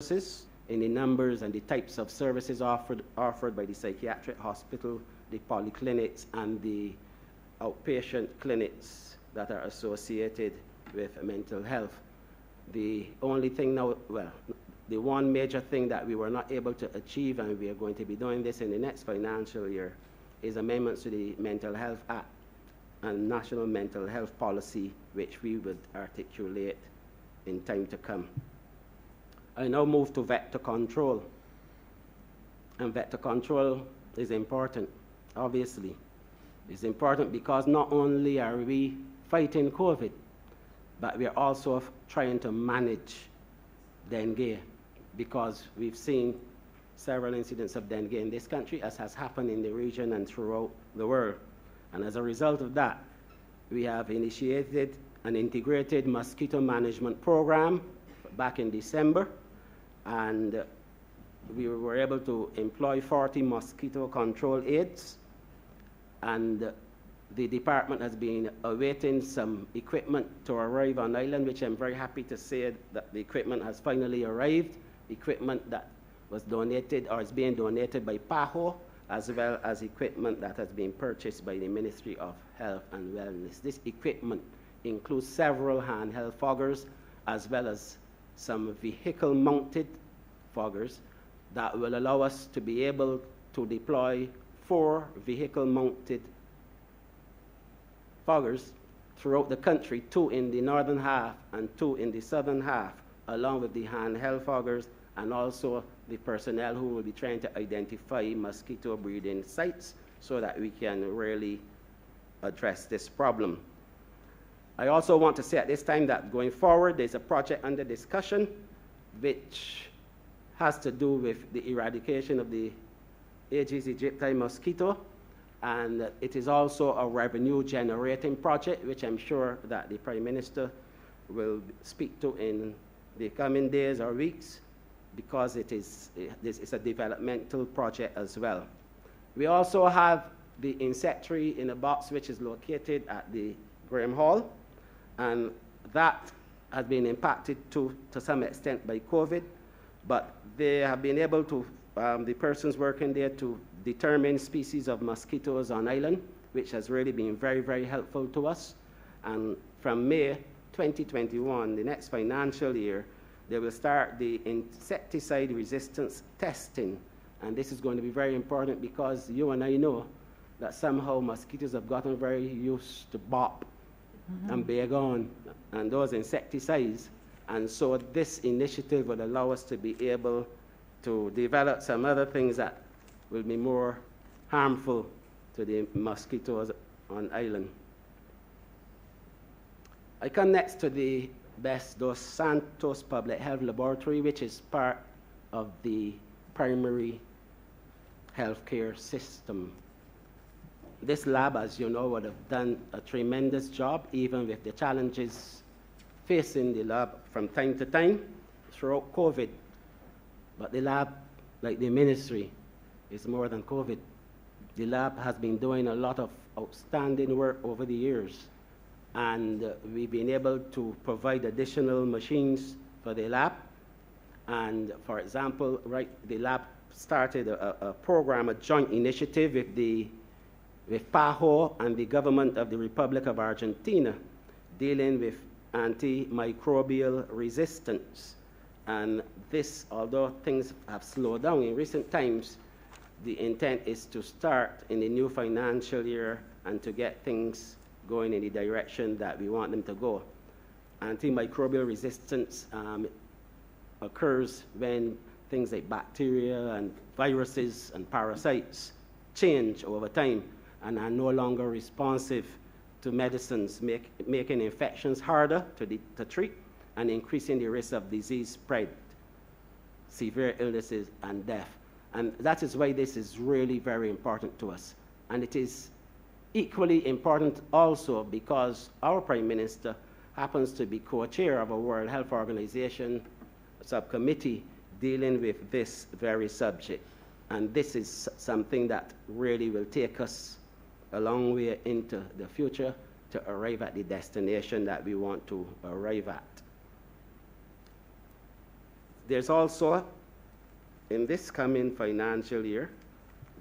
services in the numbers and the types of services offered by the psychiatric hospital, the polyclinics, and the outpatient clinics that are associated with mental health. The only thing now, well, the one major thing that we were not able to achieve, and we are going to be doing this in the next financial year, is amendments to the Mental Health Act and National Mental Health Policy, which we would articulate in time to come. I now move to vector control. And vector control is important, obviously. It's important because not only are we fighting COVID, but we are also trying to manage dengue, because we've seen several incidents of dengue in this country, as has happened in the region and throughout the world. And as a result of that, we have initiated an integrated mosquito management program back in December, and we were able to employ 40 mosquito control aides, and the department has been awaiting some equipment to arrive on island, which I'm very happy to say that the equipment has finally arrived, equipment that was donated or is being donated by PAHO, as well as equipment that has been purchased by the Ministry of Health and Wellness. This equipment includes several handheld foggers, as well as some vehicle-mounted foggers that will allow us to be able to deploy 4 vehicle-mounted foggers throughout the country, 2 in the northern half and 2 in the southern half, along with the handheld foggers, and also the personnel who will be trying to identify mosquito breeding sites so that we can really address this problem. I also want to say at this time that going forward, there's a project under discussion which has to do with the eradication of the Aedes aegypti mosquito, and it is also a revenue generating project, which I'm sure that the Prime Minister will speak to in the coming days or weeks, because it's a developmental project as well. We also have the insectary in a box, which is located at the Graham Hall, and that has been impacted to some extent by COVID, but they have been able to, the persons working there, to determine species of mosquitoes on island, which has really been very, very helpful to us. And from May 2021, the next financial year, they will start the insecticide resistance testing. And this is going to be very important because you and I know that somehow mosquitoes have gotten very used to BOP and Baygon and those insecticides. And so this initiative will allow us to be able to develop some other things that will be more harmful to the mosquitoes on island. I come next to the Best Dos Santos Public Health Laboratory, which is part of the primary healthcare system. This lab, as you know, would have done a tremendous job, even with the challenges facing the lab from time to time throughout COVID. But the lab, like the ministry, is more than COVID. The lab has been doing a lot of outstanding work over the years, and we've been able to provide additional machines for the lab. And for example, the lab started a program, a joint initiative with PAHO and the government of the Republic of Argentina, dealing with anti-microbial resistance. And this, although things have slowed down in recent times, the intent is to start in the new financial year and to get things going in the direction that we want them to go. Antimicrobial resistance occurs when things like bacteria and viruses and parasites change over time and are no longer responsive to medicines, making infections harder to treat and increasing the risk of disease spread, severe illnesses, and death. And that is why this is really very important to us. And it is equally important also because our Prime Minister happens to be co-chair of a World Health Organization subcommittee dealing with this very subject. And this is something that really will take us a long way into the future to arrive at the destination that we want to arrive at. There's also, in this coming financial year,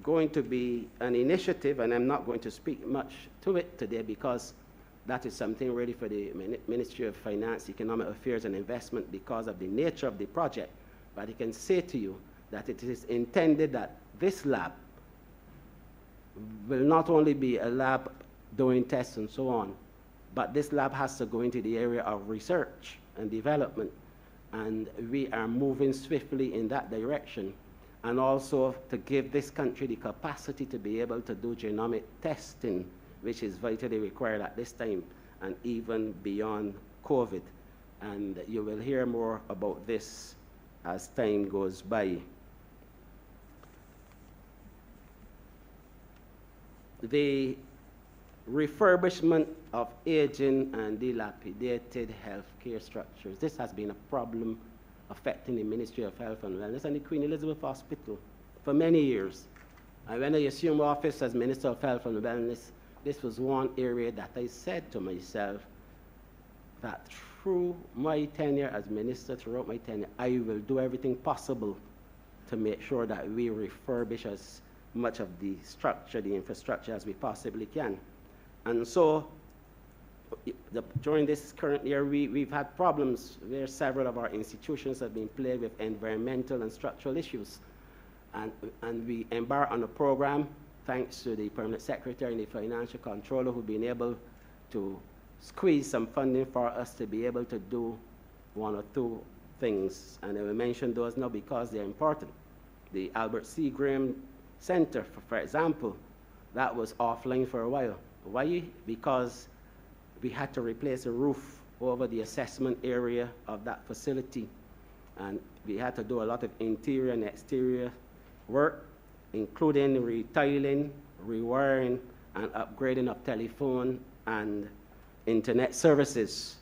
going to be an initiative, and I'm not going to speak much to it today because that is something really for the Ministry of Finance, Economic Affairs and Investment because of the nature of the project. But I can say to you that it is intended that this lab will not only be a lab doing tests and so on, but this lab has to go into the area of research and development. And we are moving swiftly in that direction. And also to give this country the capacity to be able to do genomic testing, which is vitally required at this time and even beyond COVID. And you will hear more about this as time goes by. The refurbishment of aging and dilapidated healthcare structures. This has been a problem affecting the Ministry of Health and Wellness and the Queen Elizabeth Hospital for many years. And when I assumed office as Minister of Health and Wellness, this was one area that I said to myself that through my tenure as minister, throughout my tenure, I will do everything possible to make sure that we refurbish as much of the structure, the infrastructure as we possibly can. And so during this current year, we've had problems where several of our institutions have been plagued with environmental and structural issues. And we embarked on a program, thanks to the Permanent Secretary and the Financial Controller, who've been able to squeeze some funding for us to be able to do one or two things. And I will mention those now because they're important. The Albert C. Graham Center, for example, that was offline for a while. Why? Because we had to replace a roof over the assessment area of that facility. And we had to do a lot of interior and exterior work, including retiling, rewiring, and upgrading of telephone and internet services.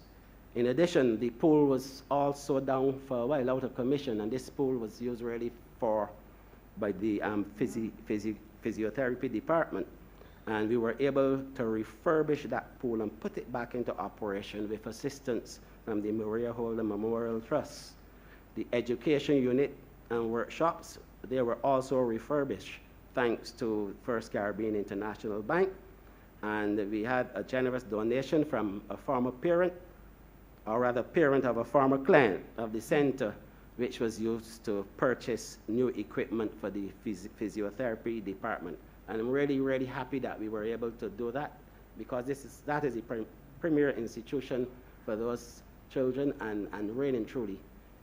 In addition, the pool was also down for a while, out of commission, and this pool was used really by the physiotherapy department. And we were able to refurbish that pool and put it back into operation with assistance from the Maria Holder Memorial Trust. The education unit and workshops, they were also refurbished thanks to First Caribbean International Bank. And we had a generous donation from a former parent, or rather parent of a former client of the center, which was used to purchase new equipment for the physiotherapy department. And I'm really, really happy that we were able to do that because that is a premier institution for those children, and really and truly,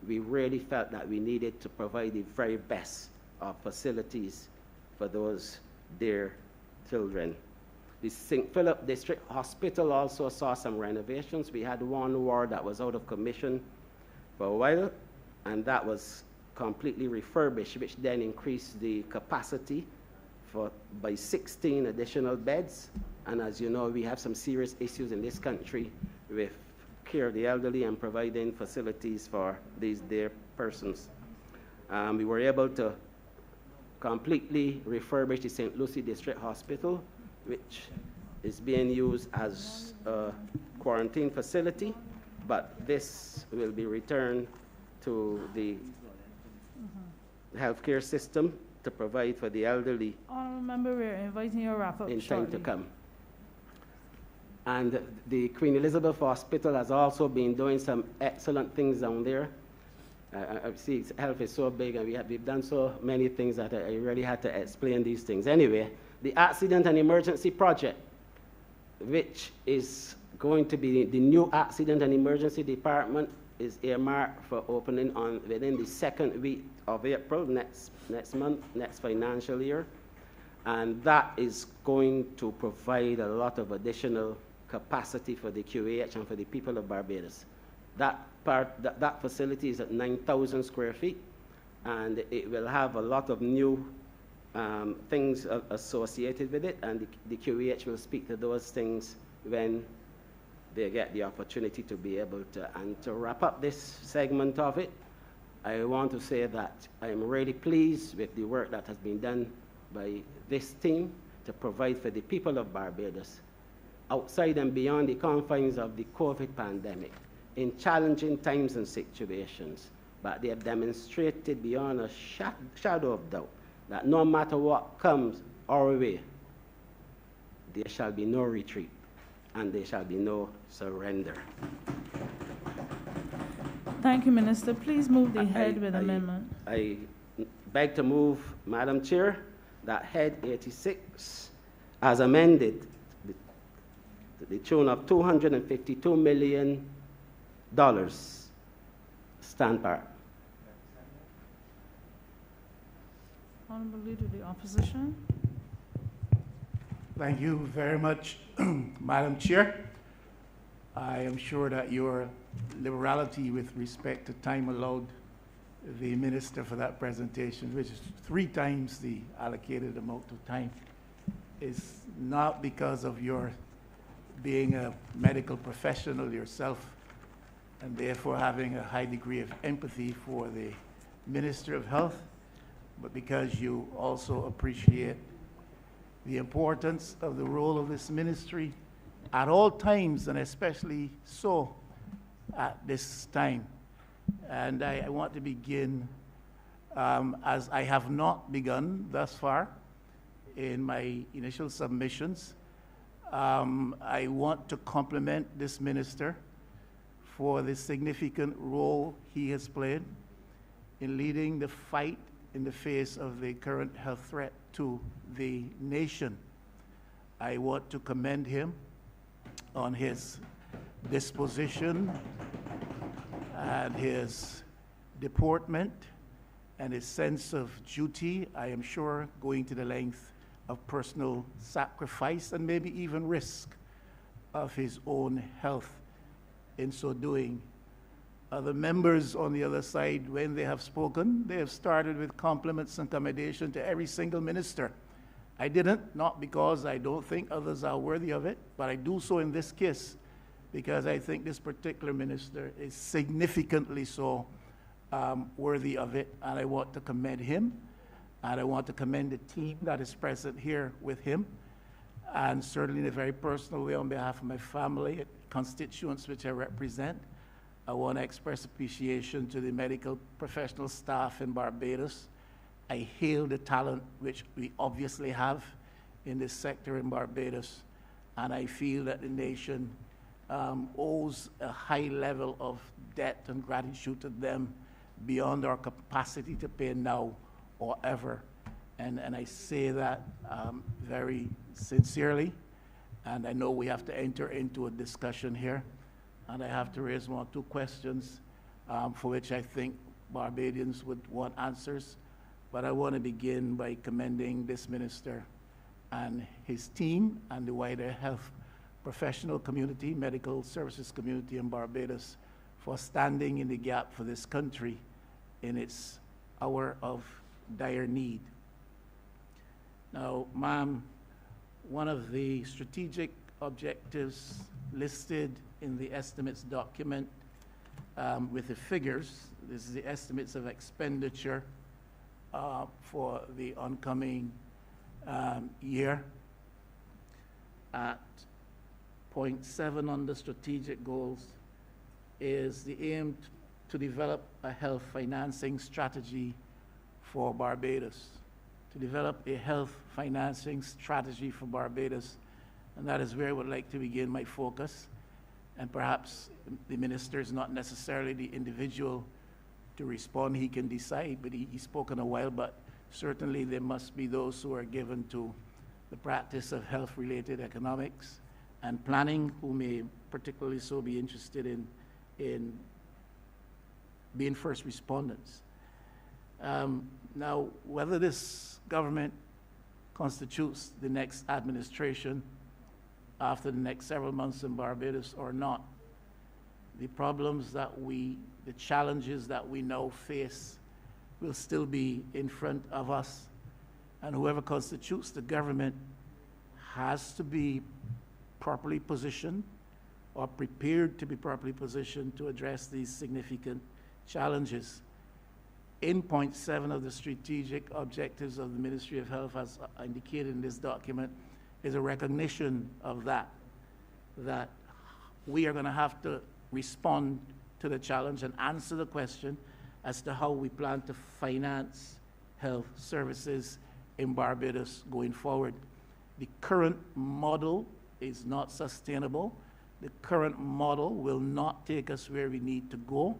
we really felt that we needed to provide the very best of facilities for those dear children. The St. Phillips District Hospital also saw some renovations. We had one ward that was out of commission for a while, and that was completely refurbished, which then increased the capacity by 16 additional beds. And as you know, we have some serious issues in this country with care of the elderly and providing facilities for these dear persons. We were able to completely refurbish the St. Lucie District Hospital, which is being used as a quarantine facility, but this will be returned to the healthcare system to provide for the elderly. I remember we're inviting you to wrap up in shortly. time to come. And the Queen Elizabeth Hospital has also been doing some excellent things down there. I see health is so big, and we've done so many things that I really had to explain these things. Anyway, the Accident and Emergency Project, which is going to be the new Accident and Emergency Department, is earmarked for opening within the second week of April next month, next financial year. And that is going to provide a lot of additional capacity for the QAH and for the people of Barbados. That facility is at 9,000 square feet, and it will have a lot of new things associated with it, and the QAH will speak to those things when they get the opportunity to be able to. And to wrap up this segment of it, I want to say that I'm really pleased with the work that has been done by this team to provide for the people of Barbados, outside and beyond the confines of the COVID pandemic, in challenging times and situations. but they have demonstrated beyond a shadow of doubt that no matter what comes our way, there shall be no retreat and there shall be no surrender. Thank you, Minister. Please move the head with amendment. I beg to move, Madam Chair, that head 86 as amended to the tune of $252 million stand part. Honorable Leader of the Opposition. Thank you very much, Madam Chair. I am sure that your liberality with respect to time allowed the Minister for that presentation, which is 3 times the allocated amount of time, is not because of your being a medical professional yourself and therefore having a high degree of empathy for the Minister of Health, but because you also appreciate the importance of the role of this ministry at all times, and especially so at this time. And I want to begin, as I have not begun thus far in my initial submissions. I want to compliment this minister for the significant role he has played in leading the fight in the face of the current health threat to the nation. I want to commend him on his disposition and his deportment and his sense of duty. I am sure going to the length of personal sacrifice and maybe even risk of his own health in so doing. The members on the other side, when they have spoken, they have started with compliments and commendation to every single minister. I didn't, not because I don't think others are worthy of it, but I do so in this case because I think this particular minister is significantly so worthy of it, and I want to commend him, and I want to commend the team that is present here with him, and certainly in a very personal way on behalf of my family, constituents which I represent. I want to express appreciation to the medical professional staff in Barbados. I hail the talent which we obviously have in this sector in Barbados, and I feel that the nation owes a high level of debt and gratitude to them beyond our capacity to pay now or ever. And I say that very sincerely, and I know we have to enter into a discussion here. And I have to raise 1 or 2 questions for which I think Barbadians would want answers. But I want to begin by commending this minister and his team and the wider health professional community, medical services community in Barbados for standing in the gap for this country in its hour of dire need. Now, ma'am, one of the strategic objectives listed in the estimates document with the figures, this is the estimates of expenditure for the oncoming year. At point 7 on the strategic goals is the aim to develop a health financing strategy for Barbados. To develop a health financing strategy for Barbados, and that is where I would like to begin my focus. And perhaps the minister is not necessarily the individual to respond. He can decide, but he spoke in a while, but certainly there must be those who are given to the practice of health-related economics and planning who may particularly so be interested in being first responders. Now, whether this government constitutes the next administration after the next several months in Barbados or not, the problems that the challenges that we now face will still be in front of us. And whoever constitutes the government has to be properly positioned or prepared to be properly positioned to address these significant challenges. In point 7 of the strategic objectives of the Ministry of Health, as indicated in this document, is a recognition of that we are going to have to respond to the challenge and answer the question as to how we plan to finance health services in Barbados going forward. The current model is not sustainable. The current model will not take us where we need to go.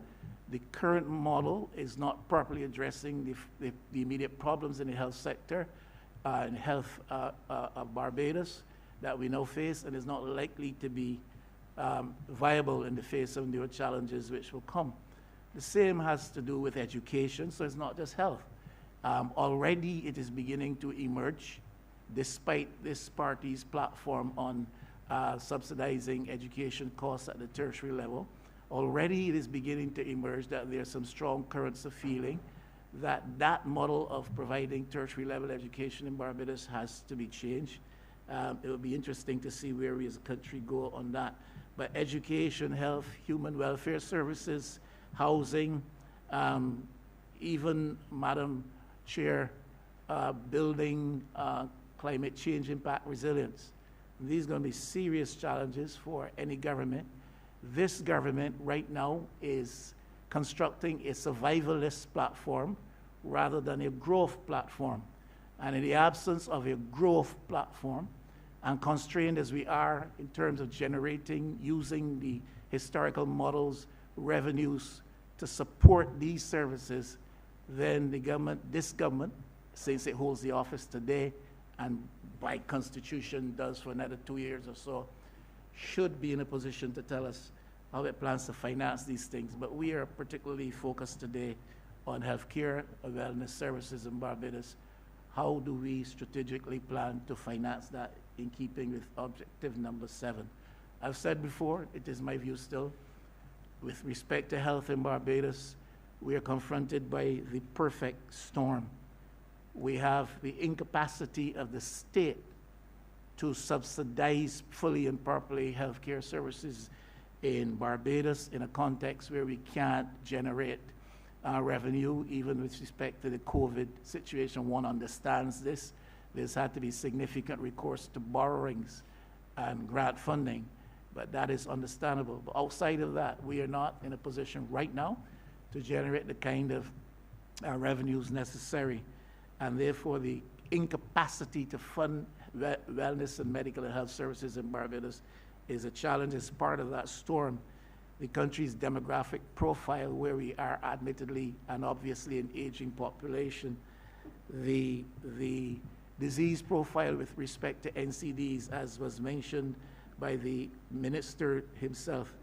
The current model is not properly addressing the immediate problems in the health sector and health of Barbados that we now face, and is not likely to be viable in the face of new challenges which will come. The same has to do with education, so it's not just health. Already it is beginning to emerge, despite this party's platform on subsidizing education costs at the tertiary level. Already it is beginning to emerge that there are some strong currents of feeling that that model of providing tertiary level education in Barbados has to be changed. It will be interesting to see where we as a country go on that. But education, health, human welfare services, housing, even, Madam Chair, building climate change impact resilience. These are going to be serious challenges for any government. This government right now is constructing a survivalist platform rather than a growth platform. And in the absence of a growth platform, and constrained as we are in terms of generating, using the historical models, revenues to support these services, then the government, this government, since it holds the office today and by constitution does for another 2 years or so, should be in a position to tell us how it plans to finance these things. But we are particularly focused today on healthcare and wellness services in Barbados. How do we strategically plan to finance that in keeping with objective number 7? I've said before, it is my view still, with respect to health in Barbados, we are confronted by the perfect storm. We have the incapacity of the state to subsidize fully and properly healthcare services in Barbados in a context where we can't generate revenue, even with respect to the COVID situation. One understands this. There's had to be significant recourse to borrowings and grant funding, but that is understandable. But outside of that, we are not in a position right now to generate the kind of revenues necessary, and therefore the incapacity to fund wellness and medical and health services in Barbados is a challenge. As part of that storm, the country's demographic profile, where we are admittedly and obviously an aging population, the disease profile with respect to NCDs, as was mentioned by the minister himself,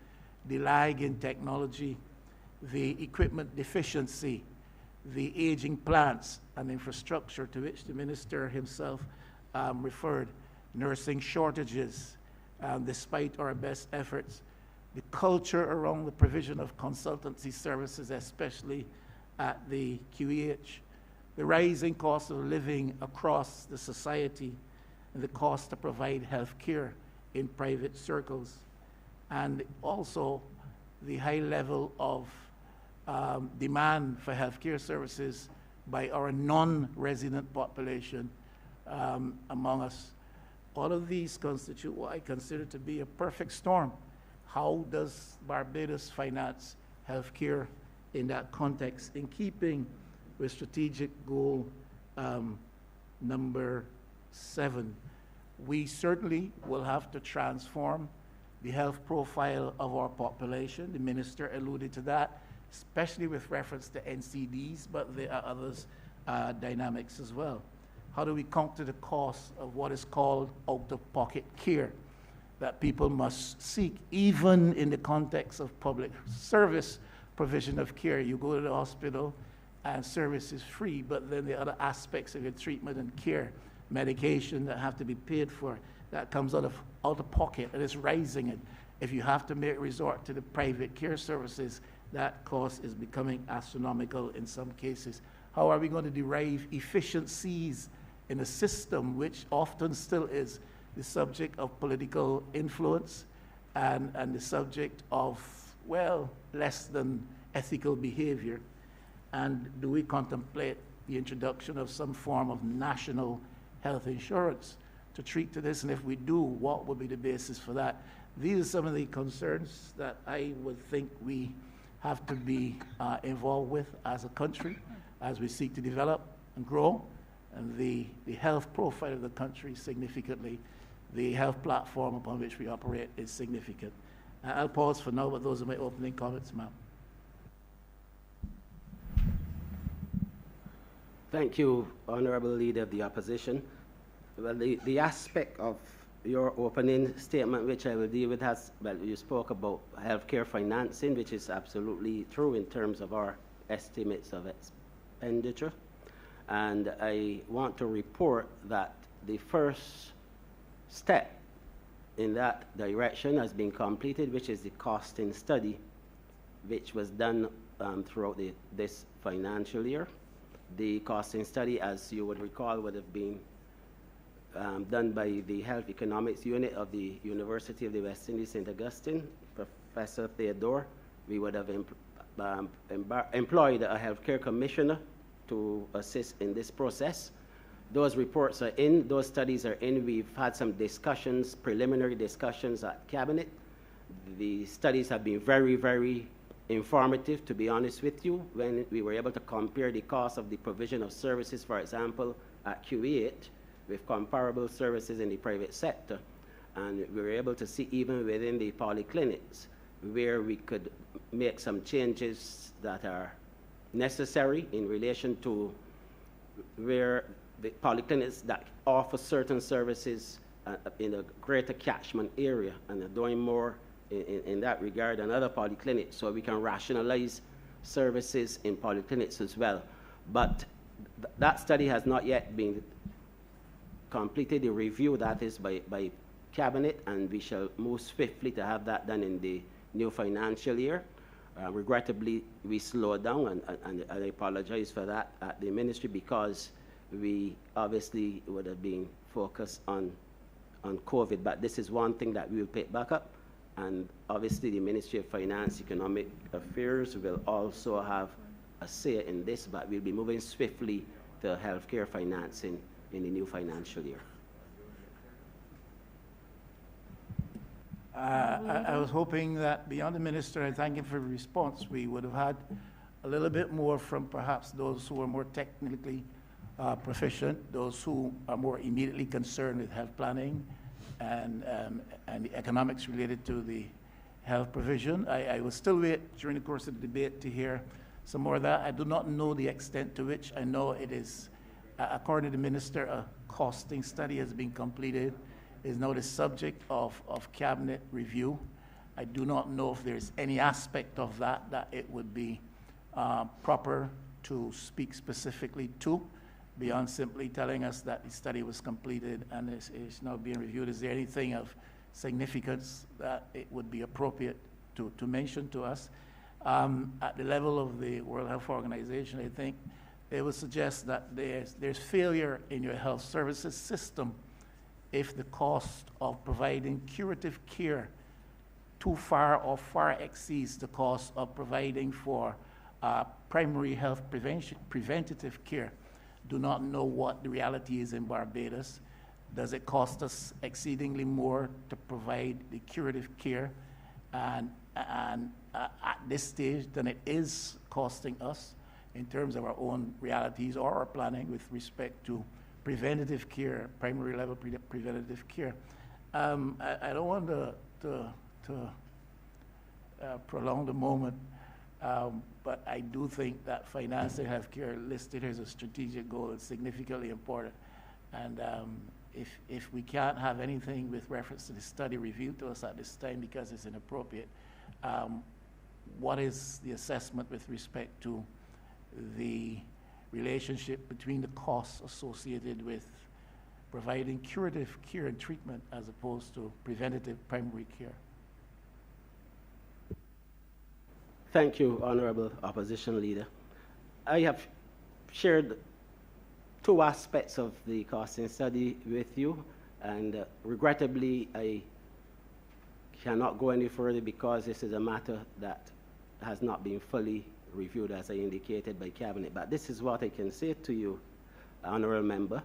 the lag in technology, the equipment deficiency, the aging plants and infrastructure to which the minister himself referred, nursing shortages, despite our best efforts, the culture around the provision of consultancy services, especially at the QEH, the rising cost of living across the society, and the cost to provide health care in private circles, and also the high level of demand for healthcare services by our non-resident population among us. All of these constitute what I consider to be a perfect storm. How does Barbados finance healthcare in that context, in keeping with strategic goal number 7? We certainly will have to transform the health profile of our population. The minister alluded to that, especially with reference to NCDs, but there are others dynamics as well. How do we counter the cost of what is called out-of-pocket care that people must seek, even in the context of public service provision of care? You go to the hospital and service is free, but then the other aspects of your treatment and care, medication that have to be paid for, that comes out of pocket, and it's rising. And if you have to make resort to the private care services, that cost is becoming astronomical in some cases. How are we going to derive efficiencies in a system which often still is the subject of political influence and the subject of, well, less than ethical behavior? And do we contemplate the introduction of some form of national health insurance to treat to this? And if we do, what would be the basis for that? These are some of the concerns that I would think we have to be involved with as a country as we seek to develop and grow, and the health profile of the country significantly. The health platform upon which we operate is significant. I'll pause for now, but those are my opening comments, ma'am. Thank you, Honorable Leader of the Opposition. Well, the aspect of your opening statement, which I will deal with, you spoke about healthcare financing, which is absolutely true in terms of our estimates of expenditure. And I want to report that the first step in that direction has been completed, which is the costing study, which was done throughout this financial year. The costing study, as you would recall, would have been done by the Health Economics Unit of the University of the West Indies, St. Augustine, Professor Theodore. We would have employed a healthcare commissioner to assist in this process. Those reports are in, those studies are in. We've had some discussions, preliminary discussions at Cabinet. The studies have been very, very informative, to be honest with you, when we were able to compare the cost of the provision of services, for example, at QE8 with comparable services in the private sector. And we were able to see even within the polyclinics where we could make some changes that are necessary in relation to where the polyclinics that offer certain services in a greater catchment area and are doing more in that regard than other polyclinics, so we can rationalize services in polyclinics as well. But that study has not yet been completed. The review that is by Cabinet, and we shall move swiftly to have that done in the new financial year. Regrettably, we slowed down, and I apologize for that at the ministry, because we obviously would have been focused on COVID, but this is one thing that we will pick back up. And obviously the Ministry of Finance, Economic Affairs will also have a say in this, but we'll be moving swiftly to healthcare financing in the new financial year. I was hoping that beyond the minister, and thank him for the response, we would have had a little bit more from perhaps those who are more technically proficient, those who are more immediately concerned with health planning and the economics related to the health provision. I will still wait during the course of the debate to hear some more of that. I do not know the extent to which. I know it is, according to the minister, a costing study has been completed, is now the subject of Cabinet review. I do not know if there's any aspect of that it would be proper to speak specifically to, beyond simply telling us that the study was completed and is now being reviewed. Is there anything of significance that it would be appropriate to mention to us? At the level of the World Health Organization, I think they would suggest that there's failure in your health services system if the cost of providing curative care too far or far exceeds the cost of providing for primary health preventative care. Do not know what the reality is in Barbados. Does it cost us exceedingly more to provide the curative care and at this stage than it is costing us in terms of our own realities or our planning with respect to preventative care, primary level preventative care? I don't want to prolong the moment, but I do think that financing healthcare listed as a strategic goal is significantly important. And if we can't have anything with reference to the study reviewed to us at this time because it's inappropriate, what is the assessment with respect to the relationship between the costs associated with providing curative care and treatment as opposed to preventative primary care? Thank you, Honorable Opposition Leader. I have shared two aspects of the costing study with you, and regrettably, I cannot go any further because this is a matter that has not been fully reviewed, as I indicated, by Cabinet. But this is what I can say to you, Honorable Member.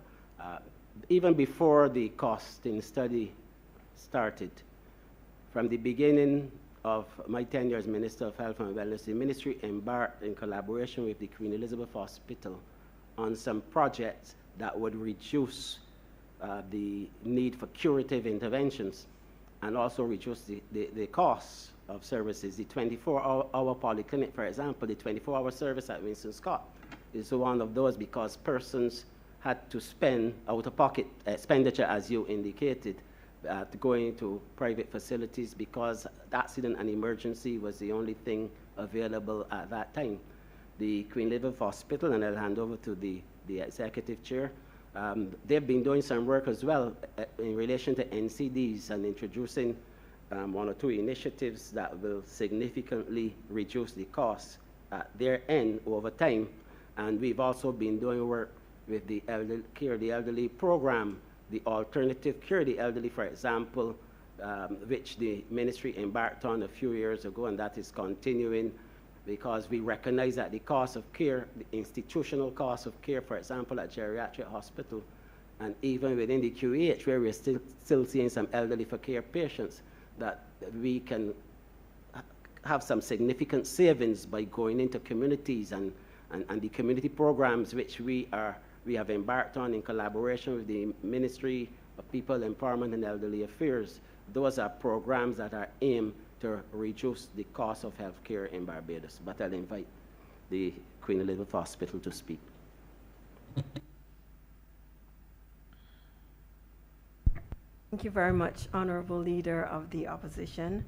Even before the costing study started, from the beginning, of my tenure as Minister of Health and Wellness, the ministry embarked in collaboration with the Queen Elizabeth Hospital on some projects that would reduce the need for curative interventions and also reduce the costs of services. The 24-hour polyclinic, for example, the 24-hour service at Winston Scott is one of those because persons had to spend out-of-pocket expenditure, as you indicated, to go into private facilities because accident and emergency was the only thing available at that time. The Queen Elizabeth Hospital, and I'll hand over to the executive chair, they've been doing some work as well in relation to NCDs and introducing one or two initiatives that will significantly reduce the costs at their end over time. And we've also been doing work with the Care the Elderly program, the alternative care the elderly, for example, which the ministry embarked on a few years ago, and that is continuing because we recognize that the cost of care, the institutional cost of care, for example, at geriatric hospital, and even within the QEH, where we're still seeing some elderly for care patients, that we can have some significant savings by going into communities and the community programs which we have embarked on in collaboration with the Ministry of People Empowerment and Elderly Affairs. Those are programs that are aimed to reduce the cost of health care in Barbados. But I'll invite the Queen Elizabeth Hospital to speak. Thank you very much, Honorable Leader of the Opposition.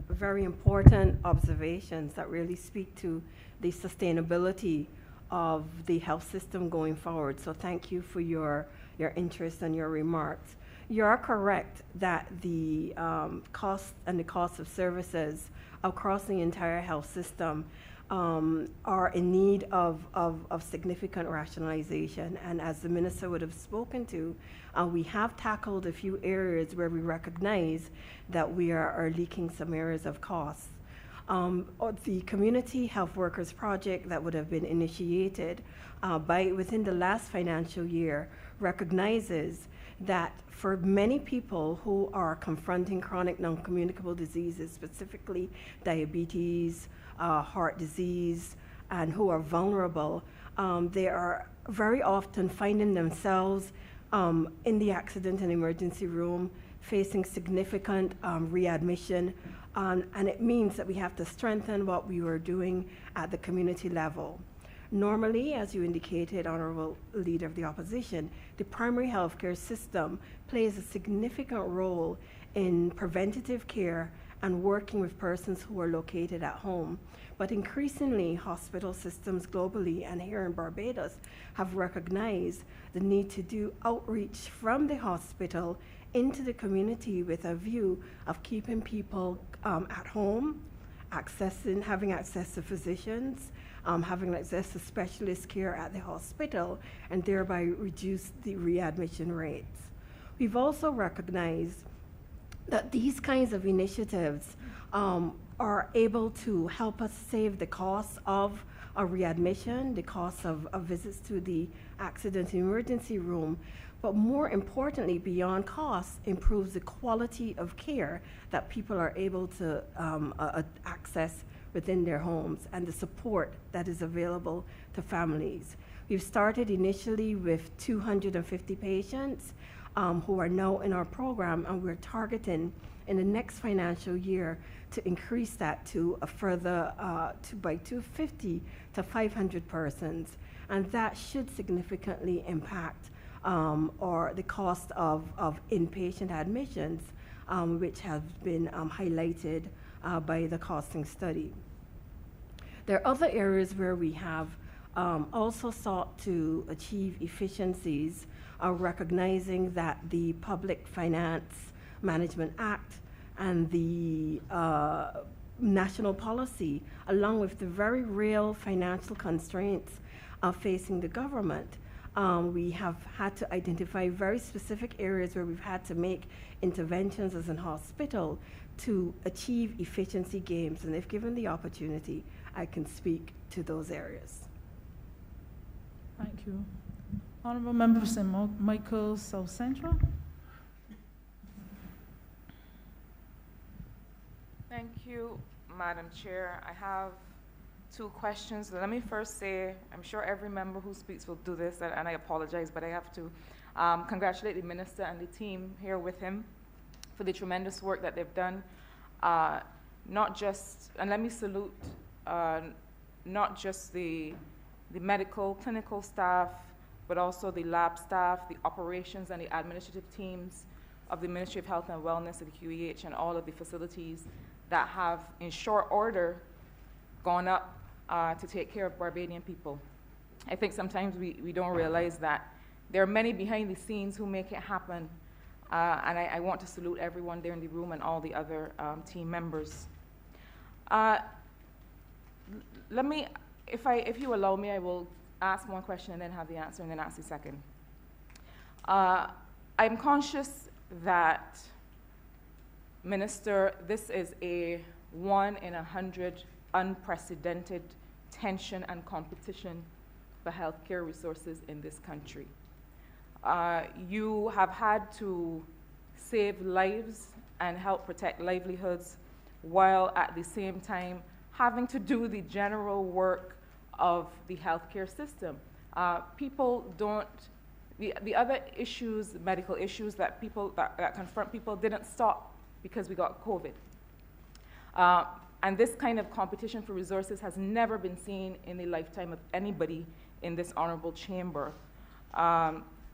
Very important observations that really speak to the sustainability of the health system going forward. So thank you for your interest and your remarks. You are correct that the cost of services across the entire health system are in need of significant rationalization. And as the Minister would have spoken to, we have tackled a few areas where we recognize that we are leaking some areas of costs. The Community Health Workers Project that would have been initiated within the last financial year recognizes that for many people who are confronting chronic non-communicable diseases, specifically diabetes, heart disease, and who are vulnerable, they are very often finding themselves in the accident and emergency room, facing significant readmission, and it means that we have to strengthen what we were doing at the community level. Normally, as you indicated, Honorable Leader of the Opposition, the primary healthcare system plays a significant role in preventative care and working with persons who are located at home. But increasingly, hospital systems globally and here in Barbados have recognized the need to do outreach from the hospital into the community with a view of keeping people at home, having access to physicians, having access to specialist care at the hospital, and thereby reduce the readmission rates. We've also recognized that these kinds of initiatives are able to help us save the cost of a readmission, the cost of visits to the accident emergency room, but more importantly, beyond cost, improves the quality of care that people are able to access within their homes and the support that is available to families. We've started initially with 250 patients who are now in our program, and we're targeting in the next financial year to increase that to a further by 250 to 500 persons, and that should significantly impact or the cost of inpatient admissions, which has been highlighted by the costing study. There are other areas where we have also sought to achieve efficiencies, recognizing that the Public Finance Management Act and the national policy, along with the very real financial constraints facing the government, we have had to identify very specific areas where we've had to make interventions as a hospital to achieve efficiency gains. And if given the opportunity, I can speak to those areas. Thank you. Honorable Member for St. Michael, South Central. Thank you, Madam Chair. I have two questions. Let me first say, I'm sure every member who speaks will do this, and I apologize, but I have to congratulate the Minister and the team here with him for the tremendous work that they've done. Not just, and let me salute not just the medical, clinical staff, but also the lab staff, the operations and the administrative teams of the Ministry of Health and Wellness, of the QEH, and all of the facilities that have, in short order, gone up to take care of Barbadian people. I think sometimes we don't realize that there are many behind the scenes who make it happen, and I want to salute everyone there in the room and all the other team members. Let me, if you allow me, I will ask one question and then have the answer and then ask the second. I'm conscious that, Minister, this is a 1 in 100 unprecedented tension and competition for healthcare resources in this country. You have had to save lives and help protect livelihoods while at the same time having to do the general work of the healthcare system. People don't, the other issues, medical issues that confront people didn't stop because we got COVID. And this kind of competition for resources has never been seen in the lifetime of anybody in this honorable chamber.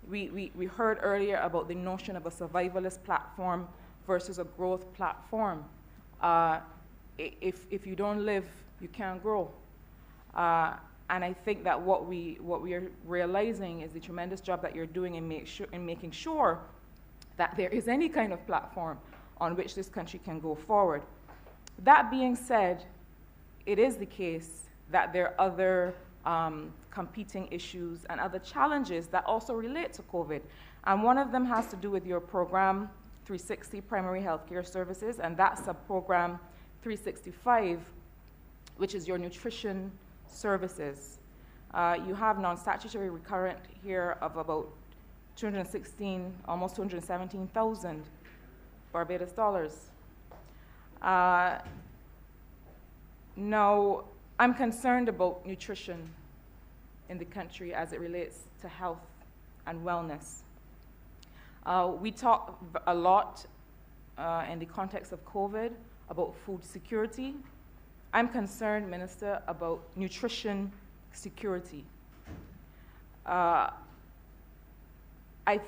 We heard earlier about the notion of a survivalist platform versus a growth platform. If you don't live, you can't grow. And I think that what we are realizing is the tremendous job that you're doing in making sure that there is any kind of platform on which this country can go forward. That being said, it is the case that there are other competing issues and other challenges that also relate to COVID. And one of them has to do with your program 360, Primary Healthcare Services, and that sub-program 365, which is your nutrition services. You have non-statutory recurrent here of about 216, almost 217,000 Barbados dollars. Now, I'm concerned about nutrition in the country as it relates to health and wellness. We talk a lot in the context of COVID about food security. I'm concerned, Minister, about nutrition security. I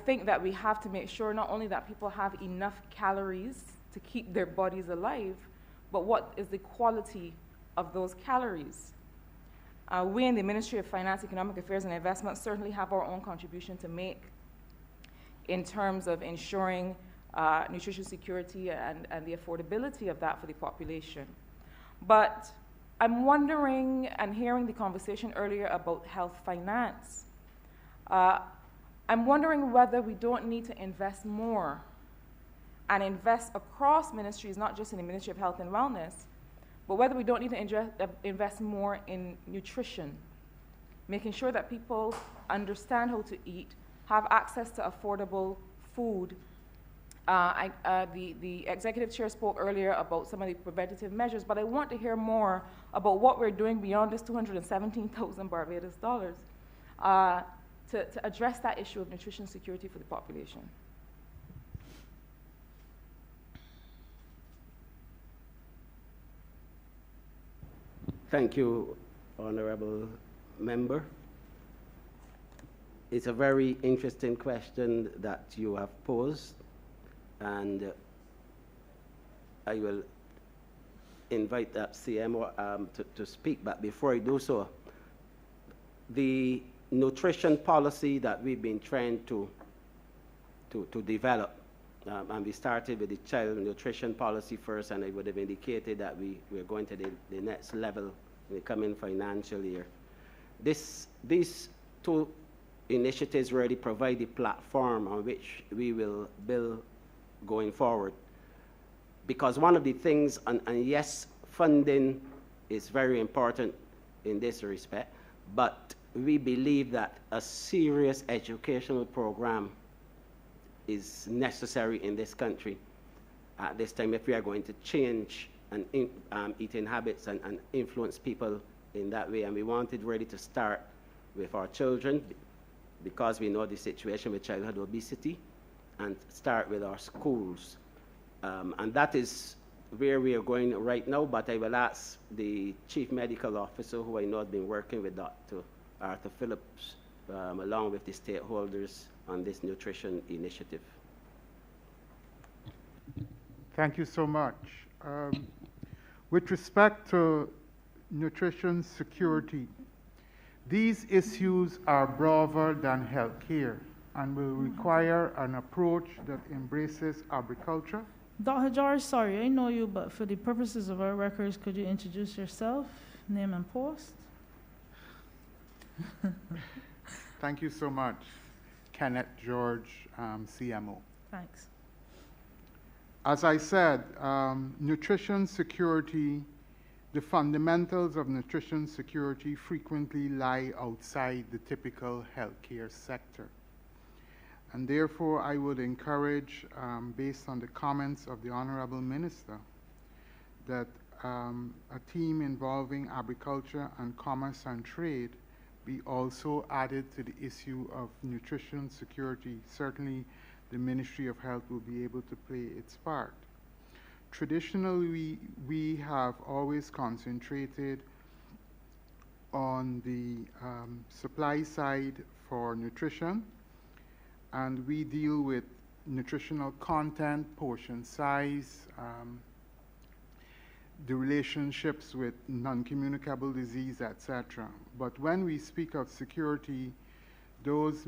think that we have to make sure not only that people have enough calories to keep their bodies alive, but what is the quality of those calories? We in the Ministry of Finance, Economic Affairs and Investment certainly have our own contribution to make in terms of ensuring nutrition security and the affordability of that for the population. But I'm wondering, and hearing the conversation earlier about health finance, I'm wondering whether we don't need to invest more and invest across ministries, not just in the Ministry of Health and Wellness, but whether we don't need to invest more in nutrition, making sure that people understand how to eat, have access to affordable food. The executive chair spoke earlier about some of the preventative measures, but I want to hear more about what we're doing beyond this 217,000 Barbados dollars to address that issue of nutrition security for the population. Thank you, Honorable Member. It's a very interesting question that you have posed, and I will invite that CMO to speak, but before I do so, the nutrition policy that we've been trying to develop, and we started with the child nutrition policy first, and I would have indicated that we're going to the next level in the coming financial year. These two initiatives really provide the platform on which we will build going forward. Because one of the things, and yes, funding is very important in this respect, but we believe that a serious educational program is necessary in this country at this time if we are going to change and eating habits and influence people in that way. And we wanted really to start with our children, because we know the situation with childhood obesity, and start with our schools. And that is where we are going right now, but I will ask the Chief Medical Officer, who I know has been working with Dr. Arthur Phillips, along with the stakeholders on this nutrition initiative. Thank you so much. With respect to nutrition security, these issues are broader than healthcare and will require an approach that embraces agriculture. Dr. George, sorry, I know you, but for the purposes of our records, could you introduce yourself, name and post? Thank you so much. Kenneth George, CMO. Thanks. As I said, nutrition security, the fundamentals of nutrition security frequently lie outside the typical healthcare sector. And therefore, I would encourage, based on the comments of the Honorable Minister, that a team involving agriculture and commerce and trade be also added to the issue of nutrition security. Certainly, the Ministry of Health will be able to play its part. Traditionally, we have always concentrated on the supply side for nutrition, and we deal with nutritional content, portion size, the relationships with non-communicable disease, etc. But when we speak of security, those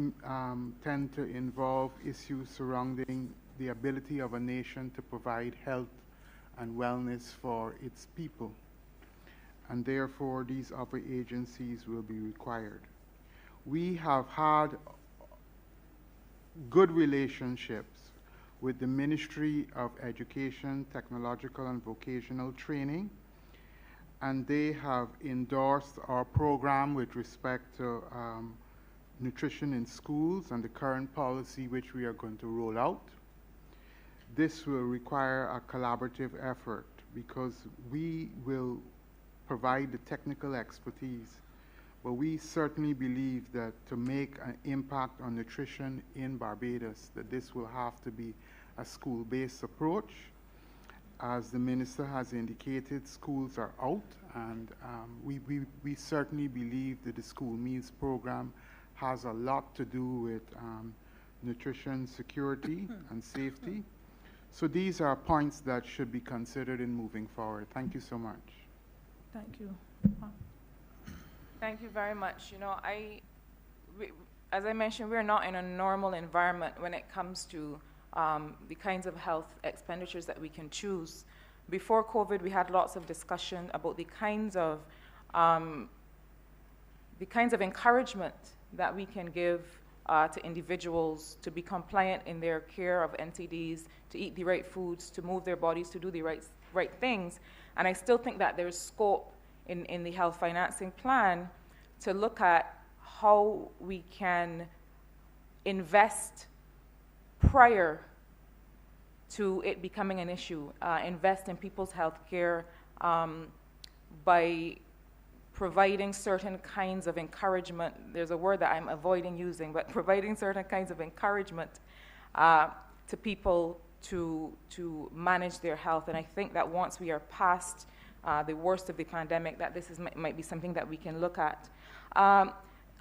tend to involve issues surrounding the ability of a nation to provide health and wellness for its people. And therefore, these other agencies will be required. We have had good relationships with the Ministry of Education, Technological and Vocational Training, and they have endorsed our program with respect to nutrition in schools and the current policy which we are going to roll out. This will require a collaborative effort because we will provide the technical expertise, but we certainly believe that to make an impact on nutrition in Barbados, that this will have to be a school-based approach. As the Minister has indicated, schools are out, and we certainly believe that the school meals program has a lot to do with nutrition security and safety. So these are points that should be considered in moving forward. Thank you so much. Thank you. Thank you very much. You know, as I mentioned, we're not in a normal environment when it comes to the kinds of health expenditures that we can choose. Before COVID, we had lots of discussion about the kinds of encouragement that we can give to individuals to be compliant in their care of NTDs, to eat the right foods, to move their bodies, to do the right things. And I still think that there's scope in the health financing plan to look at how we can invest prior to it becoming an issue, invest in people's health care by providing certain kinds of encouragement. There's a word that I'm avoiding using, but providing certain kinds of encouragement to people to manage their health. And I think that once we are past the worst of the pandemic, that this might be something that we can look at. On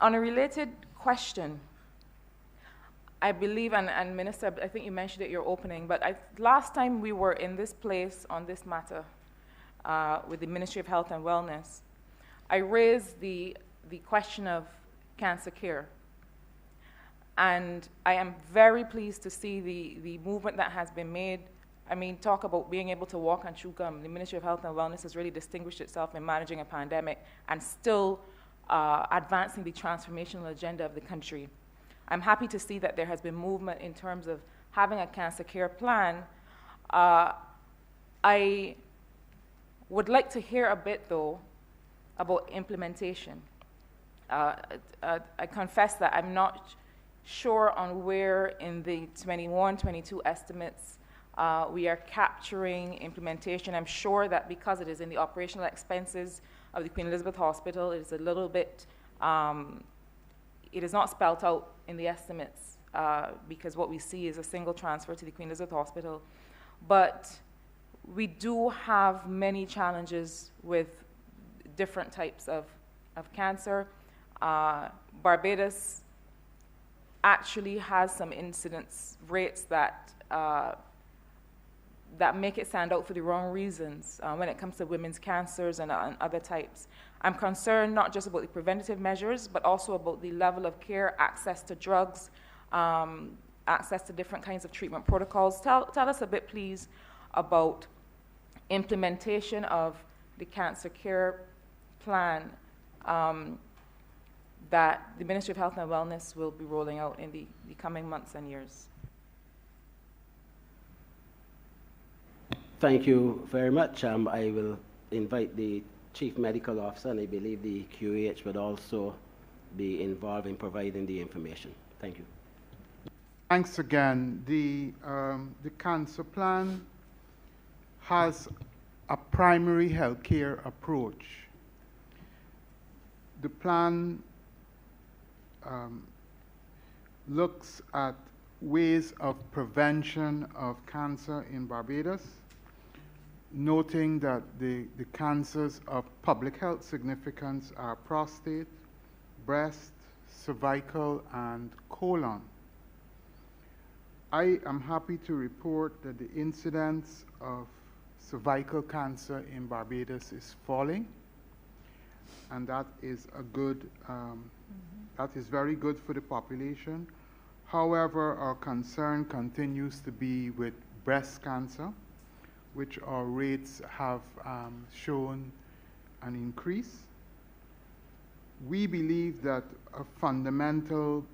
a related question, I believe, and Minister, I think you mentioned it in your opening, but last time we were in this place on this matter with the Ministry of Health and Wellness, I raised the question of cancer care. And I am very pleased to see the movement that has been made. I mean, talk about being able to walk and chew gum. The Ministry of Health and Wellness has really distinguished itself in managing a pandemic and still advancing the transformational agenda of the country. I'm happy to see that there has been movement in terms of having a cancer care plan. I would like to hear a bit, though, about implementation. I confess that I'm not sure on where in the 21, 22 estimates We are capturing implementation. I'm sure that because it is in the operational expenses of the Queen Elizabeth Hospital, it is a little bit, it is not spelt out in the estimates because what we see is a single transfer to the Queen Elizabeth Hospital. But we do have many challenges with different types of cancer. Barbados actually has some incidence rates that that make it stand out for the wrong reasons when it comes to women's cancers and other types. I'm concerned not just about the preventative measures, but also about the level of care, access to drugs, access to different kinds of treatment protocols. Tell us a bit, please, about implementation of the cancer care plan that the Ministry of Health and Wellness will be rolling out in the coming months and years. Thank you very much. I will invite the Chief Medical Officer, and I believe the QAH would also be involved in providing the information. Thank you. Thanks again. The cancer plan has a primary health care approach. The plan looks at ways of prevention of cancer in Barbados, noting that the cancers of public health significance are prostate, breast, cervical, and colon. I am happy to report that the incidence of cervical cancer in Barbados is falling, and that is a good, that is very good for the population. However, our concern continues to be with breast cancer, which our rates have shown an increase. We believe that a fundamental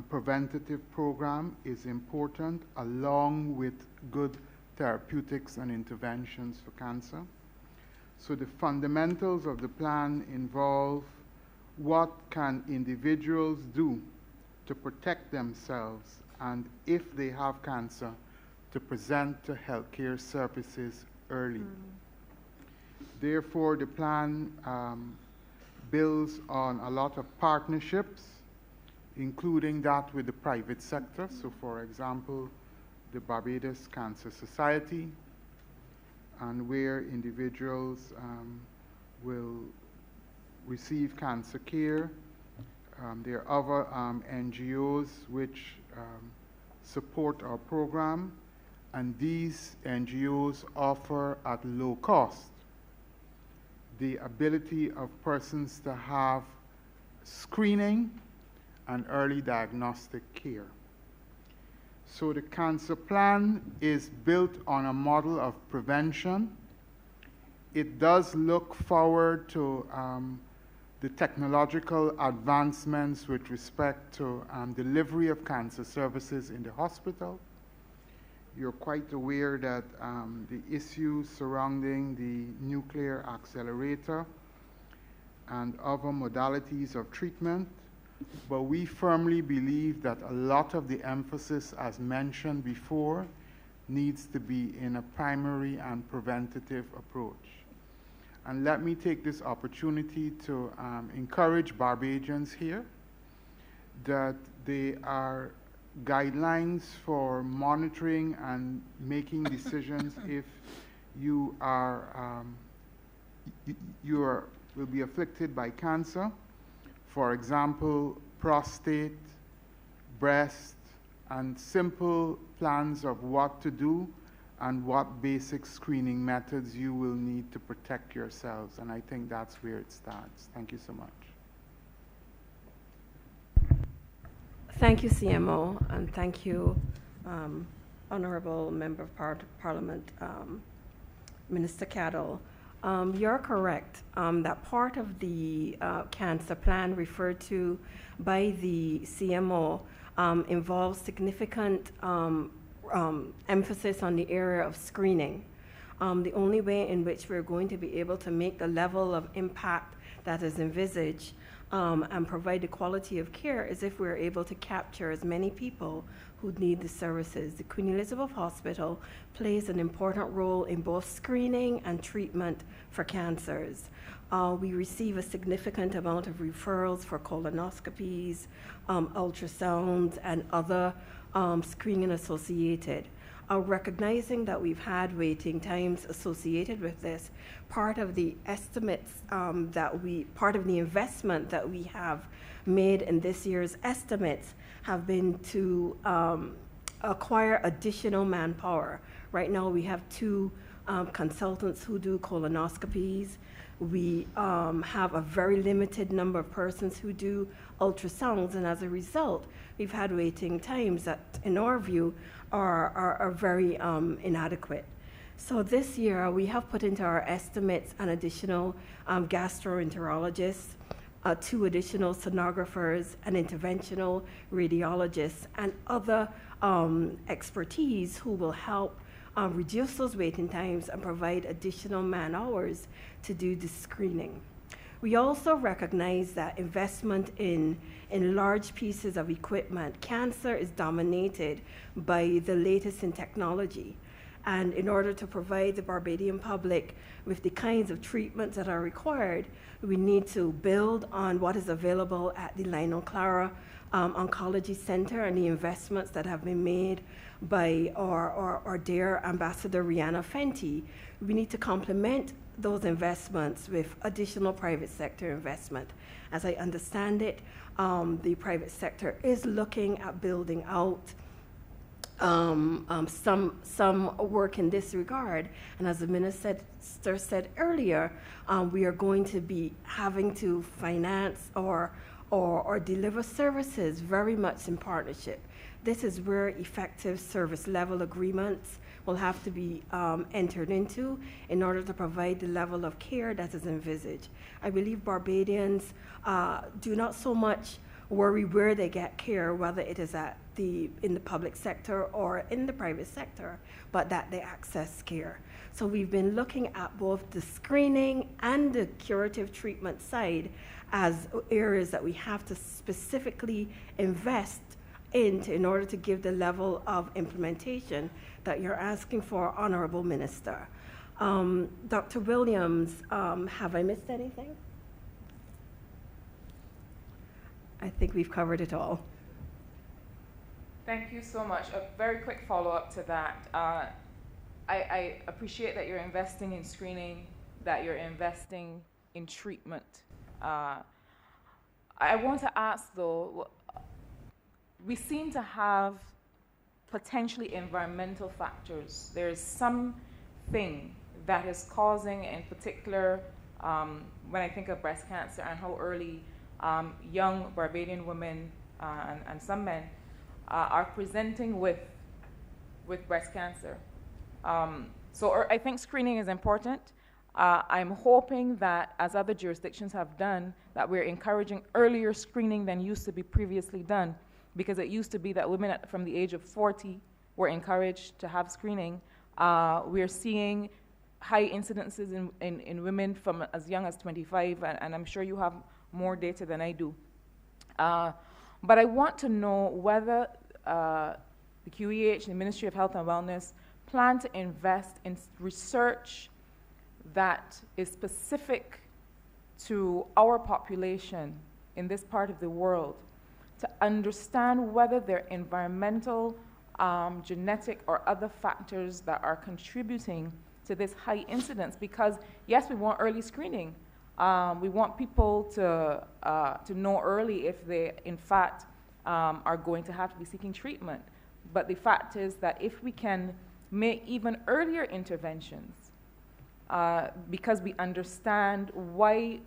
preventative program is important, along with good therapeutics and interventions for cancer. So the fundamentals of the plan involve what can individuals do to protect themselves, and if they have cancer, to present to healthcare services early. Therefore, the plan builds on a lot of partnerships, including that with the private sector. So, for example, the Barbados Cancer Society, and where individuals will receive cancer care. There are other NGOs which support our program, and these NGOs offer at low cost the ability of persons to have screening and early diagnostic care. So the cancer plan is built on a model of prevention. It does look forward to the technological advancements with respect to delivery of cancer services in the hospital. You're quite aware that the issues surrounding the nuclear accelerator and other modalities of treatment, but we firmly believe that a lot of the emphasis, as mentioned before, needs to be in a primary and preventative approach. And let me take this opportunity to encourage Barbadians here that there are guidelines for monitoring and making decisions if you are will be afflicted by cancer. For example, prostate, breast, and simple plans of what to do and what basic screening methods you will need to protect yourselves. And I think that's where it starts. Thank you so much. Thank you, CMO, and thank you, Honorable Member of Parliament, Minister Cadell. You're correct that part of the cancer plan referred to by the CMO involves significant emphasis on the area of screening. The only way in which we're going to be able to make the level of impact that is envisaged and provide the quality of care is if we're able to capture as many people who need the services. The Queen Elizabeth Hospital plays an important role in both screening and treatment for cancers. We receive a significant amount of referrals for colonoscopies, ultrasounds, and other screening associated. Recognizing that we've had waiting times associated with this, part of the estimates part of the investment that we have made in this year's estimates have been to acquire additional manpower. Right now we have 2 consultants who do colonoscopies. We have a very limited number of persons who do ultrasounds, and as a result, we've had waiting times that, in our view, are very inadequate. So this year, we have put into our estimates an additional gastroenterologist, 2 additional sonographers, an interventional radiologist, and other expertise who will help reduce those waiting times and provide additional man hours to do the screening. We also recognize that investment in large pieces of equipment, cancer is dominated by the latest in technology. And in order to provide the Barbadian public with the kinds of treatments that are required, we need to build on what is available at the Lionel Clara Oncology Center and the investments that have been made by our dear Ambassador Rihanna Fenty. We need to complement those investments with additional private sector investment. As I understand it, the private sector is looking at building out some work in this regard. And as the minister said earlier, we are going to be having to finance or deliver services very much in partnership. This is where effective service level agreements will have to be entered into in order to provide the level of care that is envisaged. I believe Barbadians do not so much worry where they get care, whether it is in the public sector or in the private sector, but that they access care. So we've been looking at both the screening and the curative treatment side as areas that we have to specifically invest in order to give the level of implementation that you're asking for, Honorable Minister. Dr. Williams, have I missed anything? I think we've covered it all. Thank you so much. A very quick follow-up to that. I appreciate that you're investing in screening, that you're investing in treatment. I want to ask, though, we seem to have potentially environmental factors. There is something that is causing, in particular, when I think of breast cancer and how early young Barbadian women and some men are presenting with breast cancer. So I think screening is important. I'm hoping that, as other jurisdictions have done, that we're encouraging earlier screening than used to be previously done, because it used to be that women from the age of 40 were encouraged to have screening. We're seeing high incidences in women from as young as 25, and I'm sure you have more data than I do. But I want to know whether the QEH, the Ministry of Health and Wellness, plan to invest in research that is specific to our population in this part of the world, to understand whether there are environmental, genetic, or other factors that are contributing to this high incidence. Because yes, we want early screening. We want people to know early if they, in fact, are going to have to be seeking treatment. But the fact is that if we can make even earlier interventions, because we understand why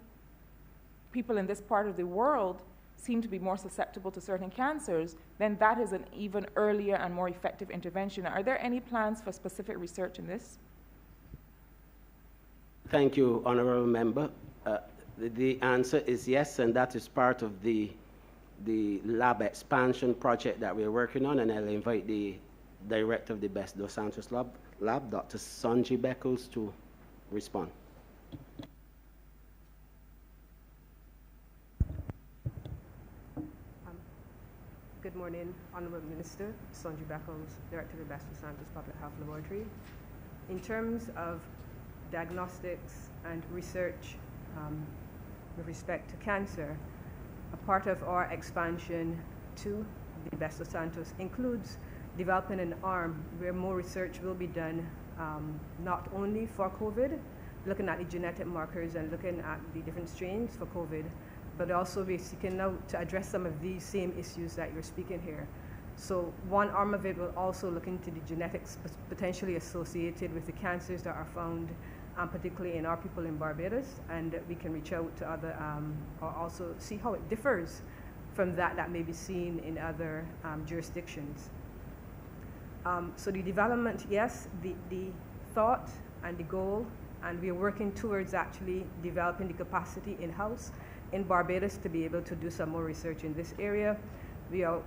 people in this part of the world seem to be more susceptible to certain cancers, then that is an even earlier and more effective intervention. Are there any plans for specific research in this? Thank you, Honorable Member. The answer is yes, and that is part of the lab expansion project that we're working on, and I'll invite the director of the Best Dos Santos lab, Dr. Sonji Beckles, to respond. Good morning, Honourable Minister. Sonju Beckles, Director of the Dos Santos Public Health Laboratory. In terms of diagnostics and research with respect to cancer, a part of our expansion to the Dos Santos includes developing an arm where more research will be done, not only for COVID, looking at the genetic markers and looking at the different strains for COVID, but also we're seeking now to address some of these same issues that you're speaking here. So one arm of it will also look into the genetics potentially associated with the cancers that are found, particularly in our people in Barbados, and we can reach out to other, or also see how it differs from that may be seen in other jurisdictions. So the development, yes, the thought and the goal, and we are working towards actually developing the capacity in-house in Barbados to be able to do some more research in this area. We are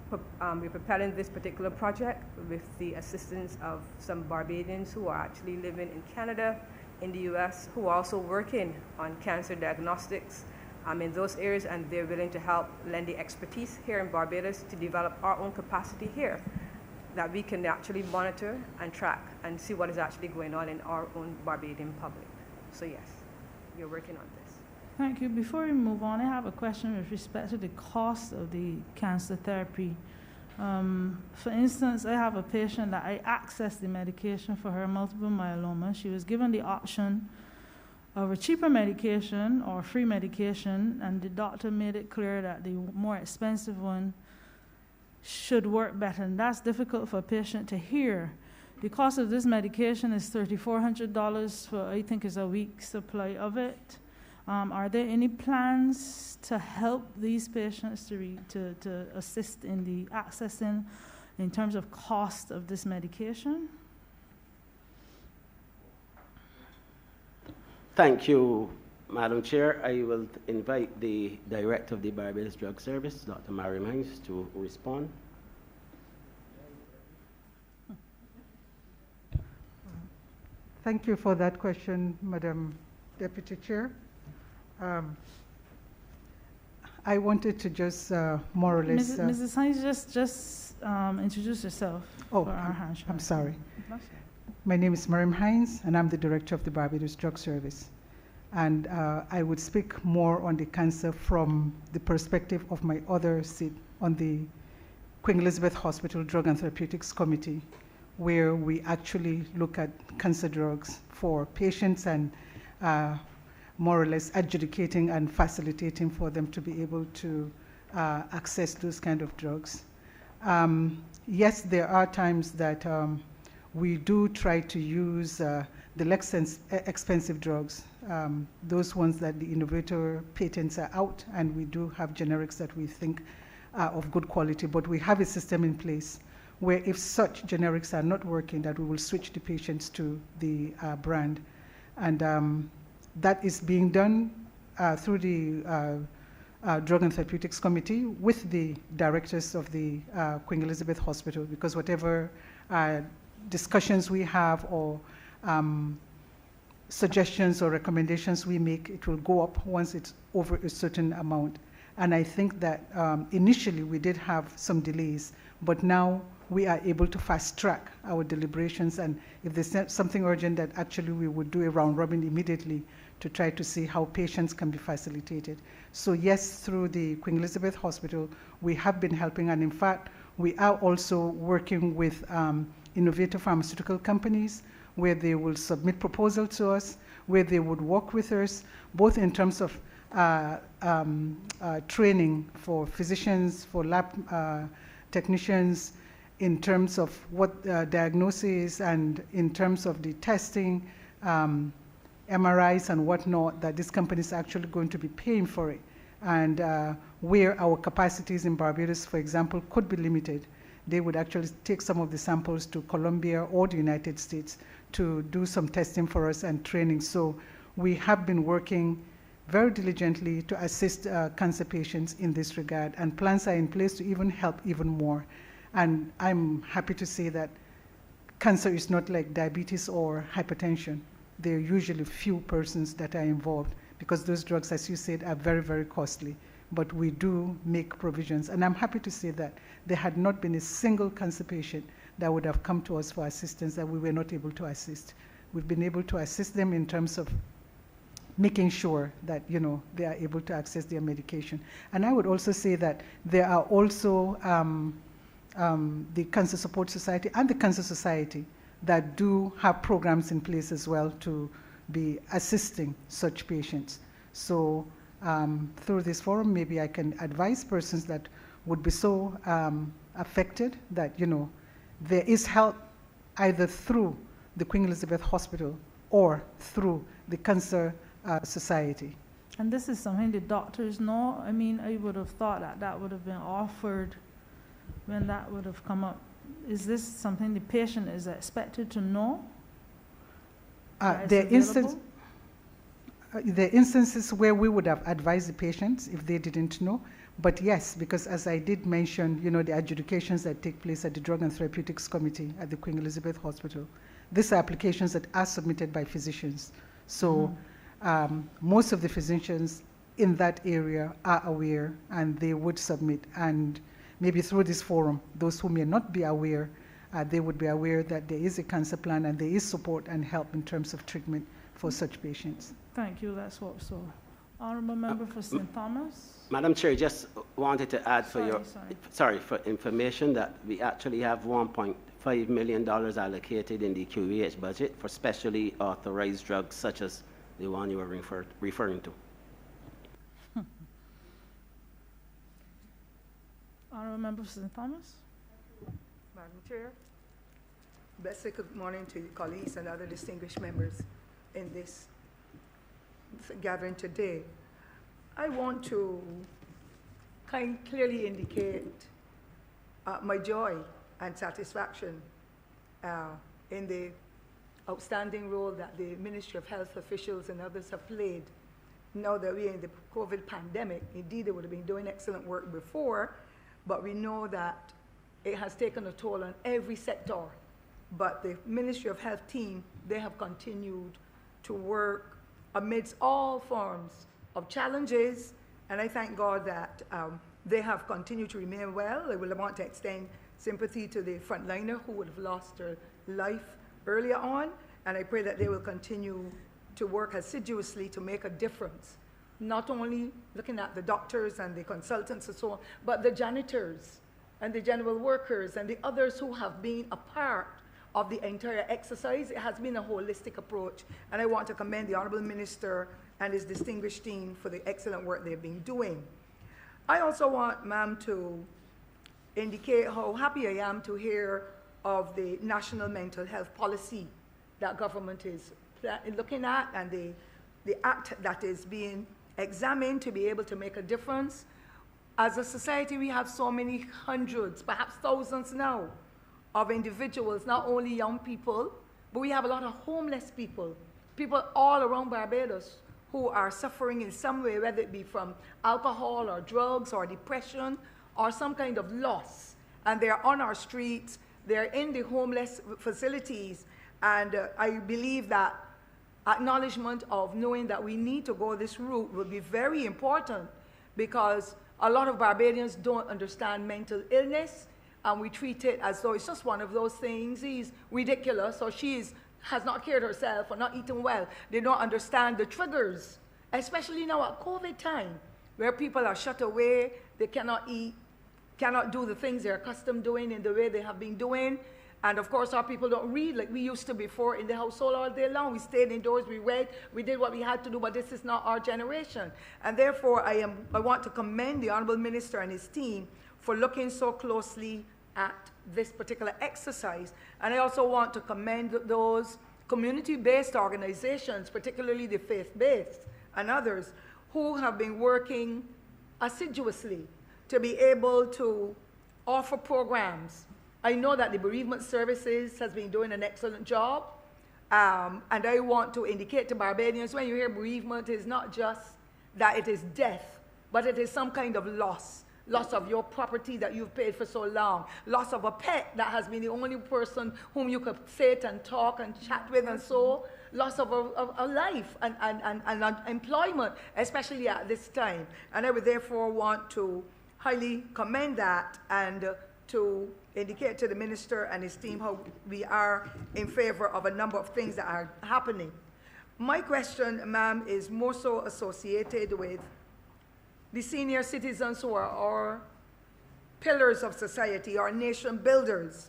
we're propelling this particular project with the assistance of some Barbadians who are actually living in Canada, in the US, who are also working on cancer diagnostics in those areas, and they're willing to help lend the expertise here in Barbados to develop our own capacity here that we can actually monitor and track and see what is actually going on in our own Barbadian public. So yes, we're working on this. Thank you. Before we move on, I have a question with respect to the cost of the cancer therapy. For instance, I have a patient that I accessed the medication for her multiple myeloma. She was given the option of a cheaper medication or free medication, and the doctor made it clear that the more expensive one should work better, and that's difficult for a patient to hear. The cost of this medication is $3,400 for, I think, is a week's supply of it. Are there any plans to help these patients to assist in the accessing in terms of cost of this medication? Thank you, Madam Chair. I will invite the Director of the Barbados Drug Service, Dr. Mary Hines, to respond. Thank you for that question, Madam Deputy Chair. I wanted to just more or less... Mrs. Hines, just introduce yourself for our handshake. I'm sorry. My name is Miriam Hines, and I'm the Director of the Barbados Drug Service. And I would speak more on the cancer from the perspective of my other seat on the Queen Elizabeth Hospital Drug and Therapeutics Committee, where we actually look at cancer drugs for patients and more or less adjudicating and facilitating for them to be able to access those kind of drugs. Yes, there are times that we do try to use the less expensive drugs, those ones that the innovator patents are out, and we do have generics that we think are of good quality, but we have a system in place where if such generics are not working, that we will switch the patients to the brand. And that is being done through the Drug and Therapeutics Committee with the directors of the Queen Elizabeth Hospital, because whatever discussions we have or suggestions or recommendations we make, it will go up once it's over a certain amount. And I think that initially we did have some delays, but now we are able to fast track our deliberations, and if there's something urgent, that actually we would do a round robin immediately to try to see how patients can be facilitated. So yes, through the Queen Elizabeth Hospital, we have been helping, and in fact, we are also working with innovative pharmaceutical companies where they will submit proposals to us, where they would work with us, both in terms of training for physicians, for lab technicians, in terms of what diagnosis, and in terms of the testing, MRIs and whatnot, that this company is actually going to be paying for it. And where our capacities in Barbados, for example, could be limited, they would actually take some of the samples to Colombia or the United States to do some testing for us and training. So we have been working very diligently to assist cancer patients in this regard, and plans are in place to even help even more. And I'm happy to say that cancer is not like diabetes or hypertension. There are usually few persons that are involved, because those drugs, as you said, are very, very costly. but we do make provisions. And I'm happy to say that there had not been a single cancer patient that would have come to us for assistance that we were not able to assist. We've been able to assist them in terms of making sure that, you know, they are able to access their medication. And I would also say that there are also the Cancer Support Society and the Cancer Society that do have programs in place as well to be assisting such patients. So through this forum, maybe I can advise persons that would be so affected that, you know, there is help either through the Queen Elizabeth Hospital or through the Cancer Society. And this is something the doctors know? I mean, I would have thought that that would have been offered when that would have come up. Is this something the patient is expected to know? There are instances where we would have advised the patients if they didn't know. But yes, because as I did mention, you know, the adjudications that take place at the Drug and Therapeutics Committee at the Queen Elizabeth Hospital, these are applications that are submitted by physicians. So most of the physicians in that area are aware and they would submit. And maybe through this forum, those who may not be aware, they would be aware that there is a cancer plan and there is support and help in terms of treatment for such patients. Thank you, let's hope so. Honorable Member for St. Thomas. Madam Chair, just wanted to add for for information that we actually have $1.5 million allocated in the QEH budget for specially authorized drugs such as the one you were referring to. Honorable Member for St. Thomas. Madam Chair, best say good morning to your colleagues and other distinguished members in this gathering today. I want to clearly indicate my joy and satisfaction in the outstanding role that the Ministry of Health officials and others have played now that we're in the COVID pandemic. Indeed, they would have been doing excellent work before, but we know that it has taken a toll on every sector. But the Ministry of Health team, they have continued to work amidst all forms of challenges, and I thank God that they have continued to remain well. I will want to extend sympathy to the frontliner who would have lost her life earlier on, and I pray that they will continue to work assiduously to make a difference, not only looking at the doctors and the consultants and so on, but the janitors and the general workers and the others who have been a part of the entire exercise. It has been a holistic approach, and I want to commend the Honorable Minister and his distinguished team for the excellent work they've been doing. I also want, ma'am, to indicate how happy I am to hear of the National Mental Health Policy that government is looking at, and the act that is being examined to be able to make a difference. As a society, we have so many hundreds, perhaps thousands now, of individuals, not only young people, but we have a lot of homeless people, people all around Barbados who are suffering in some way, whether it be from alcohol or drugs or depression or some kind of loss. And they're on our streets, they're in the homeless facilities, and I believe that acknowledgement of knowing that we need to go this route will be very important, because a lot of Barbadians don't understand mental illness, and we treat it as though it's just one of those things. He's ridiculous, or has not cared herself, or not eaten well. They don't understand the triggers, especially now at COVID time, where people are shut away, they cannot eat, cannot do the things they're accustomed doing in the way they have been doing. And of course, our people don't read like we used to before in the household all day long. We stayed indoors, we read, we did what we had to do, but this is not our generation. And therefore, I want to commend the Honorable Minister and his team for looking so closely at this particular exercise. And I also want to commend those community-based organizations, particularly the faith-based and others, who have been working assiduously to be able to offer programs. I know that the bereavement services has been doing an excellent job, and I want to indicate to Barbadians, when you hear bereavement, it's not just that it is death, but it is some kind of loss of your property that you've paid for so long, loss of a pet that has been the only person whom you could sit and talk and chat with and so. loss of a life and employment, especially at this time. And I would therefore want to highly commend that and to indicate to the minister and his team how we are in favor of a number of things that are happening. My question, ma'am, is more so associated with the senior citizens who are our pillars of society, our nation builders.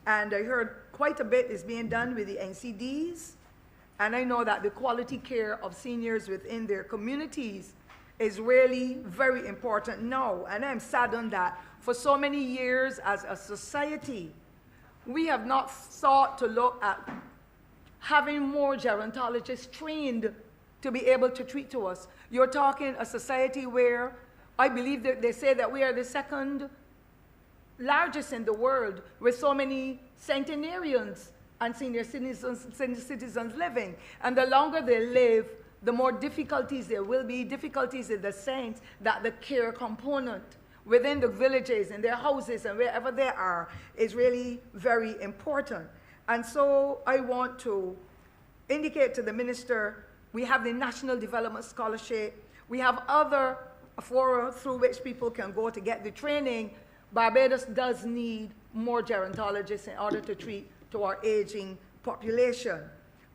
And I heard quite a bit is being done with the NCDs, and I know that the quality care of seniors within their communities is really very important now. And I'm saddened that for so many years as a society, we have not sought to look at having more gerontologists trained to be able to treat to us. You're talking a society where I believe that they say that we are the second largest in the world with so many centenarians and senior citizens living. And the longer they live, the more difficulties there will be, difficulties in the sense that the care component within the villages and their houses and wherever they are is really very important. And so I want to indicate to the minister, we have the National Development Scholarship, we have other fora through which people can go to get the training. Barbados does need more gerontologists in order to treat to our aging population.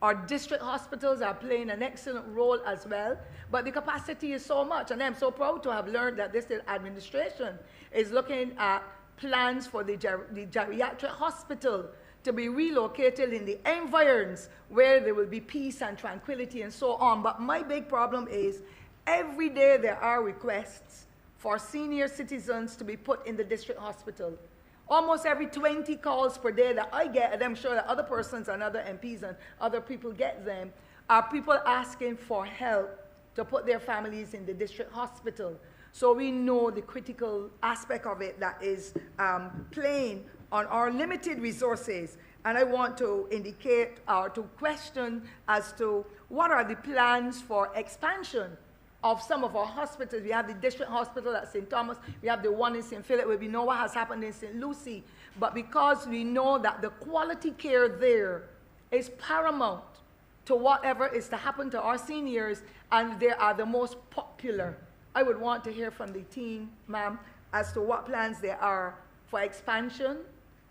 Our district hospitals are playing an excellent role as well, but the capacity is so much, and I'm so proud to have learned that this administration is looking at plans for the geriatric hospital to be relocated in the environs where there will be peace and tranquility and so on. But my big problem is every day there are requests for senior citizens to be put in the district hospital. Almost every 20 calls per day that I get, and I'm sure that other persons and other MPs and other people get them, are people asking for help to put their families in the district hospital. So we know the critical aspect of it that is playing on our limited resources. And I want to indicate or to question as to what are the plans for expansion of some of our hospitals. We have the district hospital at St. Thomas, we have the one in St. Phillips, where we know what has happened in St. Lucie. But because we know that the quality care there is paramount to whatever is to happen to our seniors, and they are the most popular, I would want to hear from the team, ma'am, as to what plans there are for expansion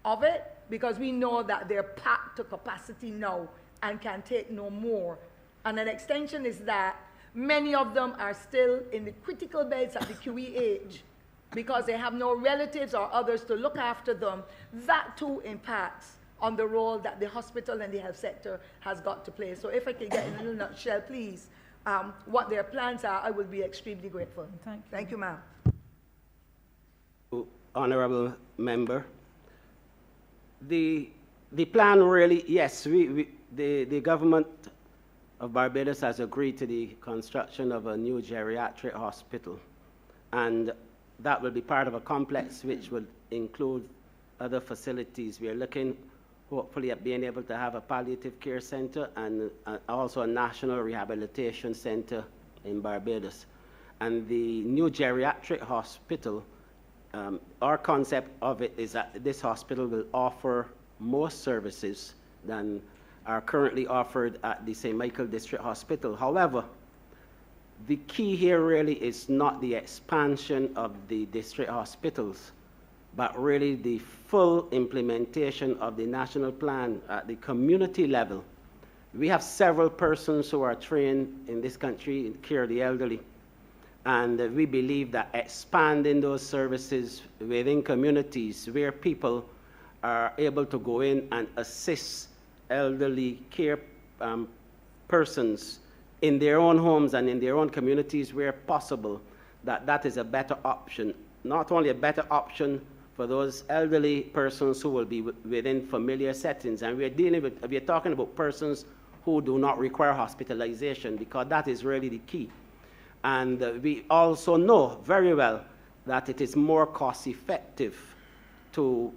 of it, because we know that they're packed to capacity now and can take no more. And an extension is that many of them are still in the critical beds at the QEH because they have no relatives or others to look after them. That too impacts on the role that the hospital and the health sector has got to play. So if I could get in a little nutshell, please, what their plans are, I would be extremely grateful. Thank you, ma'am. Honorable member, the plan really, yes, the government of Barbados has agreed to the construction of a new geriatric hospital, and that will be part of a complex which will include other facilities. We are looking hopefully at being able to have a palliative care center and also a national rehabilitation center in Barbados. And the new geriatric hospital, our concept of it is that this hospital will offer more services than are currently offered at the St. Michael District Hospital. However, the key here really is not the expansion of the district hospitals, but really the full implementation of the national plan at the community level. We have several persons who are trained in this country in care of the elderly, and we believe that expanding those services within communities where people are able to go in and assist elderly care persons in their own homes and in their own communities where possible, that is a better option. Not only a better option for those elderly persons who will be within familiar settings, and we're talking about persons who do not require hospitalization, because that is really the key. And we also know very well that it is more cost effective to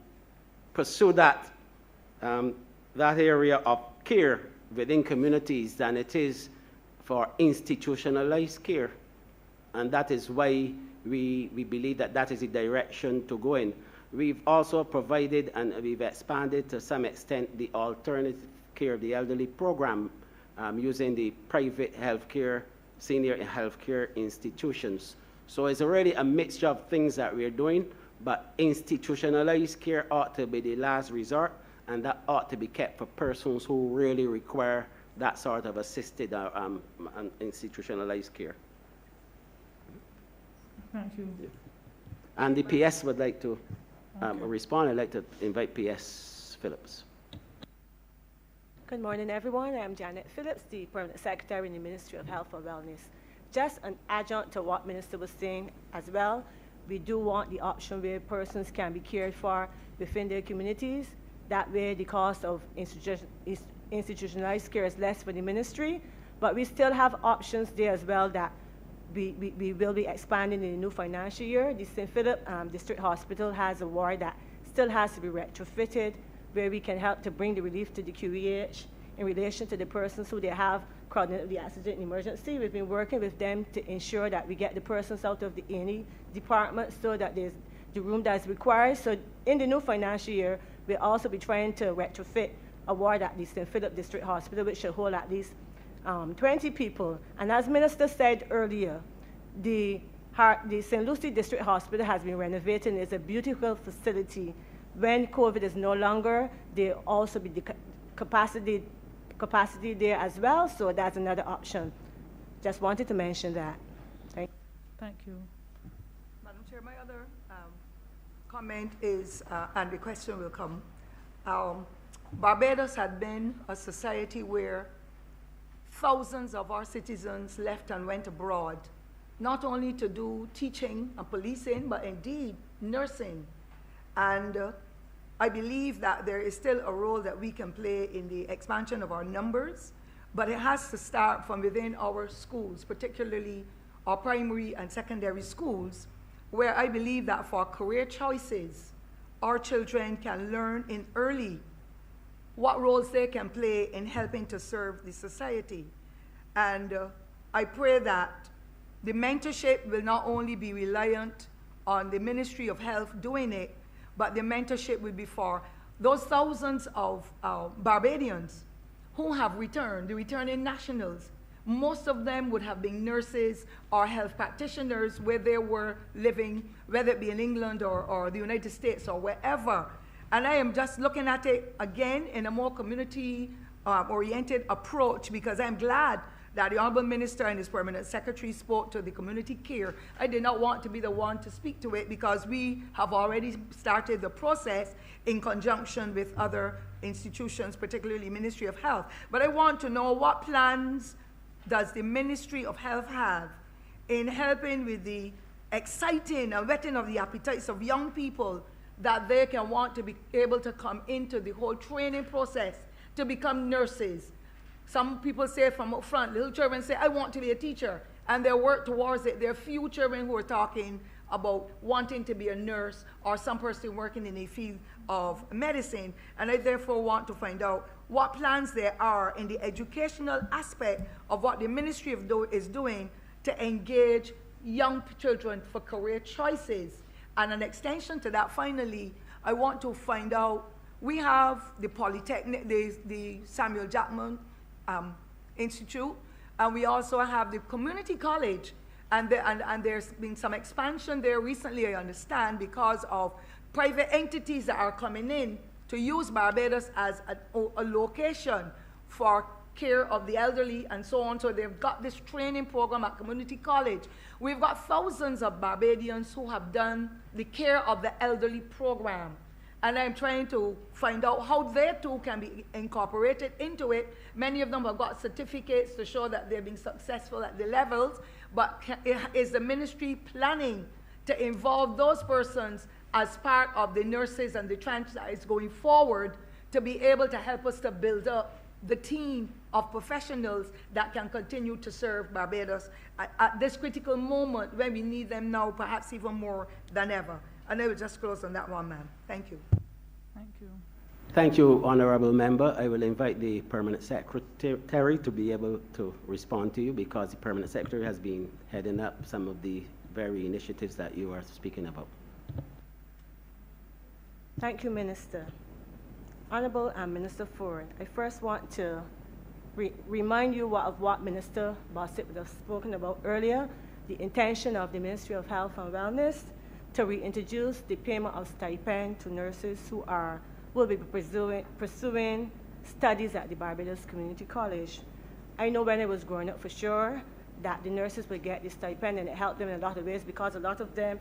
pursue that area of care within communities than it is for institutionalized care. And that is why we believe that that is the direction to go in. We've also provided and we've expanded to some extent the alternative care of the elderly program, using the private healthcare, senior healthcare institutions. So it's already a mixture of things that we're doing, but institutionalized care ought to be the last resort, and that ought to be kept for persons who really require that sort of assisted institutionalized care. Thank you. And the PS would like to respond. I'd like to invite PS Phillips. Good morning, everyone. I'm Janet Phillips, the Permanent Secretary in the Ministry of Health and Wellness. Just an adjunct to what Minister was saying as well, we do want the option where persons can be cared for within their communities. That way the cost of institutionalized care is less for the ministry, but we still have options there as well that we will be expanding in the new financial year. The St. Philip District Hospital has a ward that still has to be retrofitted, where we can help to bring the relief to the QEH in relation to the persons who they have cognitively accident and emergency. We've been working with them to ensure that we get the persons out of the A&E department so that there's the room that's required. So in the new financial year, we'll also be trying to retrofit a ward at the St. Philip District Hospital, which should hold at least 20 people. And as Minister said earlier, the St. Lucie District Hospital has been renovated, and it's a beautiful facility. When COVID is no longer, there will also be the capacity there as well, so that's another option. Just wanted to mention that. Thank you. Madam Chair, my other comment is, and the question will come, Barbados had been a society where thousands of our citizens left and went abroad, not only to do teaching and policing, but indeed nursing. And I believe that there is still a role that we can play in the expansion of our numbers, but it has to start from within our schools, particularly our primary and secondary schools, where I believe that for career choices, our children can learn in early what roles they can play in helping to serve the society. And I pray that the mentorship will not only be reliant on the Ministry of Health doing it, but the mentorship will be for those thousands of Barbadians who have returned, the returning nationals. Most of them would have been nurses or health practitioners where they were living, whether it be in England or the United States or wherever. And I am just looking at it again in a more community-oriented approach, because I'm glad that the Honorable Minister and his Permanent Secretary spoke to the community care. I did not want to be the one to speak to it because we have already started the process in conjunction with other institutions, particularly Ministry of Health. But I want to know, what plans does the Ministry of Health have in helping with the exciting and whetting of the appetites of young people that they can want to be able to come into the whole training process to become nurses. Some people say from up front, little children say, I want to be a teacher, and they work towards it. There are few children who are talking about wanting to be a nurse or some person working in a field of medicine, and I therefore want to find out what plans there are in the educational aspect of what the Ministry is doing to engage young children for career choices. And an extension to that, finally, I want to find out, we have the Polytechnic, the Samuel Jackman Institute, and we also have the community college, and there's been some expansion there recently, I understand, because of private entities that are coming in to use Barbados as a location for care of the elderly and so on. So they've got this training program at community college. We've got thousands of Barbadians who have done the care of the elderly program. And I'm trying to find out how they too can be incorporated into it. Many of them have got certificates to show that they've been successful at the levels, but is the ministry planning to involve those persons as part of the nurses and the tranche that is going forward to be able to help us to build up the team of professionals that can continue to serve Barbados at this critical moment when we need them now, perhaps even more than ever. And I will just close on that one, ma'am. Thank you. Thank you. Thank you, Honorable Member. I will invite the Permanent Secretary to be able to respond to you, because the Permanent Secretary has been heading up some of the very initiatives that you are speaking about. Thank you, Minister. Honorable Minister Ford, I first want to remind you of what Minister Bassett would have spoken about earlier, the intention of the Ministry of Health and Wellness to reintroduce the payment of stipend to nurses who will be pursuing studies at the Barbados Community College. I know when I was growing up for sure that the nurses would get the stipend, and it helped them in a lot of ways because a lot of them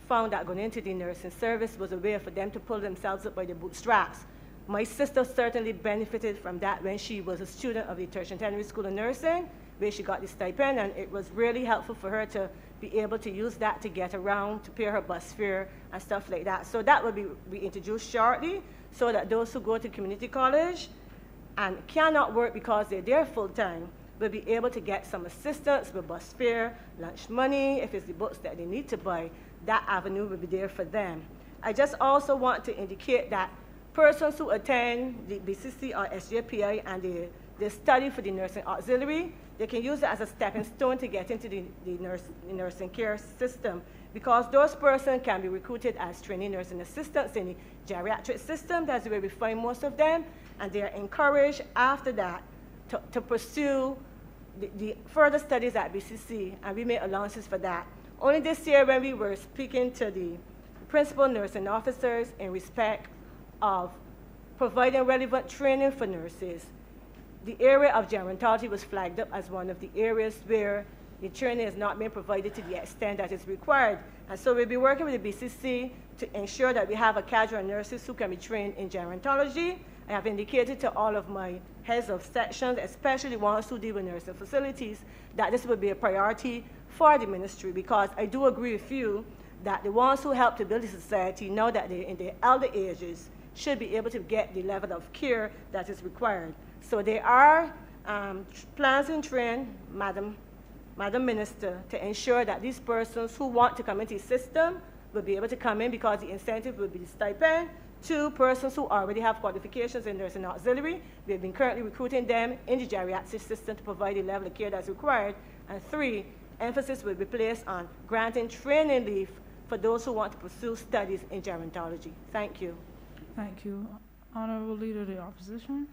found that going into the nursing service was a way for them to pull themselves up by the bootstraps. My sister certainly benefited from that when she was a student of the Tertiary School of Nursing, where she got the stipend, and it was really helpful for her to be able to use that to get around, to pay her bus fare and stuff like that. So that will be reintroduced shortly, so that those who go to community college and cannot work because they're there full-time will be able to get some assistance with bus fare, lunch money, if it's the books that they need to buy. That avenue will be there for them. I just also want to indicate that persons who attend the BCC or SJPI and they study for the nursing auxiliary, they can use it as a stepping stone to get into the nursing care system, because those persons can be recruited as trainee nursing assistants in the geriatric system. That's where we find most of them, and they are encouraged after that to pursue the further studies at BCC, and we make allowances for that. Only this year, when we were speaking to the principal nursing officers in respect of providing relevant training for nurses, the area of gerontology was flagged up as one of the areas where the training is not being provided to the extent that is required. And so we'll be working with the BCC to ensure that we have a cadre of nurses who can be trained in gerontology. I have indicated to all of my heads of sections, especially ones who deal with nursing facilities, that this will be a priority for the ministry, because I do agree with you that the ones who help to build the society, now that they're in their elder ages, should be able to get the level of care that is required. So there are plans in train, Madam Minister, to ensure that these persons who want to come into the system will be able to come in, because the incentive will be the stipend. 2, persons who already have qualifications in nursing auxiliary, we have been currently recruiting them in the geriatric system to provide the level of care that's required. And 3, emphasis will be placed on granting training leave for those who want to pursue studies in gerontology. Thank you. Thank you. Honorable Leader of the Opposition.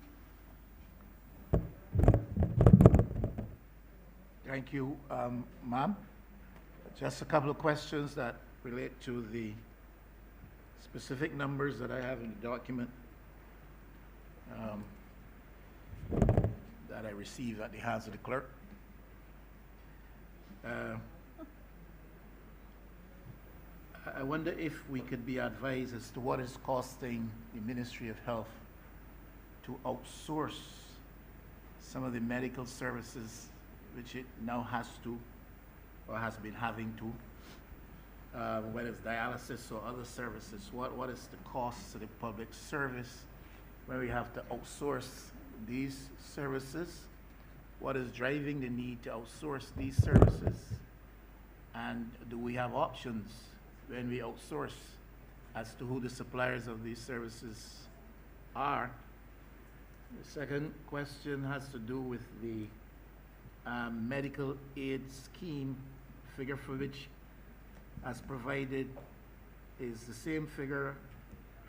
Thank you, ma'am. Just a couple of questions that relate to the specific numbers that I have in the document that I received at the hands of the clerk. I wonder if we could be advised as to what is costing the Ministry of Health to outsource some of the medical services which it now has to, or has been having to, whether it's dialysis or other services. What is the cost to the public service when we have to outsource these services? What is driving the need to outsource these services? And do we have options when we outsource as to who the suppliers of these services are? The second question has to do with the medical aid scheme, figure for which as provided is the same figure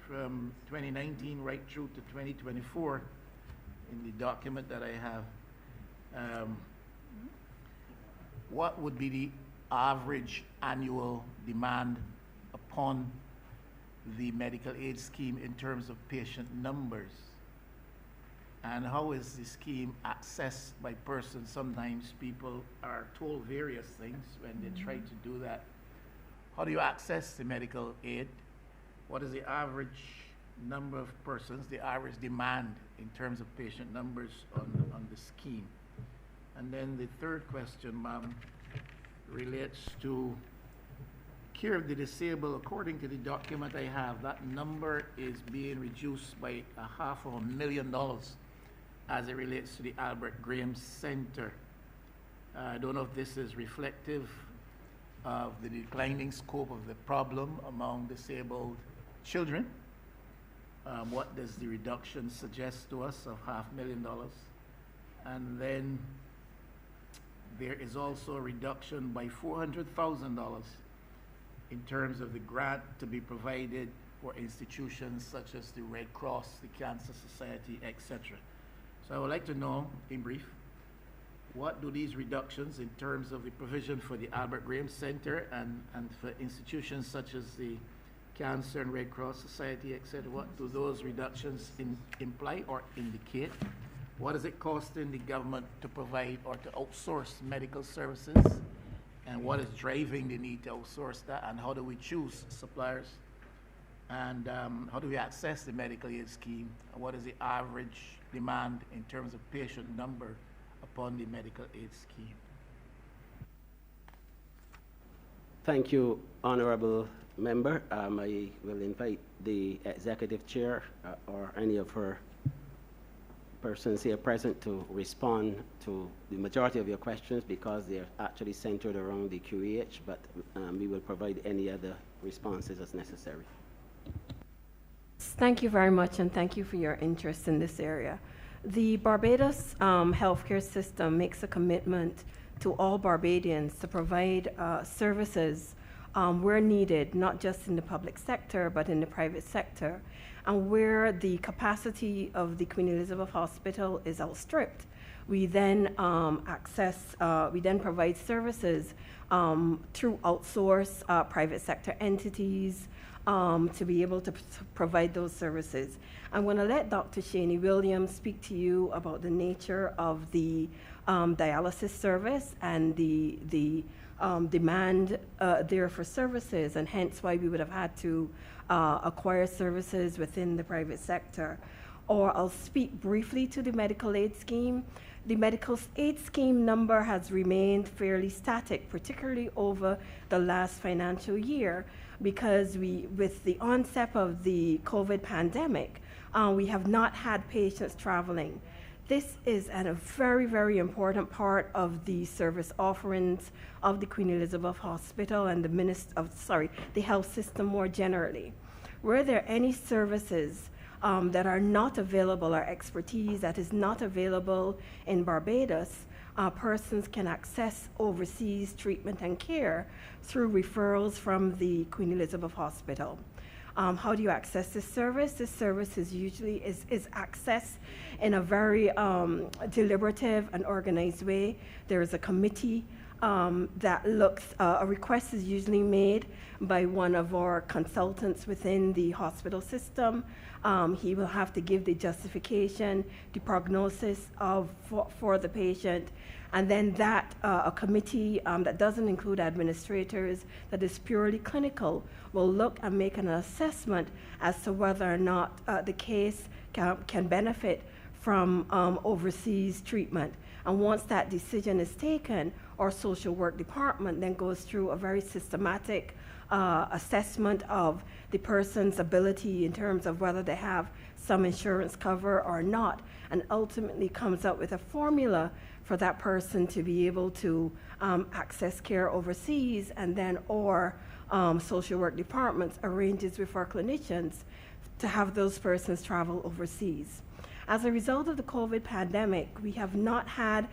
from 2019 right through to 2024 in the document that I have. What would be the average annual demand upon the medical aid scheme in terms of patient numbers? And how is the scheme accessed by persons? Sometimes people are told various things when they try to do that. How do you access the medical aid? What is the average number of persons, the average demand in terms of patient numbers on the scheme? And then the third question, ma'am, relates to care of the disabled. According to the document I have, that number is being reduced by $500,000 as it relates to the Albert Graham Center. I don't know if this is reflective of the declining scope of the problem among disabled children. What does the reduction suggest to us of $500,000? And then there is also a reduction by $400,000 in terms of the grant to be provided for institutions such as the Red Cross, the Cancer Society, etc. So I would like to know, in brief, what do these reductions in terms of the provision for the Albert Graham Center and for institutions such as the Cancer and Red Cross Society, etc., what do those reductions imply or indicate? What is it costing the government to provide or to outsource medical services? And what is driving the need to outsource that? And how do we choose suppliers? And how do we access the medical aid scheme? And what is the average demand in terms of patient number upon the medical aid scheme? Thank you, Honorable Member. I will invite the Executive Chair or any of her persons here present to respond to the majority of your questions because they're actually centered around the QEH, but we will provide any other responses as necessary. Thank you very much, and thank you for your interest in this area. The Barbados healthcare system makes a commitment to all Barbadians to provide services where needed, not just in the public sector, but in the private sector. And where the capacity of the Queen Elizabeth Hospital is outstripped, we then we then provide services through outsourced private sector entities to be able to provide those services. I'm going to let Dr. Shani Williams speak to you about the nature of the dialysis service and the demand there for services, and hence why we would have had to acquire services within the private sector. Or I'll speak briefly to the medical aid scheme. The medical aid scheme number has remained fairly static, particularly over the last financial year, because with the onset of the COVID pandemic, we have not had patients traveling. This is a very, very important part of the service offerings of the Queen Elizabeth Hospital and the health system more generally. Were there any services that are not available, or expertise that is not available in Barbados, persons can access overseas treatment and care through referrals from the Queen Elizabeth Hospital. How do you access this service? This service is usually accessed in a very deliberative and organized way. There is a committee that looks, a request is usually made by one of our consultants within the hospital system. He will have to give the justification, the prognosis for the patient, and then that a committee that doesn't include administrators, that is purely clinical, will look and make an assessment as to whether or not the case can benefit from overseas treatment. And once that decision is taken, our social work department then goes through a very systematic assessment of the person's ability in terms of whether they have some insurance cover or not, and ultimately comes up with a formula for that person to be able to access care overseas, and then our social work departments arranges with our clinicians to have those persons travel overseas. As a result of the COVID pandemic, we have not had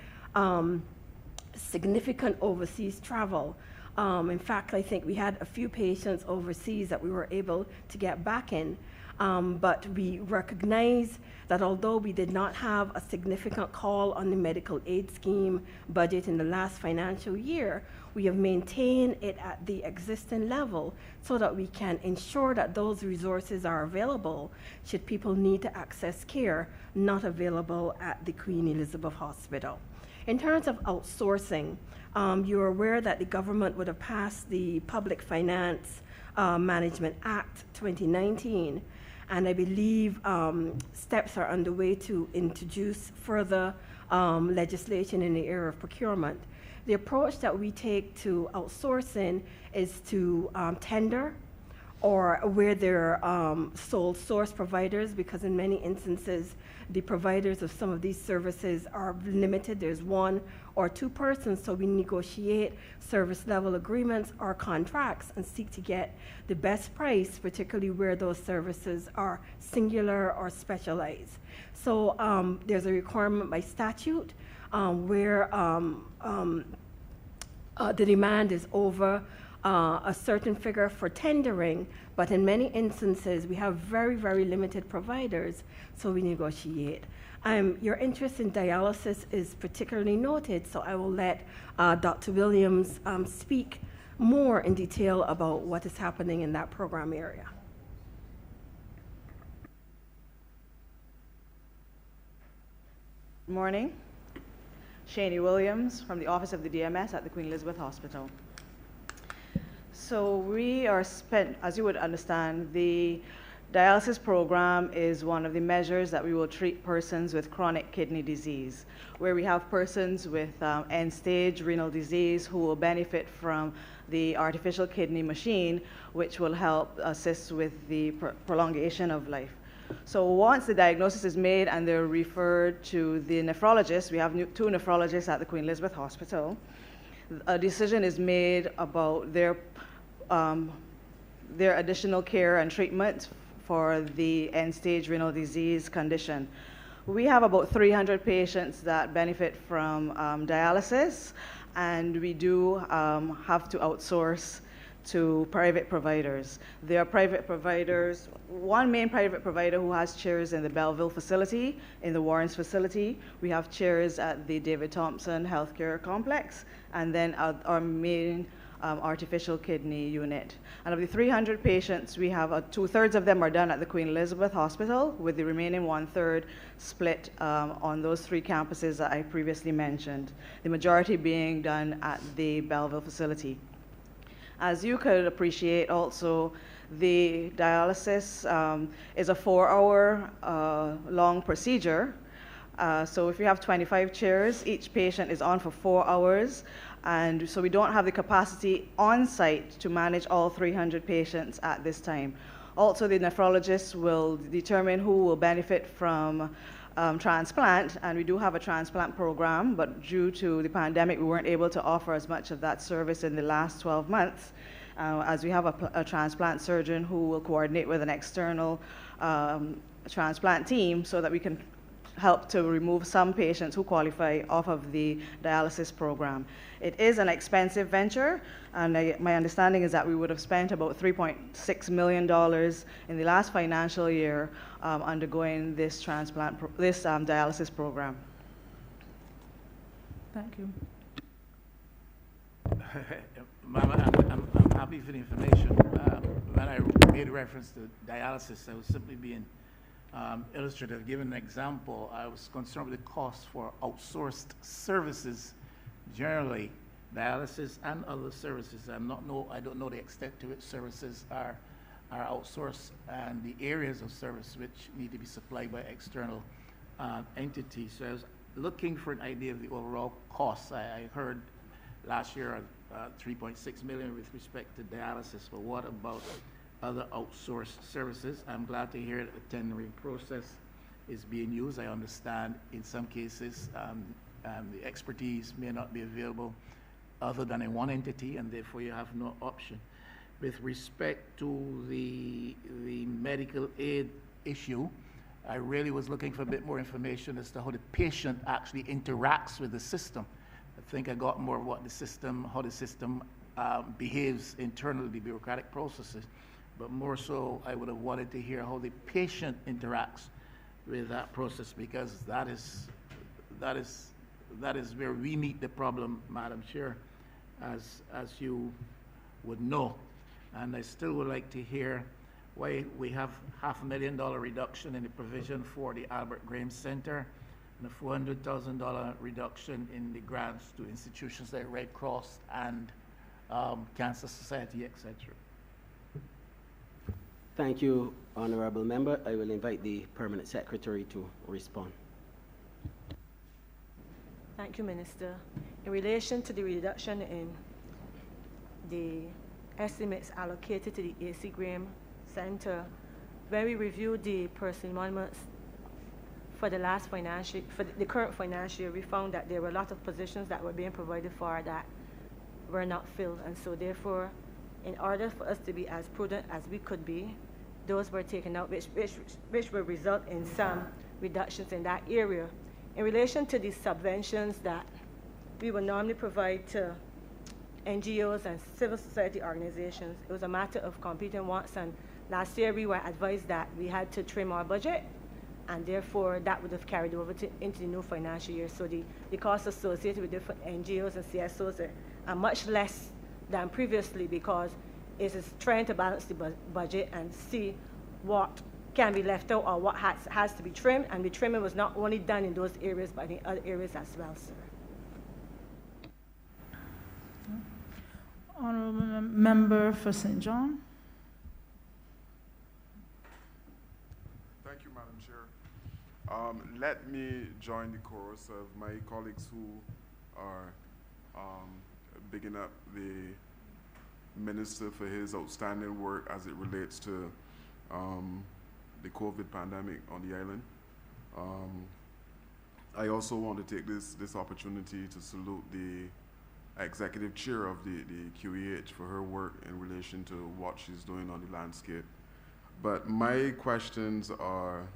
significant overseas travel. In fact, I think we had a few patients overseas that we were able to get back in. But we recognize that although we did not have a significant call on the medical aid scheme budget in the last financial year, we have maintained it at the existing level so that we can ensure that those resources are available should people need to access care not available at the Queen Elizabeth Hospital. In terms of outsourcing, you're aware that the government would have passed the Public Finance Management Act 2019, and I believe steps are underway to introduce further legislation in the area of procurement. The approach that we take to outsourcing is to tender, or where they're sole source providers, because in many instances, the providers of some of these services are limited. There's one or two persons, so we negotiate service level agreements or contracts and seek to get the best price, particularly where those services are singular or specialized. So there's a requirement by statute where the demand is over a certain figure for tendering, but in many instances, we have very, very limited providers, so we negotiate. Your interest in dialysis is particularly noted, so I will let Dr. Williams speak more in detail about what is happening in that program area. Good morning. Shani Williams from the Office of the DMS at the Queen Elizabeth Hospital. So we are spent, as you would understand, the dialysis program is one of the measures that we will treat persons with chronic kidney disease, where we have persons with end-stage renal disease who will benefit from the artificial kidney machine, which will help assist with the prolongation of life. So once the diagnosis is made and they're referred to the nephrologist, we have 2 nephrologists at the Queen Elizabeth Hospital, a decision is made about their additional care and treatment for the end-stage renal disease condition. We have about 300 patients that benefit from dialysis, and we do have to outsource to private providers. There are private providers, one main private provider who has chairs in the Belleville facility, in the Warrens facility. We have chairs at the David Thompson Healthcare Complex, and then our main artificial kidney unit. And of the 300 patients, we have 2/3 of them are done at the Queen Elizabeth Hospital, with the remaining 1/3 split on those 3 campuses that I previously mentioned, the majority being done at the Belleville facility. As you could appreciate also, the dialysis is a 4-hour long procedure. So if you have 25 chairs, each patient is on for 4 hours. And so we don't have the capacity on site to manage all 300 patients at this time. Also, the nephrologists will determine who will benefit from transplant, and we do have a transplant program, but due to the pandemic, we weren't able to offer as much of that service in the last 12 months, as we have a transplant surgeon who will coordinate with an external transplant team so that we can help to remove some patients who qualify off of the dialysis program. It is an expensive venture, and my understanding is that we would have spent about $3.6 million in the last financial year undergoing this dialysis program. Thank you. Mama, I'm happy for the information. When I made reference to dialysis, I was simply being illustrative. Given an example, I was concerned with the cost for outsourced services generally, dialysis and other services. I don't know the extent to which services are outsourced and the areas of service which need to be supplied by external entities. So I was looking for an idea of the overall costs. I heard last year 3.6 million with respect to dialysis, but what about other outsourced services? I'm glad to hear that the tendering process is being used. I understand in some cases the expertise may not be available other than in one entity, and therefore you have no option. With respect to the medical aid issue, I really was looking for a bit more information as to how the patient actually interacts with the system. I think I got more of what how the system behaves internally, the bureaucratic processes. But more so, I would have wanted to hear how the patient interacts with that process, because that is where we meet the problem, Madam Chair, as you would know. And I still would like to hear why we have $500,000 reduction in the provision for the Albert Graham Center and a $400,000 reduction in the grants to institutions like Red Cross and Cancer Society, etc. Thank you, Honorable Member. I will invite the Permanent Secretary to respond. Thank you, Minister. In relation to the reduction in the estimates allocated to the AC Graham Center, when we reviewed the person monuments for the current financial year, we found that there were a lot of positions that were being provided for that were not filled, and so therefore, in order for us to be as prudent as we could be, those were taken out, which will result in some reductions in that area. In relation to the subventions that we will normally provide to NGOs and civil society organizations. It was a matter of competing wants, and last year we were advised that we had to trim our budget, and therefore that would have carried over into the new financial year. So the costs associated with different NGOs and CSOs are much less than previously, because it is trying to balance the budget and see what can be left out or what has to be trimmed, and the trimming was not only done in those areas but in other areas as well, sir. Honorable Member for St. John. Thank you, Madam Chair. Let me join the chorus of my colleagues who are bigging up the Minister for his outstanding work as it relates to the COVID pandemic on the island. I also want to take this opportunity to salute the Executive Chair of the QEH for her work in relation to what she's doing on the landscape. But my questions are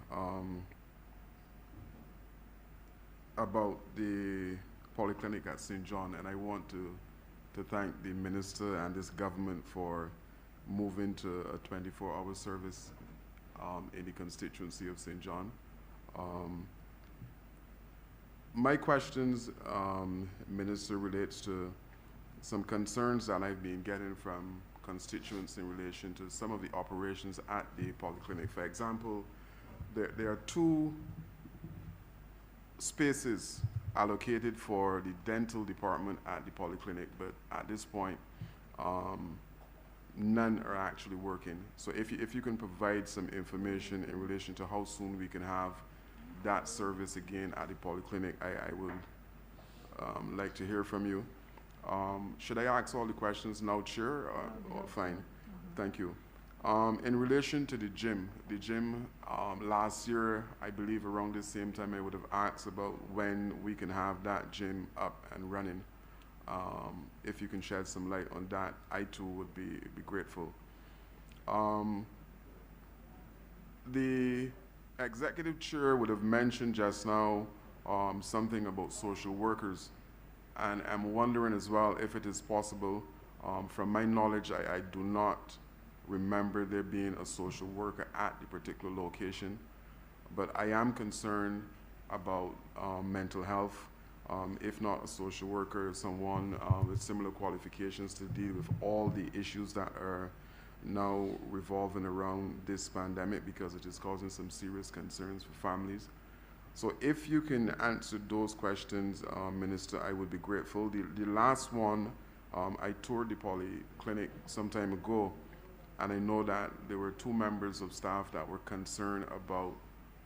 about the polyclinic at St. John, and I want to thank the Minister and this government for moving to a 24-hour service in the constituency of St. John. My questions, Minister, relates to some concerns that I've been getting from constituents in relation to some of the operations at the polyclinic. For example, there are 2 spaces allocated for the dental department at the polyclinic, but at this point, none are actually working. So if you can provide some information in relation to how soon we can have that service again at the polyclinic, I would like to hear from you. Should I ask all the questions now, Chair? Fine. Thank you. In relation to the gym, last year, I believe around the same time, I would have asked about when we can have that gym up and running. If you can shed some light on that, I too would be grateful. The Executive Chair would have mentioned just now something about social workers, and I'm wondering as well if it is possible. From my knowledge, I do not remember there being a social worker at the particular location, but I am concerned about mental health. If not a social worker, someone with similar qualifications to deal with all the issues that are now revolving around this pandemic, because it is causing some serious concerns for families. So if you can answer those questions, Minister, I would be grateful. The last one, I toured the polyclinic some time ago, and I know that there were 2 members of staff that were concerned about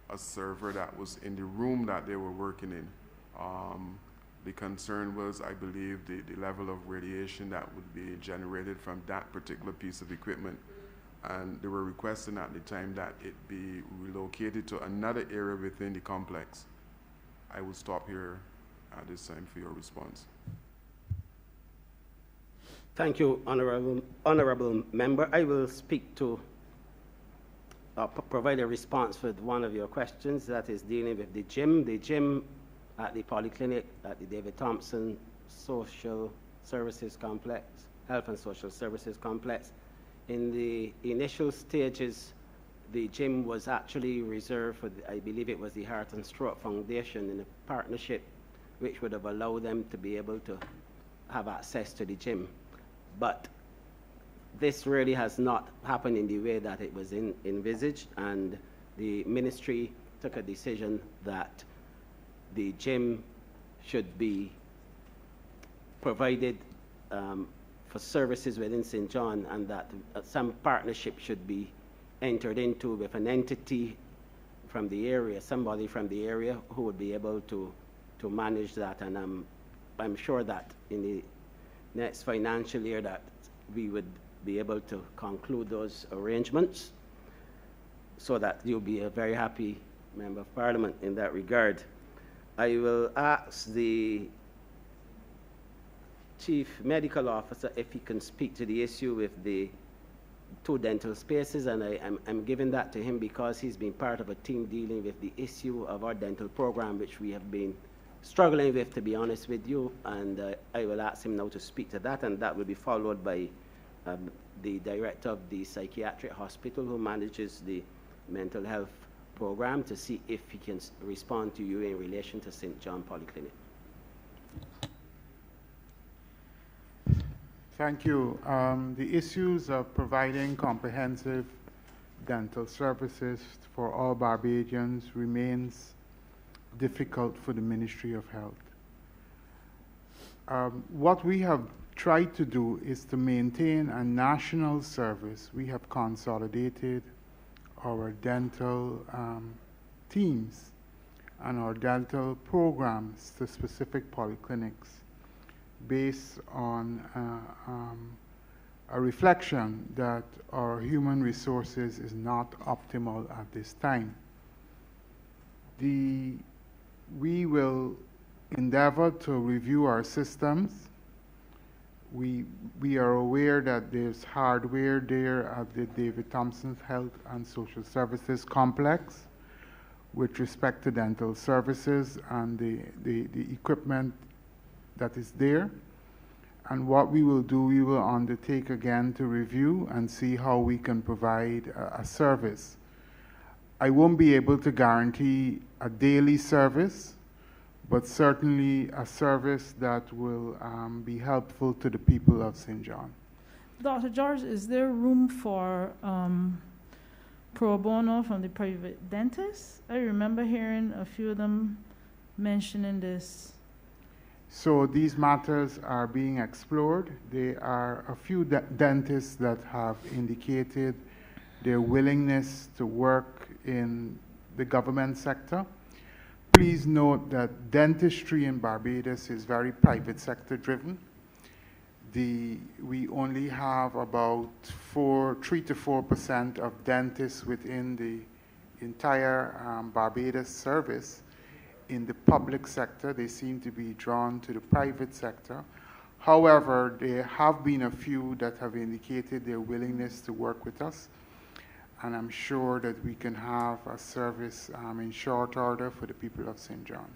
a server that was in the room that they were working in. The concern was, I believe, the level of radiation that would be generated from that particular piece of equipment. And they were requesting at the time that it be relocated to another area within the complex. I will stop here at this time for your response. Thank you, honorable member. I will speak to, provide a response for one of your questions that is dealing with the gym. The gym at the polyclinic at the David Thompson Social Services Complex, Health and Social Services Complex. In the initial stages, the gym was actually reserved for, I believe it was the Heart and Stroke Foundation in a partnership, which would have allowed them to be able to have access to the gym. But this really has not happened in the way that it was envisaged, and the ministry took a decision that the gym should be provided for services within St. John, and that some partnership should be entered into with an entity from the area, somebody from the area who would be able to manage that. And I'm sure that in the next financial year that we would be able to conclude those arrangements, so that you'll be a very happy Member of Parliament in that regard. I will ask the Chief Medical Officer if he can speak to the issue with the 2 dental spaces, and I'm giving that to him because he's been part of a team dealing with the issue of our dental program, which we have been struggling with, to be honest with you, and I will ask him now to speak to that, and that will be followed by the director of the psychiatric hospital who manages the mental health program to see if he can respond to you in relation to St. John Polyclinic. Thank you. The issues of providing comprehensive dental services for all Barbadians remains difficult for the Ministry of Health. What we have tried to do is to maintain a national service. We have consolidated our dental teams and our dental programs to specific polyclinics based on a reflection that our human resources is not optimal at this time. We will endeavor to review our systems. We are aware that there's hardware there at the David Thompson Health and Social Services Complex with respect to dental services and the equipment that is there. And what we will do, we will undertake again to review and see how we can provide a service. I won't be able to guarantee a daily service, but certainly a service that will be helpful to the people of St. John. Dr. George, is there room for pro bono from the private dentists? I remember hearing a few of them mentioning this. So these matters are being explored. There are a few dentists that have indicated their willingness to work in the government sector. Please note that dentistry in Barbados is very private sector driven. We only have about 3 to 4% of dentists within the entire Barbados service in the public sector. They seem to be drawn to the private sector. However, there have been a few that have indicated their willingness to work with us, and I'm sure that we can have a service in short order for the people of St. John.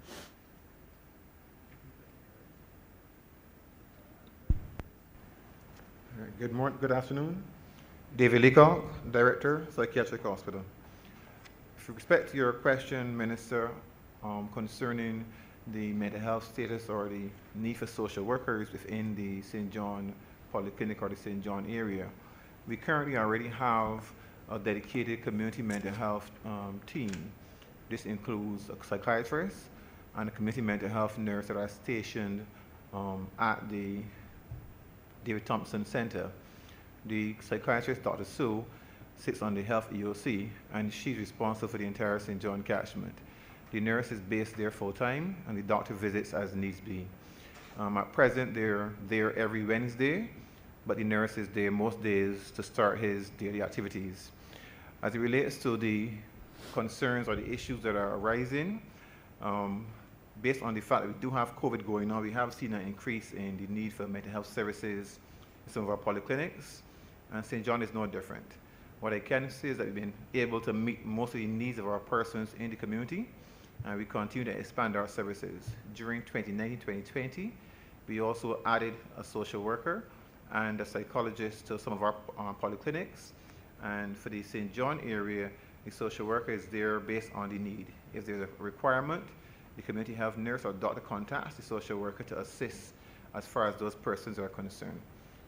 Good morning, good afternoon. David Leacock, Director, Psychiatric Hospital. With respect to your question, Minister, concerning the mental health status or the need for social workers within the St. John Polyclinic or the St. John area, we currently already have a dedicated community mental health team. This includes a psychiatrist and a community mental health nurse that are stationed at the David Thompson Center. The psychiatrist, Dr. Sue, sits on the health EOC, and she's responsible for the entire St. John catchment. The nurse is based there full-time, and the doctor visits as needs be. At present, they're there every Wednesday, but the nurse is there most days to start his daily activities. As it relates to the concerns or the issues that are arising, based on the fact that we do have COVID going on, we have seen an increase in the need for mental health services in some of our polyclinics, and St. John is no different. What I can say is that we've been able to meet most of the needs of our persons in the community, and we continue to expand our services. During 2019-2020, we also added a social worker and a psychologist to some of our polyclinics. And for the St. John area, the social worker is there based on the need. If there's a requirement, the community health nurse or doctor contacts the social worker to assist as far as those persons are concerned.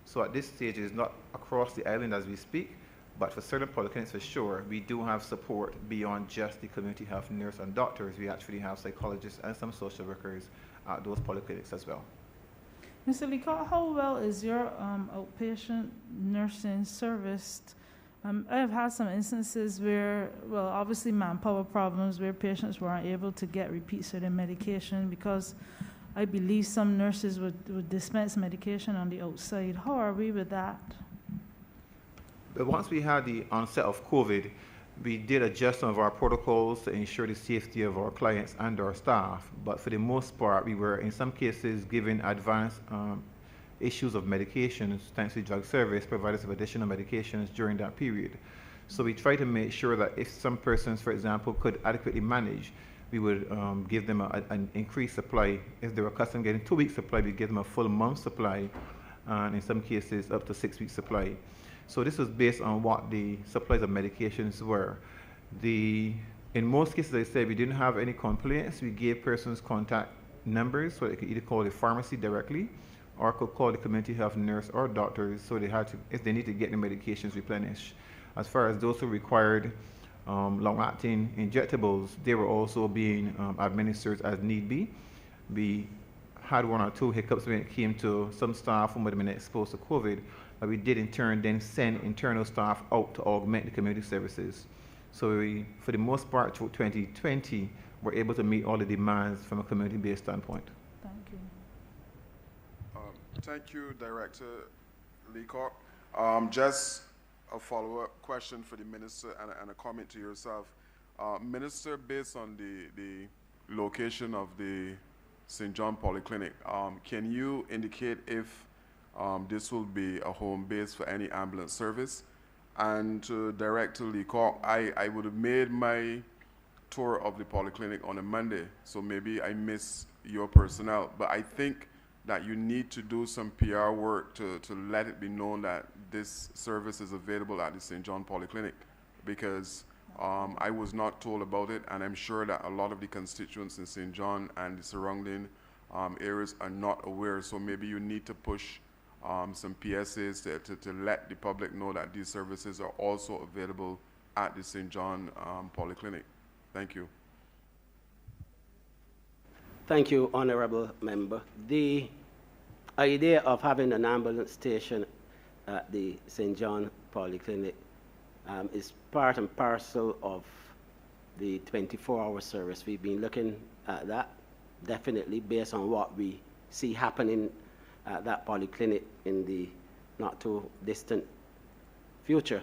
So at this stage, it's not across the island as we speak, but for certain polyclinics for sure, we do have support beyond just the community health nurse and doctors. We actually have psychologists and some social workers at those polyclinics as well. Mr. Leacock, how well is your outpatient nursing serviced? I have had some instances where, well, obviously manpower problems where patients weren't able to get repeats of their medication because I believe some nurses would dispense medication on the outside. How are we with that? But once we had the onset of COVID, we did adjust some of our protocols to ensure the safety of our clients and our staff. But for the most part, we were in some cases given advanced issues of medications, thanks to the drug service, provided us with additional medications during that period. So we try to make sure that if some persons, for example, could adequately manage, we would give them an increased supply. If they were accustomed to getting 2 weeks supply, we'd give them a full month supply, and in some cases up to 6 weeks supply. So this was based on what the supplies of medications were. In most cases, I said we didn't have any complaints. We gave persons contact numbers so they could either call the pharmacy directly or could call the community health nurse or doctors, so they had to, if they need to get the medications replenished. As far as those who required long-acting injectables, they were also being administered as need be. We had 1 or 2 hiccups when it came to some staff who might have been exposed to COVID, but we did in turn then send internal staff out to augment the community services. So we, for the most part, through 2020, were able to meet all the demands from a community-based standpoint. Thank you. Thank you, Director Leacock. Just a follow-up question for the Minister and a comment to yourself. Minister, based on the location of the St. John Polyclinic, can you indicate if this will be a home base for any ambulance service? And to Director Leacock, I would have made my tour of the polyclinic on a Monday, so maybe I miss your personnel, but I think that you need to do some PR work to let it be known that this service is available at the St. John Polyclinic, because I was not told about it, and I'm sure that a lot of the constituents in St. John and the surrounding areas are not aware, so maybe you need to push some PSAs to let the public know that these services are also available at the St. John Polyclinic. Thank you. Thank you, Honorable Member. The idea of having an ambulance station at the St. John Polyclinic is part and parcel of the 24-hour service. We've been looking at that, definitely based on what we see happening at that polyclinic in the not too distant future.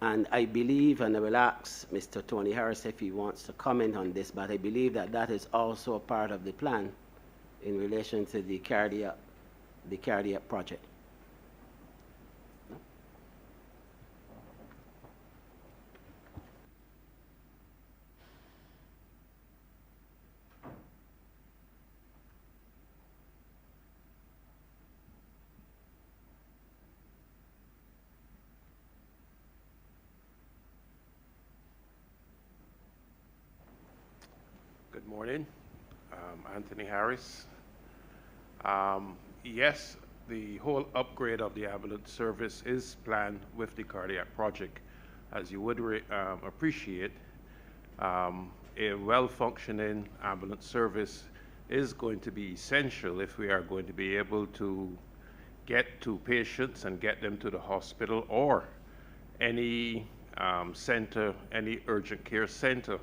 And I believe, and I will ask Mr. Tony Harris if he wants to comment on this, but I believe that that is also a part of the plan in relation to the cardiac project. Good morning. Anthony Harris. Yes, the whole upgrade of the ambulance service is planned with the cardiac project. As you would appreciate, a well-functioning ambulance service is going to be essential if we are going to be able to get to patients and get them to the hospital or any center, any urgent care center.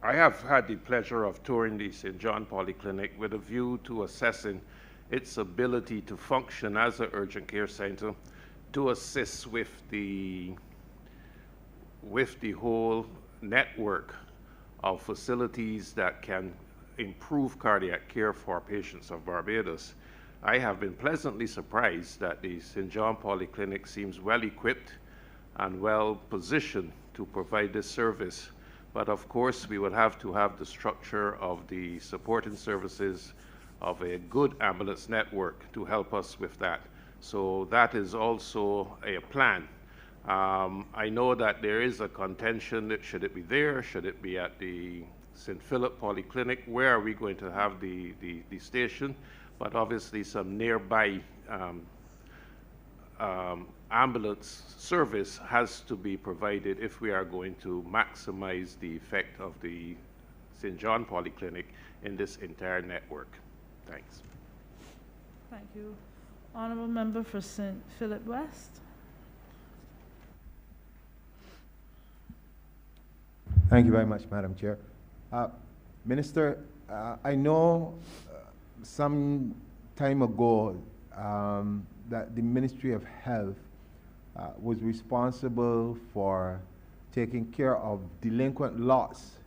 I have had the pleasure of touring the St. John Polyclinic with a view to assessing its ability to function as an urgent care center to assist with the whole network of facilities that can improve cardiac care for patients of Barbados. I have been pleasantly surprised that the St. John Polyclinic seems well equipped and well positioned to provide this service. But of course, we would have to have the structure of the supporting services of a good ambulance network to help us with that. So that is also a plan. I know that there is a contention that should it be there, should it be at the St. Philip Polyclinic, where are we going to have the station? But obviously some nearby ambulance service has to be provided if we are going to maximize the effect of the St. John Polyclinic in this entire network. Thanks. Thank you. Honorable Member for St. Philip West. Thank you very much, Madam Chair. Minister, I know some time ago that the Ministry of Health was responsible for taking care of delinquent lots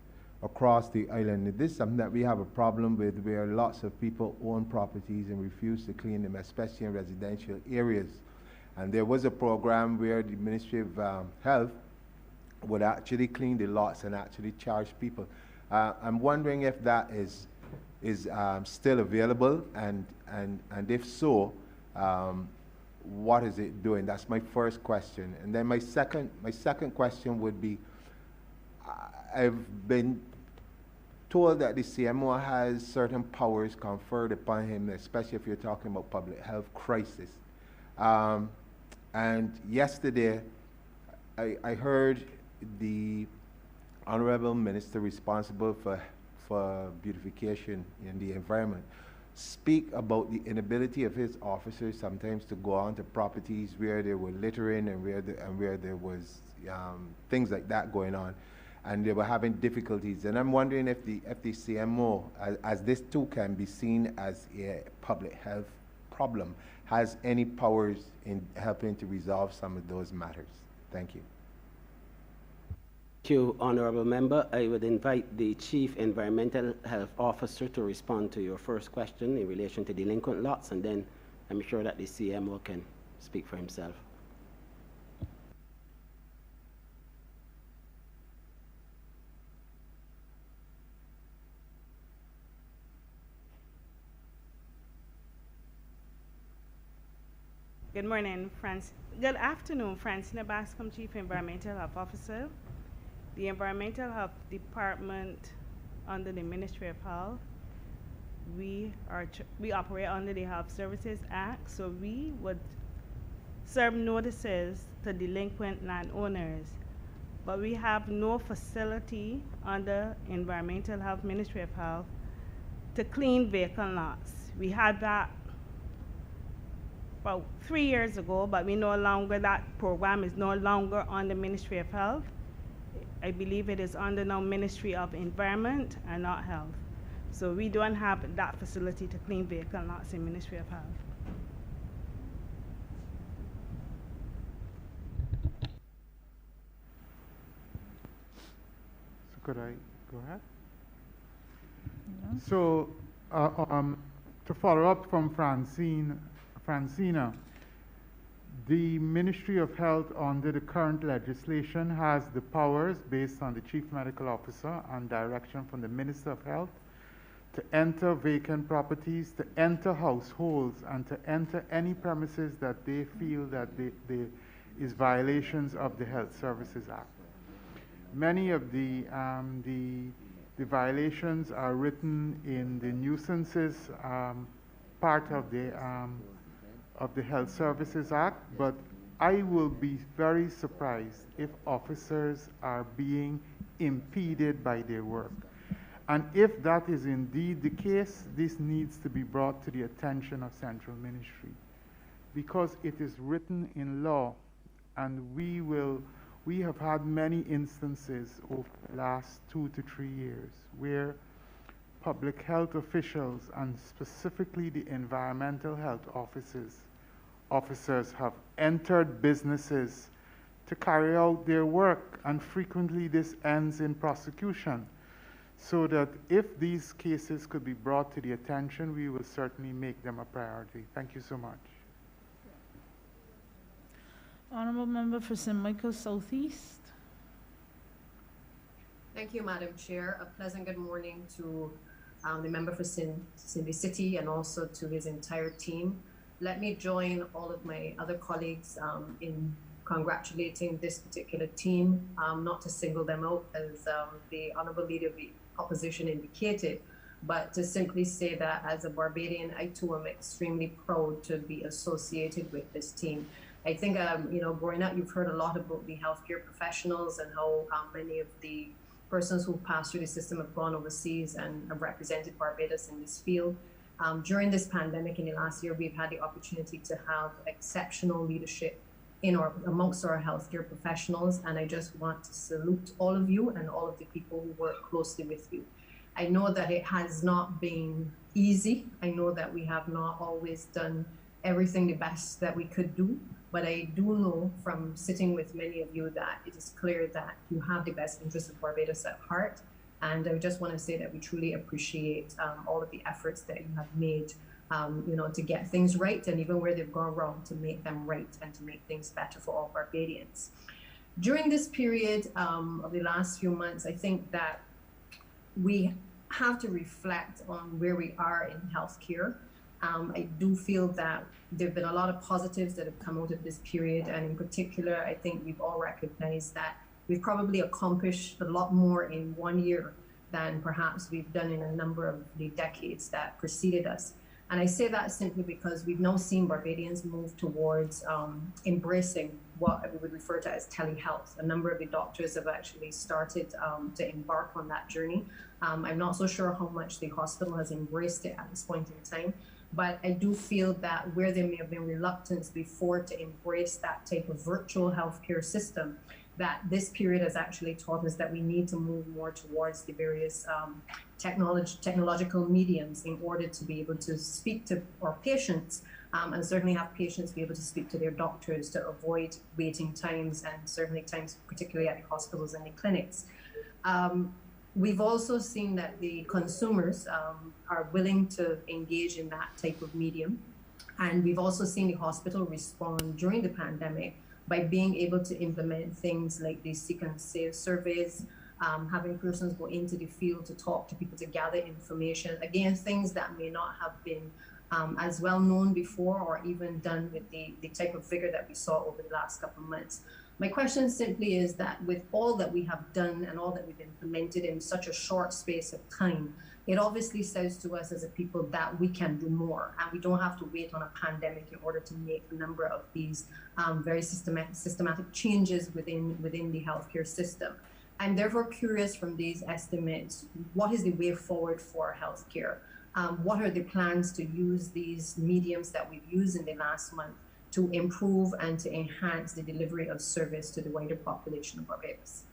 across the island. This is something that we have a problem with, where lots of people own properties and refuse to clean them, especially in residential areas. And there was a program where the Ministry of Health would actually clean the lots and actually charge people. I'm wondering if that is still available, and if so, what is it doing? That's my first question. And then my second question would be, I've been told that the CMO has certain powers conferred upon him, especially if you're talking about public health crisis. And yesterday, I heard the Honorable Minister responsible for beautification in the environment speak about the inability of his officers sometimes to go onto properties where there were littering and where there was things like that going on, and they were having difficulties. And I'm wondering if the CMO, as this too can be seen as a public health problem, has any powers in helping to resolve some of those matters. Thank you. Thank you, Honorable Member. I would invite the Chief Environmental Health Officer to respond to your first question in relation to delinquent lots, and then I'm sure that the CMO can speak for himself. Good morning, Good afternoon, Francina Bascom, Chief Environmental Health Officer. The Environmental Health Department under the Ministry of Health, we operate under the Health Services Act, so we would serve notices to delinquent landowners, but we have no facility under Environmental Health, Ministry of Health to clean vacant lots. We had that about 3 years ago, but that program is no longer on the Ministry of Health. I believe it is under now Ministry of Environment and not Health. So we don't have that facility to clean vacant lots in Ministry of Health. So could I go ahead? Yeah. So to follow up from Francina, the Ministry of Health under the current legislation has the powers based on the Chief Medical Officer and direction from the Minister of Health to enter vacant properties, to enter households, and to enter any premises that they feel that is violations of the Health Services Act. Many of the violations are written in the nuisances part of the Health Services Act, but I will be very surprised if officers are being impeded by their work. And if that is indeed the case, this needs to be brought to the attention of Central Ministry, because it is written in law, and we have had many instances over the last 2 to 3 years where public health officials, and specifically the environmental health officers have entered businesses to carry out their work, and frequently this ends in prosecution. So that if these cases could be brought to the attention, we will certainly make them a priority. Thank you so much. Honorable Member for St. Michael Southeast. Thank you, Madam Chair. A pleasant good morning to the member for Cindy City and also to his entire team. Let me join all of my other colleagues in congratulating this particular team, not to single them out as the Honorable Leader of the Opposition indicated, but to simply say that as a Barbadian, I too am extremely proud to be associated with this team. I think, growing up, you've heard a lot about the healthcare professionals and how many of the persons who passed through the system have gone overseas and have represented Barbados in this field. During this pandemic in the last year, we've had the opportunity to have exceptional leadership amongst our healthcare professionals, and I just want to salute all of you and all of the people who work closely with you. I know that it has not been easy. I know that we have not always done everything the best that we could do, but I do know from sitting with many of you that it is clear that you have the best interests of Barbados at heart. And I just want to say that we truly appreciate all of the efforts that you have made, to get things right, and even where they've gone wrong, to make them right and to make things better for all Barbadians. During this period of the last few months, I think that we have to reflect on where we are in healthcare. I do feel that there have been a lot of positives that have come out of this period, and in particular, I think we've all recognized that we've probably accomplished a lot more in 1 year than perhaps we've done in a number of the decades that preceded us. And I say that simply because we've now seen Barbadians move towards embracing what we would refer to as telehealth. A number of the doctors have actually started to embark on that journey. I'm not so sure how much the hospital has embraced it at this point in time, but I do feel that where there may have been reluctance before to embrace that type of virtual healthcare system, that this period has actually taught us that we need to move more towards the various technological mediums in order to be able to speak to our patients and certainly have patients be able to speak to their doctors to avoid waiting times and certainly times particularly at the hospitals and the clinics. We've also seen that the consumers are willing to engage in that type of medium. And we've also seen the hospital respond during the pandemic by being able to implement things like the seek and save surveys, having persons go into the field to talk to people to gather information. Again, things that may not have been as well known before or even done with the type of vigor that we saw over the last couple of months. My question simply is that with all that we have done and all that we've implemented in such a short space of time, it obviously says to us as a people that we can do more and we don't have to wait on a pandemic in order to make a number of these very systematic changes within the healthcare system. I'm therefore curious from these estimates, what is the way forward for healthcare? What are the plans to use these mediums that we've used in the last month to improve and to enhance the delivery of service to the wider population of Barbados?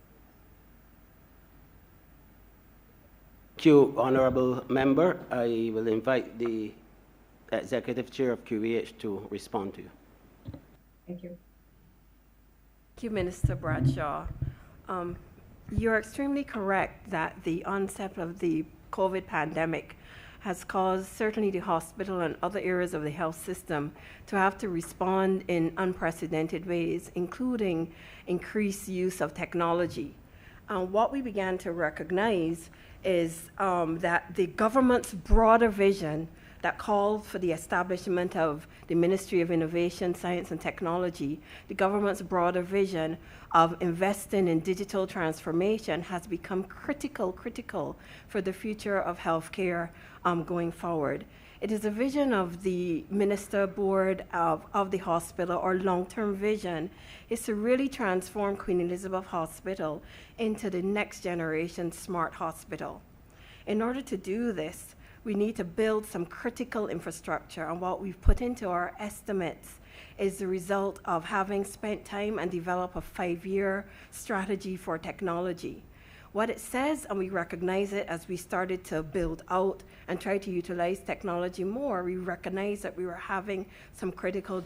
Thank you, Honorable Member. I will invite the Executive Chair of QEH to respond to you. Thank you. Thank you, Minister Bradshaw. You're extremely correct that the onset of the COVID pandemic has caused certainly the hospital and other areas of the health system to have to respond in unprecedented ways, including increased use of technology. What we began to recognize is that the government's broader vision that called for the establishment of the Ministry of Innovation, Science and Technology, the government's broader vision of investing in digital transformation has become critical for the future of healthcare going forward. It is a vision of the Minister Board of the hospital, or long-term vision, is to really transform Queen Elizabeth Hospital into the next generation smart hospital. In order to do this, we need to build some critical infrastructure, and what we've put into our estimates is the result of having spent time and develop a 5-year strategy for technology. What it says, and we recognize it as we started to build out and try to utilize technology more, we recognize that we were having some critical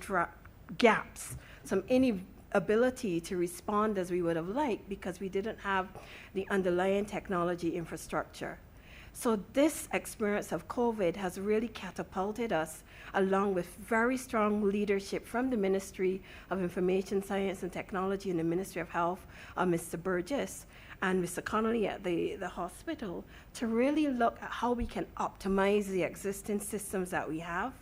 gaps, some inability to respond as we would have liked because we didn't have the underlying technology infrastructure. So this experience of COVID has really catapulted us, along with very strong leadership from the Ministry of Information, Science and Technology and the Ministry of Health, Mr. Burgess and Mr. Connolly at the hospital, to really look at how we can optimize the existing systems that we have.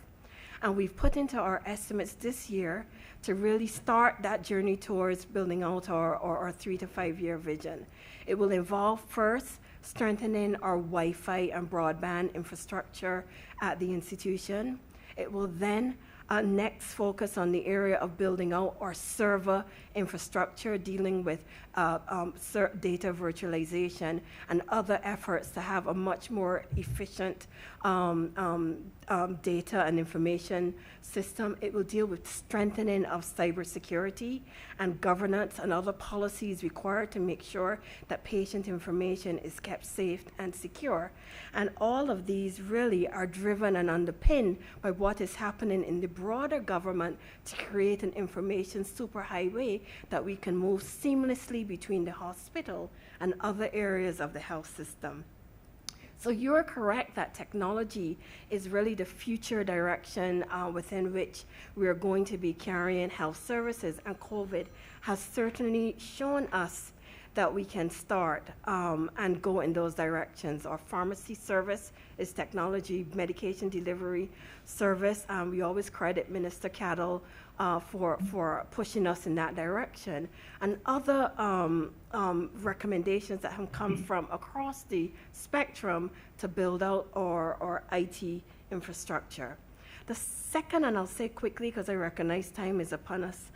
And we've put into our estimates this year to really start that journey towards building out our 3 to 5 year vision. It will involve first strengthening our Wi-Fi and broadband infrastructure at the institution. It will then next focus on the area of building out our server infrastructure, dealing with data virtualization and other efforts to have a much more efficient data and information system. It will deal with strengthening of cybersecurity and governance and other policies required to make sure that patient information is kept safe and secure. And all of these really are driven and underpinned by what is happening in the broader government to create an information superhighway that we can move seamlessly between the hospital and other areas of the health system. So you're correct that technology is really the future direction within which we are going to be carrying health services, and COVID has certainly shown us that we can start and go in those directions. Our pharmacy service is technology, medication delivery service. We always credit Minister Cattle for pushing us in that direction. And other recommendations that have come from across the spectrum to build out our IT infrastructure. The second, and I'll say quickly because I recognize time is upon us,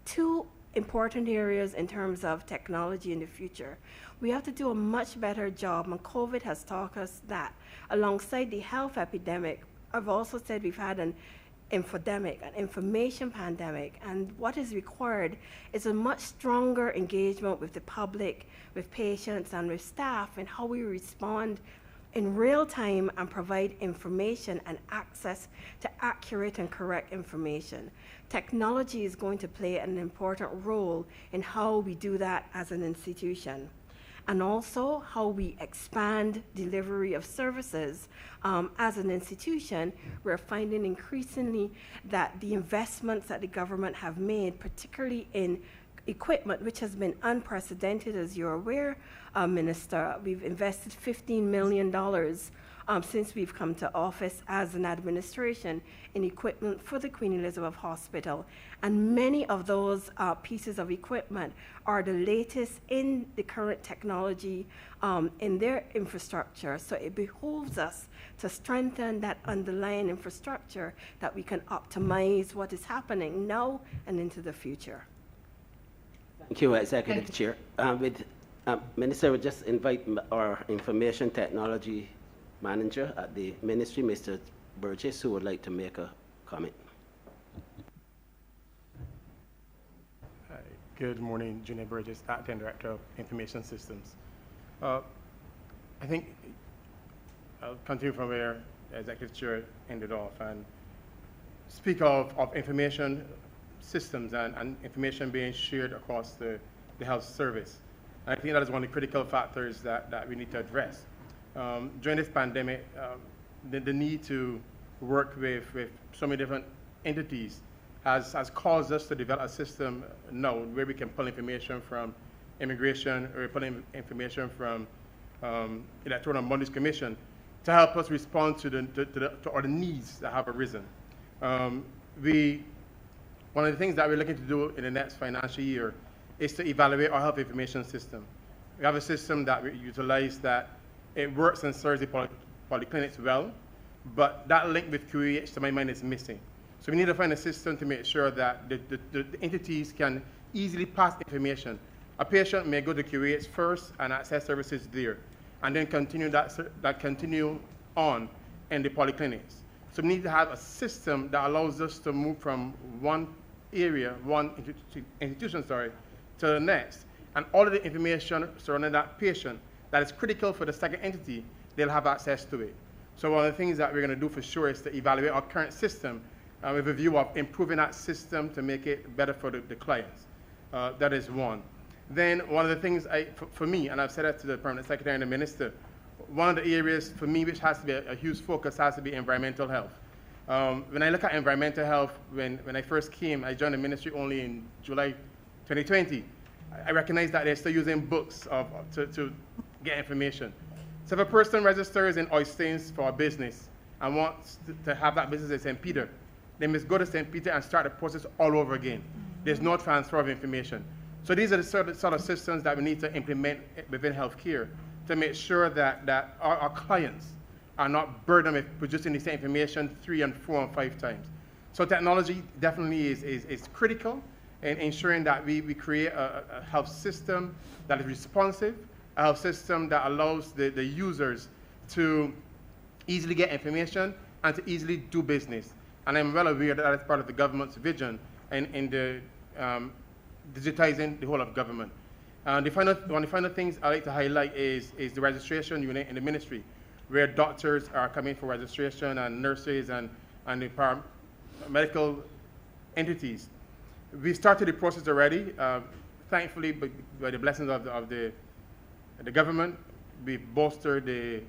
two important areas in terms of technology in the future. We have to do a much better job, and COVID has taught us that alongside the health epidemic, I've also said we've had an infodemic, an information pandemic, and what is required is a much stronger engagement with the public, with patients, and with staff in how we respond in real time and provide information and access to accurate and correct information. Technology is going to play an important role in how we do that as an institution, and also how we expand delivery of services as an institution. We're finding increasingly that the investments that the government have made, particularly in equipment, which has been unprecedented, as you're aware, Minister. We've invested $15 million since we've come to office as an administration in equipment for the Queen Elizabeth Hospital. And many of those pieces of equipment are the latest in the current technology in their infrastructure. So it behooves us to strengthen that underlying infrastructure that we can optimize what is happening now and into the future. Thank you, Executive Chair. Minister, would just invite our Information Technology Manager at the Ministry, Mr. Burgess, who would like to make a comment. Hi, good morning, Junior Burgess, Acting Director of Information Systems. I think I'll continue from where Executive Chair ended off and speak of information systems and information being shared across the health service. And I think that is one of the critical factors that we need to address. During this pandemic, the need to work with so many different entities has caused us to develop a system now where we can pull information from immigration, or pull information from Electoral and Monitoring Commission to help us respond to all the needs that have arisen. One of the things that we're looking to do in the next financial year is to evaluate our health information system. We have a system that we utilize that it works and serves the polyclinics well, but that link with QEH, to my mind, is missing. So we need to find a system to make sure that the entities can easily pass information. A patient may go to QEH first and access services there, and then continue continue on in the polyclinics. So we need to have a system that allows us to move from one area, one institution, to the next. And all of the information surrounding that patient that is critical for the second entity, they'll have access to it. So one of the things that we're going to do for sure is to evaluate our current system with a view of improving that system to make it better for the clients. That is one. Then one of the things for me, and I've said that to the Permanent Secretary and the Minister, one of the areas for me which has to be a huge focus has to be environmental health. When I look at environmental health, when I first came, I joined the ministry only in July 2020. I recognize that they're still using books to get information. So if a person registers in Oystains for a business and wants to have that business in St. Peter, they must go to St. Peter and start the process all over again. There's no transfer of information. So these are the sort of systems that we need to implement within healthcare to make sure that our clients are not burdened with producing the same information 3 and 4 and 5 times. So technology definitely is critical in ensuring that we create a health system that is responsive, a health system that allows the users to easily get information and to easily do business. And I'm well aware that is part of the government's vision in the digitizing the whole of government. One of the final things I'd like to highlight is the registration unit in the ministry, where doctors are coming for registration and nurses and the paramedical entities. We started the process already. Thankfully, by the blessings of the government, we bolstered the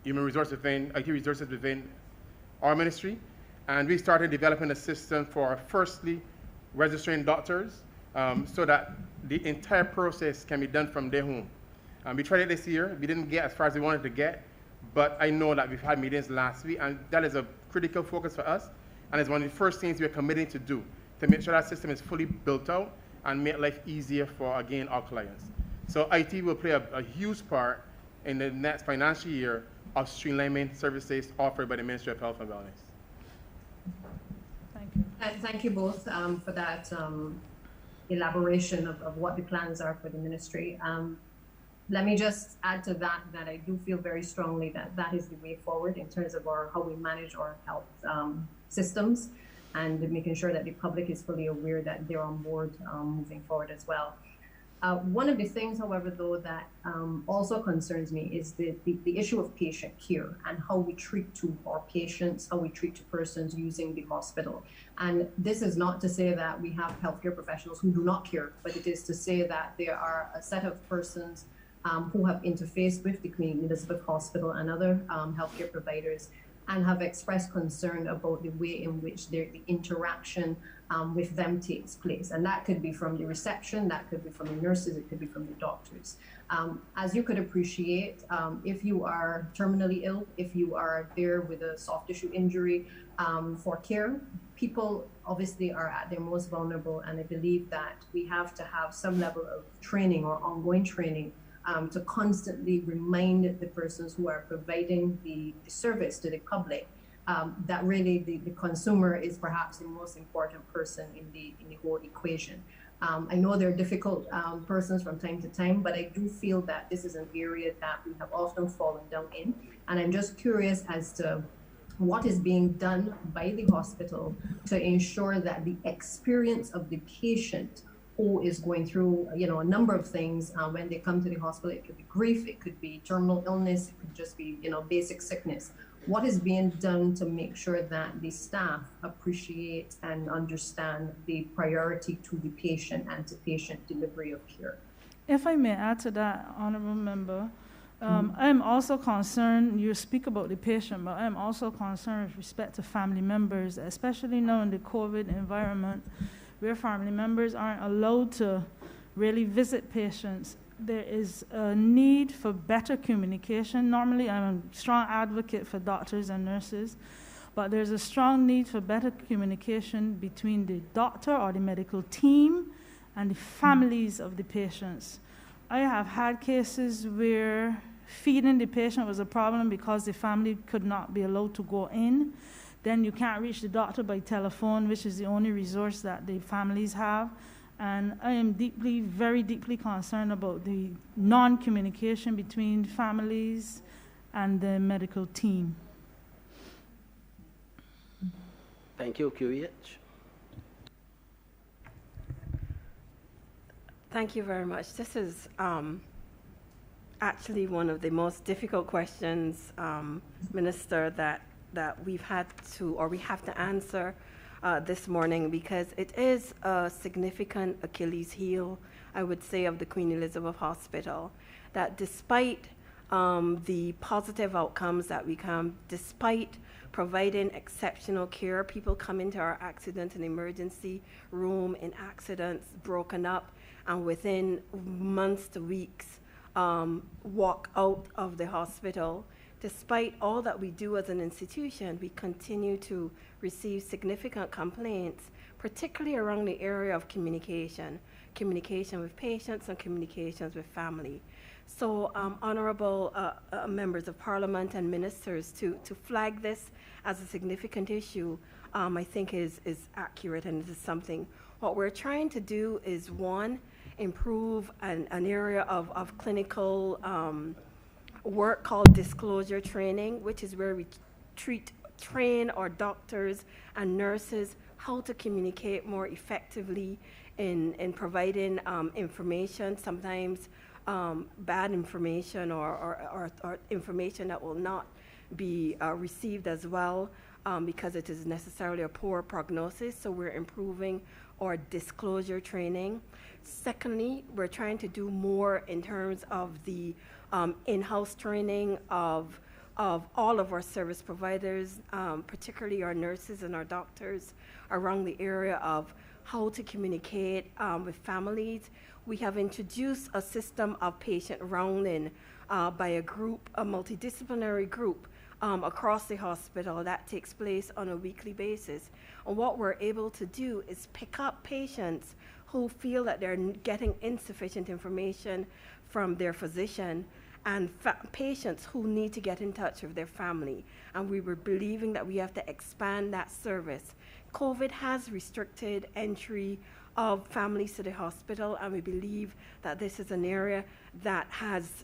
human resources within, IT resources within our ministry. And we started developing a system for firstly registering doctors so that the entire process can be done from their home. We tried it this year. We didn't get as far as we wanted to get, but I know that we've had meetings last week, and that is a critical focus for us, and it's one of the first things we're committing to do, to make sure that system is fully built out and make life easier for, again, our clients. So IT will play a huge part in the next financial year of streamlining services offered by the Ministry of Health and Wellness. Thank you. Thank you both for that elaboration of what the plans are for the ministry. Let me just add to that I do feel very strongly that that is the way forward in terms of how we manage our health systems, and making sure that the public is fully aware that they're on board moving forward as well. One of the things, however, though, that also concerns me is the issue of patient care and how we treat to our patients, how we treat to persons using the hospital. And this is not to say that we have healthcare professionals who do not care, but it is to say that there are a set of persons who have interfaced with the Queen Elizabeth Hospital and other healthcare providers, and have expressed concern about the way in which the interaction with them takes place. And that could be from the reception, that could be from the nurses, it could be from the doctors. As you could appreciate, if you are terminally ill, if you are there with a soft tissue injury for care, people obviously are at their most vulnerable, and I believe that we have to have some level of training or ongoing training to constantly remind the persons who are providing the service to the public that really the consumer is perhaps the most important person in the whole equation. I know they're difficult persons from time to time, but I do feel that this is an area that we have often fallen down in. And I'm just curious as to what is being done by the hospital to ensure that the experience of the patient who is going through, a number of things when they come to the hospital. It could be grief, it could be terminal illness, it could just be, basic sickness. What is being done to make sure that the staff appreciate and understand the priority to the patient and to patient delivery of care? If I may add to that, Honorable Member, I am also concerned, you speak about the patient, but I am also concerned with respect to family members, especially now in the COVID environment, where family members aren't allowed to really visit patients. There is a need for better communication. Normally, I'm a strong advocate for doctors and nurses, but there's a strong need for better communication between the doctor or the medical team and the families of the patients. I have had cases where feeding the patient was a problem because the family could not be allowed to go in. Then you can't reach the doctor by telephone, which is the only resource that the families have. And I am very deeply concerned about the non-communication between families and the medical team. Thank you, QEH. Thank you very much. This is actually one of the most difficult questions, Minister, that we've had to, or we have to answer this morning, because it is a significant Achilles heel, I would say, of the Queen Elizabeth Hospital, that despite the positive outcomes that we come, despite providing exceptional care, people come into our accident and emergency room in accidents, broken up, and within months to weeks walk out of the hospital. Despite all that we do as an institution, we continue to receive significant complaints, particularly around the area of communication with patients and communications with family. So, honorable members of Parliament and ministers, to flag this as a significant issue, I think is accurate, and this is something. What we're trying to do is, one, improve an area of clinical work called disclosure training, which is where we train our doctors and nurses how to communicate more effectively in providing information, sometimes bad information or information that will not be received as well because it is necessarily a poor prognosis. So we're improving our disclosure training. Secondly, we're trying to do more in terms of the in-house training of of all of our service providers, particularly our nurses and our doctors around the area of how to communicate with families. We have introduced a system of patient rounding by a group, a multidisciplinary group across the hospital that takes place on a weekly basis. And what we're able to do is pick up patients who feel that they're getting insufficient information from their physician and patients who need to get in touch with their family. And we were believing that we have to expand that service. COVID has restricted entry of families to the hospital, and we believe that this is an area that has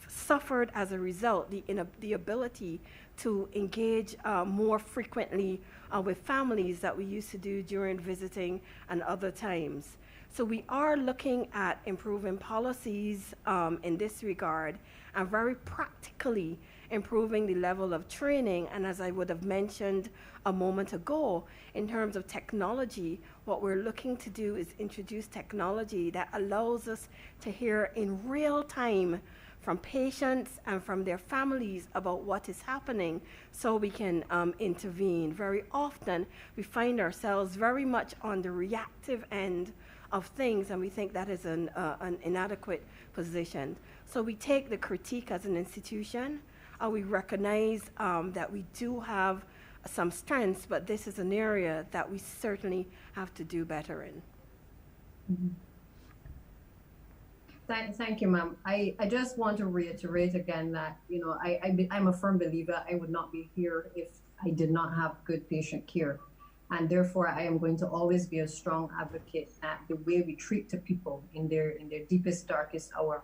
suffered as a result the ability to engage more frequently with families that we used to do during visiting and other times. So we are looking at improving policies in this regard and very practically improving the level of training. And as I would have mentioned a moment ago, in terms of technology, what we're looking to do is introduce technology that allows us to hear in real time from patients and from their families about what is happening so we can intervene. Very often we find ourselves very much on the reactive end of things, and we think that is an inadequate position. So we take the critique as an institution. We recognize that we do have some strengths, but this is an area that we certainly have to do better in. Thank you, ma'am. I just want to reiterate again that, you know, I'm a firm believer I would not be here if I did not have good patient care. And therefore, I am going to always be a strong advocate that the way we treat the people in their deepest, darkest hour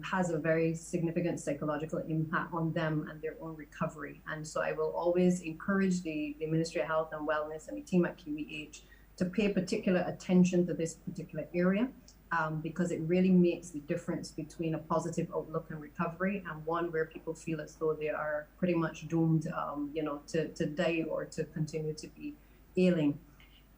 has a very significant psychological impact on them and their own recovery. And so I will always encourage the Ministry of Health and Wellness and the team at QEH to pay particular attention to this particular area because it really makes the difference between a positive outlook and recovery and one where people feel as though they are pretty much doomed, you know, to die or to continue to be ailing.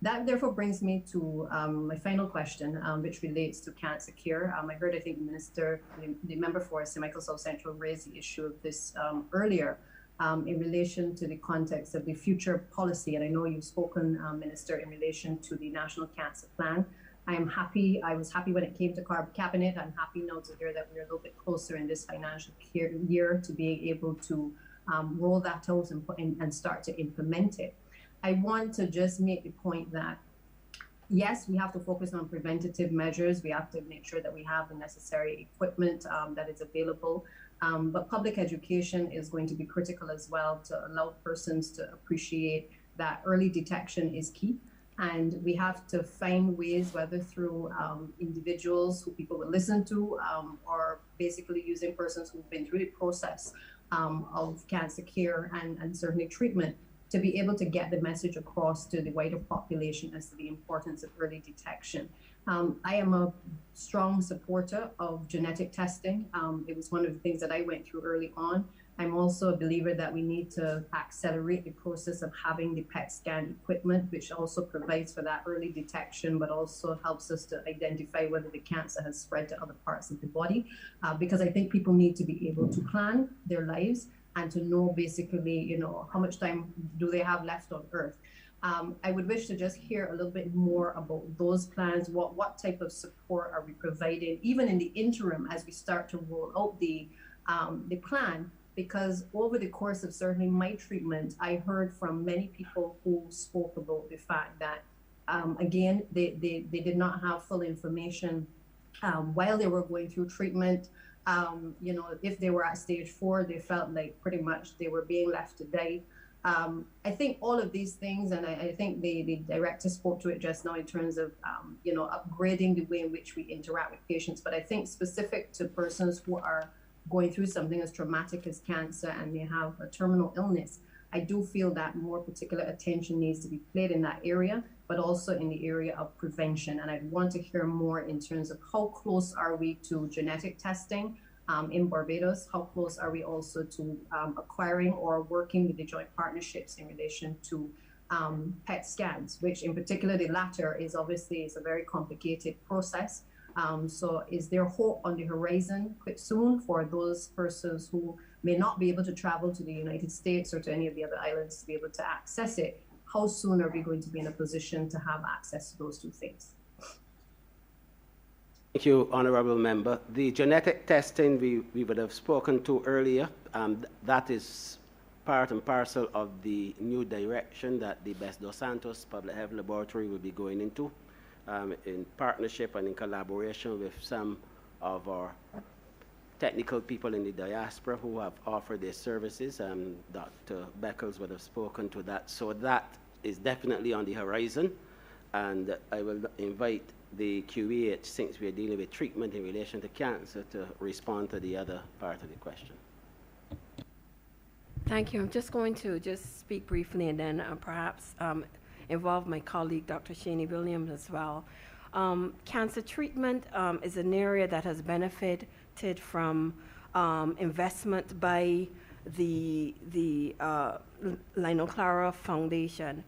That therefore brings me to my final question, which relates to cancer care. I heard, I think, the member for St. Michael South Central raised the issue of this earlier in relation to the context of the future policy. And I know you've spoken, Minister, in relation to the National Cancer Plan. I was happy when it came to cabinet. I'm happy now to hear that we're a little bit closer in this financial year to being able to roll that out and start to implement it. I want to just make the point that, yes, we have to focus on preventative measures. We have to make sure that we have the necessary equipment that is available. But public education is going to be critical as well to allow persons to appreciate that early detection is key. And we have to find ways, whether through individuals who people will listen to or basically using persons who've been through the process of cancer care and certainly treatment, to be able to get the message across to the wider population as to the importance of early detection. I am a strong supporter of genetic testing. It was one of the things that I went through early on. I'm also a believer that we need to accelerate the process of having the PET scan equipment, which also provides for that early detection, but also helps us to identify whether the cancer has spread to other parts of the body. Because I think people need to be able to plan their lives and to know basically, you know, how much time do they have left on Earth. I would wish to just hear a little bit more about those plans. What type of support are we providing, even in the interim as we start to roll out the plan? Because over the course of certainly my treatment, I heard from many people who spoke about the fact that, again, they did not have full information while they were going through treatment. You know, if they were at stage 4, they felt like pretty much they were being left to die. I think all of these things, and I think the director spoke to it just now in terms of, you know, upgrading the way in which we interact with patients. But I think specific to persons who are going through something as traumatic as cancer and they have a terminal illness, I do feel that more particular attention needs to be played in that area, but also in the area of prevention. And I'd want to hear more in terms of how close are we to genetic testing in Barbados? How close are we also to acquiring or working with the joint partnerships in relation to PET scans, which in particular, the latter is obviously a very complicated process. So is there hope on the horizon quite soon for those persons who may not be able to travel to the United States or to any of the other islands to be able to access it? How soon are we going to be in a position to have access to those two things? Thank you, Honorable Member. The genetic testing we would have spoken to earlier, that is part and parcel of the new direction that the Best dos Santos Public Health Laboratory will be going into, in partnership and in collaboration with some of our technical people in the diaspora who have offered their services. Dr. Beckles would have spoken to that. So that is definitely on the horizon, and I will invite the QEH, since we are dealing with treatment in relation to cancer, to respond to the other part of the question. Thank you. I'm just going to speak briefly and then perhaps involve my colleague, Dr. Shani Williams, as well. Cancer treatment is an area that has benefited from investment by the Lionel Clara Foundation.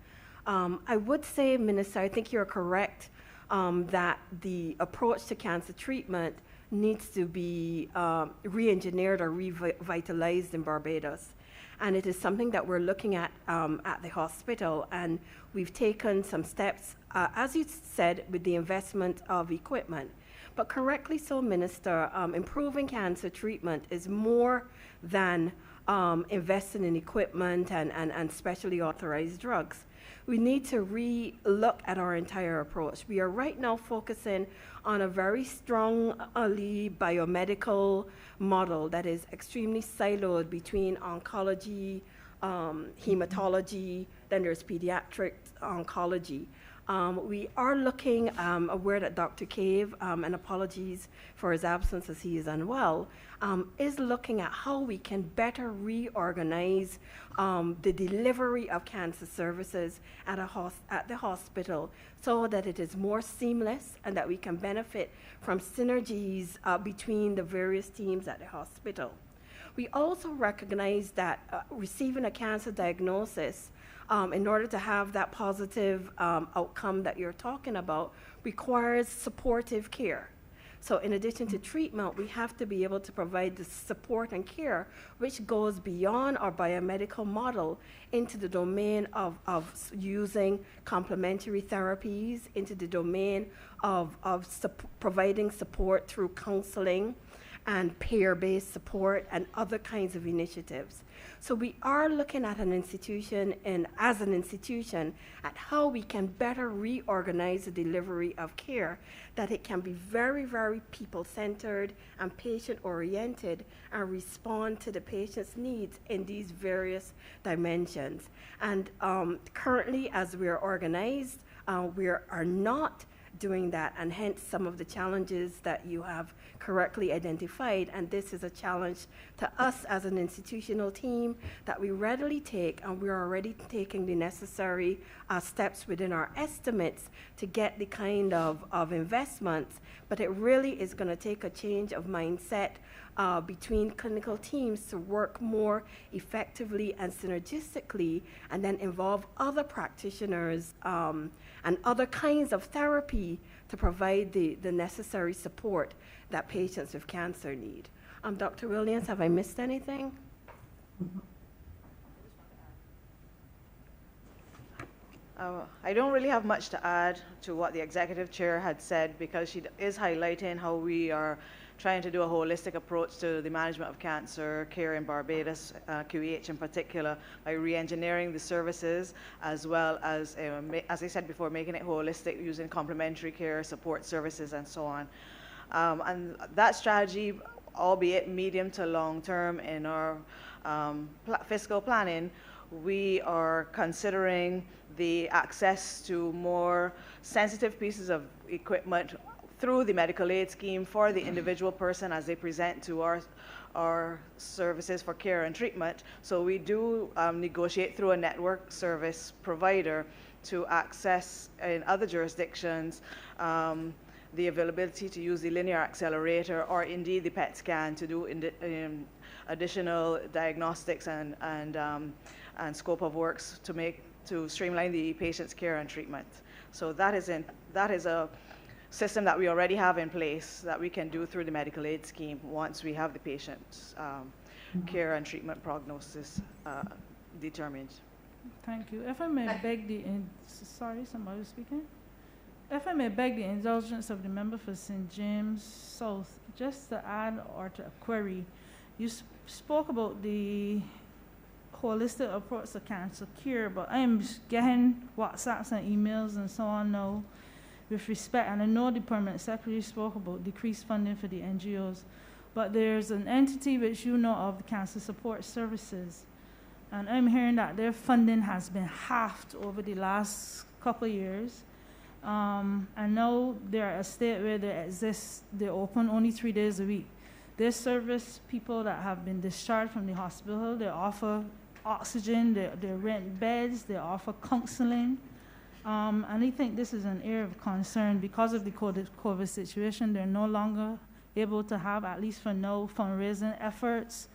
I would say, Minister, I think you're correct that the approach to cancer treatment needs to be re-engineered or revitalized in Barbados. And it is something that we're looking at the hospital, and we've taken some steps, as you said, with the investment of equipment. But correctly so, Minister, improving cancer treatment is more than investing in equipment and specially authorized drugs. We need to re-look at our entire approach. We are right now focusing on a very strongly biomedical model that is extremely siloed between oncology, hematology, then there's pediatric oncology. We are looking, aware that Dr. Cave, and apologies for his absence as he is unwell, is looking at how we can better reorganize the delivery of cancer services at the hospital so that it is more seamless and that we can benefit from synergies between the various teams at the hospital. We also recognize that receiving a cancer diagnosis in order to have that positive outcome that you're talking about requires supportive care. So in addition to treatment, we have to be able to provide the support and care which goes beyond our biomedical model into the domain of using complementary therapies, into the domain of providing support through counseling and peer-based support and other kinds of initiatives. So we are looking at an institution, and as an institution, at how we can better reorganize the delivery of care, that it can be very, very people-centered and patient-oriented and respond to the patient's needs in these various dimensions. And currently, as we are organized, we are not doing that, and hence some of the challenges that you have correctly identified. And this is a challenge to us as an institutional team that we readily take, and we're already taking the necessary steps within our estimates to get the kind of investments. But it really is going to take a change of mindset between clinical teams to work more effectively and synergistically, and then involve other practitioners and other kinds of therapy to provide the necessary support that patients with cancer need. Dr. Williams, have I missed anything? I don't really have much to add to what the executive chair had said, because she is highlighting how we are trying to do a holistic approach to the management of cancer care in Barbados, QEH in particular, by re-engineering the services, as well as I said before, making it holistic using complementary care, support services, and so on. And that strategy, albeit medium to long term in our fiscal planning, we are considering the access to more sensitive pieces of equipment through the medical aid scheme for the individual person as they present to our services for care and treatment. So we do negotiate through a network service provider to access in other jurisdictions the availability to use the linear accelerator or indeed the PET scan to do additional diagnostics and scope of works to streamline the patient's care and treatment. So that is system that we already have in place that we can do through the medical aid scheme once we have the patient's care and treatment prognosis determined. Thank you. If I may beg the, sorry, somebody was speaking? If I may beg the indulgence of the member for St. James South, just to add or to query, you spoke about the holistic approach to cancer care, but I am getting WhatsApps and emails and so on now with respect, and I know the permanent secretary spoke about decreased funding for the NGOs, but there's an entity which you know of, the Cancer Support Services, and I'm hearing that their funding has been halved over the last couple of years. And now they're at a state where they're open only 3 days a week. They service people that have been discharged from the hospital. They offer oxygen, they rent beds, they offer counseling. And I think this is an area of concern because of the COVID situation. They're no longer able to have, at least for now, fundraising efforts.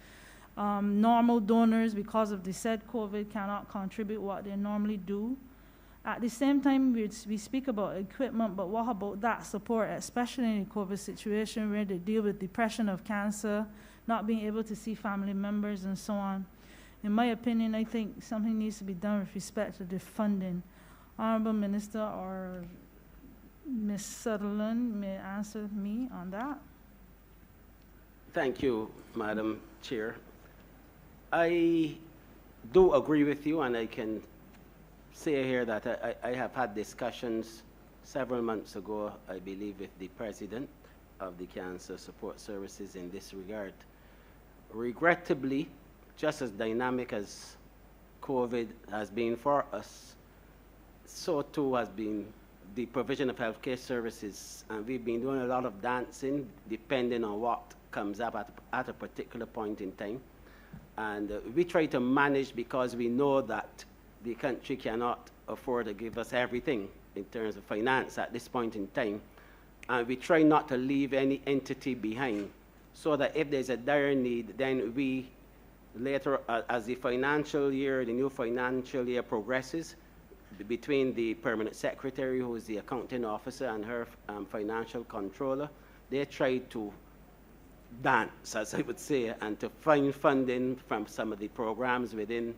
Normal donors, because of the said COVID, cannot contribute what they normally do. At the same time, we speak about equipment, but what about that support, especially in the COVID situation where they deal with depression of cancer, not being able to see family members and so on. In my opinion, I think something needs to be done with respect to the funding. Honorable Minister or Ms. Sutherland may answer me on that. Thank you, Madam Chair. I do agree with you, and I can say here that I have had discussions several months ago, I believe, with the President of the Cancer Support Services in this regard. Regrettably, just as dynamic as COVID has been for us, so too has been the provision of healthcare services, and we've been doing a lot of dancing depending on what comes up at a particular point in time. And we try to manage because we know that the country cannot afford to give us everything in terms of finance at this point in time. And we try not to leave any entity behind, so that if there's a dire need, then we later, as the new financial year progresses, between the permanent secretary, who is the accounting officer, and her financial controller, they try to dance, as I would say, and to find funding from some of the programs within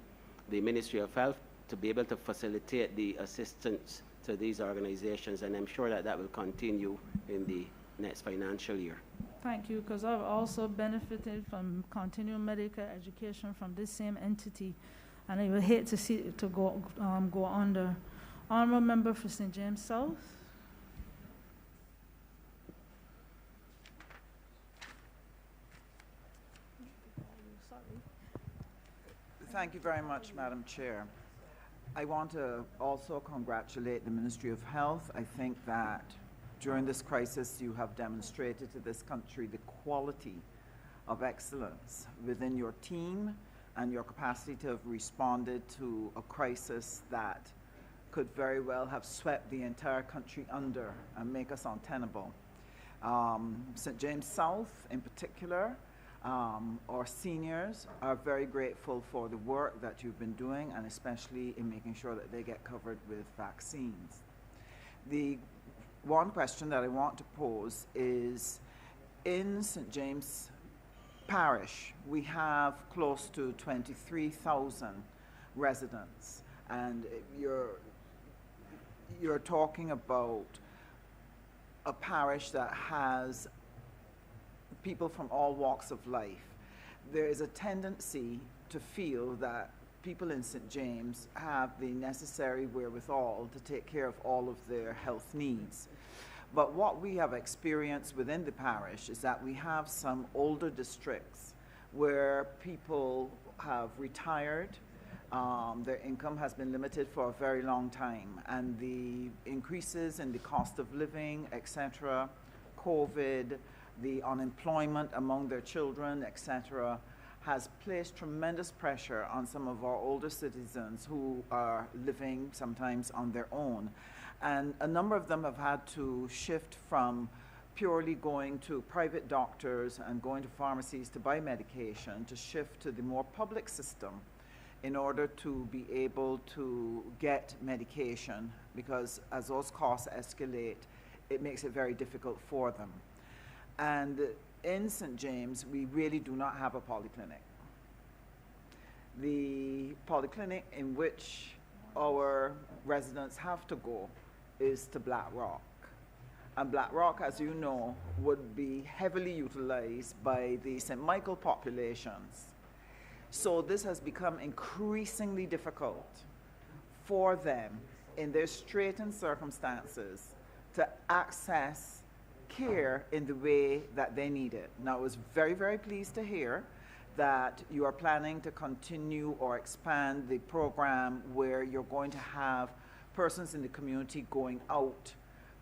the Ministry of Health to be able to facilitate the assistance to these organizations, and I'm sure that that will continue in the next financial year. Thank you, because I've also benefited from continuing medical education from this same entity, and I would hate to see it to go under. Honourable Member for St. James South. Thank you very much, Madam Chair. I want to also congratulate the Ministry of Health. I think that during this crisis you have demonstrated to this country the quality of excellence within your team and your capacity to have responded to a crisis that could very well have swept the entire country under and make us untenable. St. James South in particular, our seniors are very grateful for the work that you've been doing, and especially in making sure that they get covered with vaccines. The one question that I want to pose is, in St. James Parish, we have close to 23,000 residents, and you're talking about a parish that has people from all walks of life. There is a tendency to feel that people in St. James have the necessary wherewithal to take care of all of their health needs. But what we have experienced within the parish is that we have some older districts where people have retired, their income has been limited for a very long time, and the increases in the cost of living, etc., COVID, the unemployment among their children, etc., has placed tremendous pressure on some of our older citizens who are living sometimes on their own. And a number of them have had to shift from purely going to private doctors and going to pharmacies to buy medication to shift to the more public system in order to be able to get medication, because as those costs escalate, it makes it very difficult for them. And in St. James, we really do not have a polyclinic. The polyclinic in which our residents have to go is to Black Rock. And Black Rock, as you know, would be heavily utilized by the St. Michael populations. So this has become increasingly difficult for them in their straitened circumstances to access care in the way that they need it. Now, I was very, very pleased to hear that you are planning to continue or expand the program where you're going to have persons in the community going out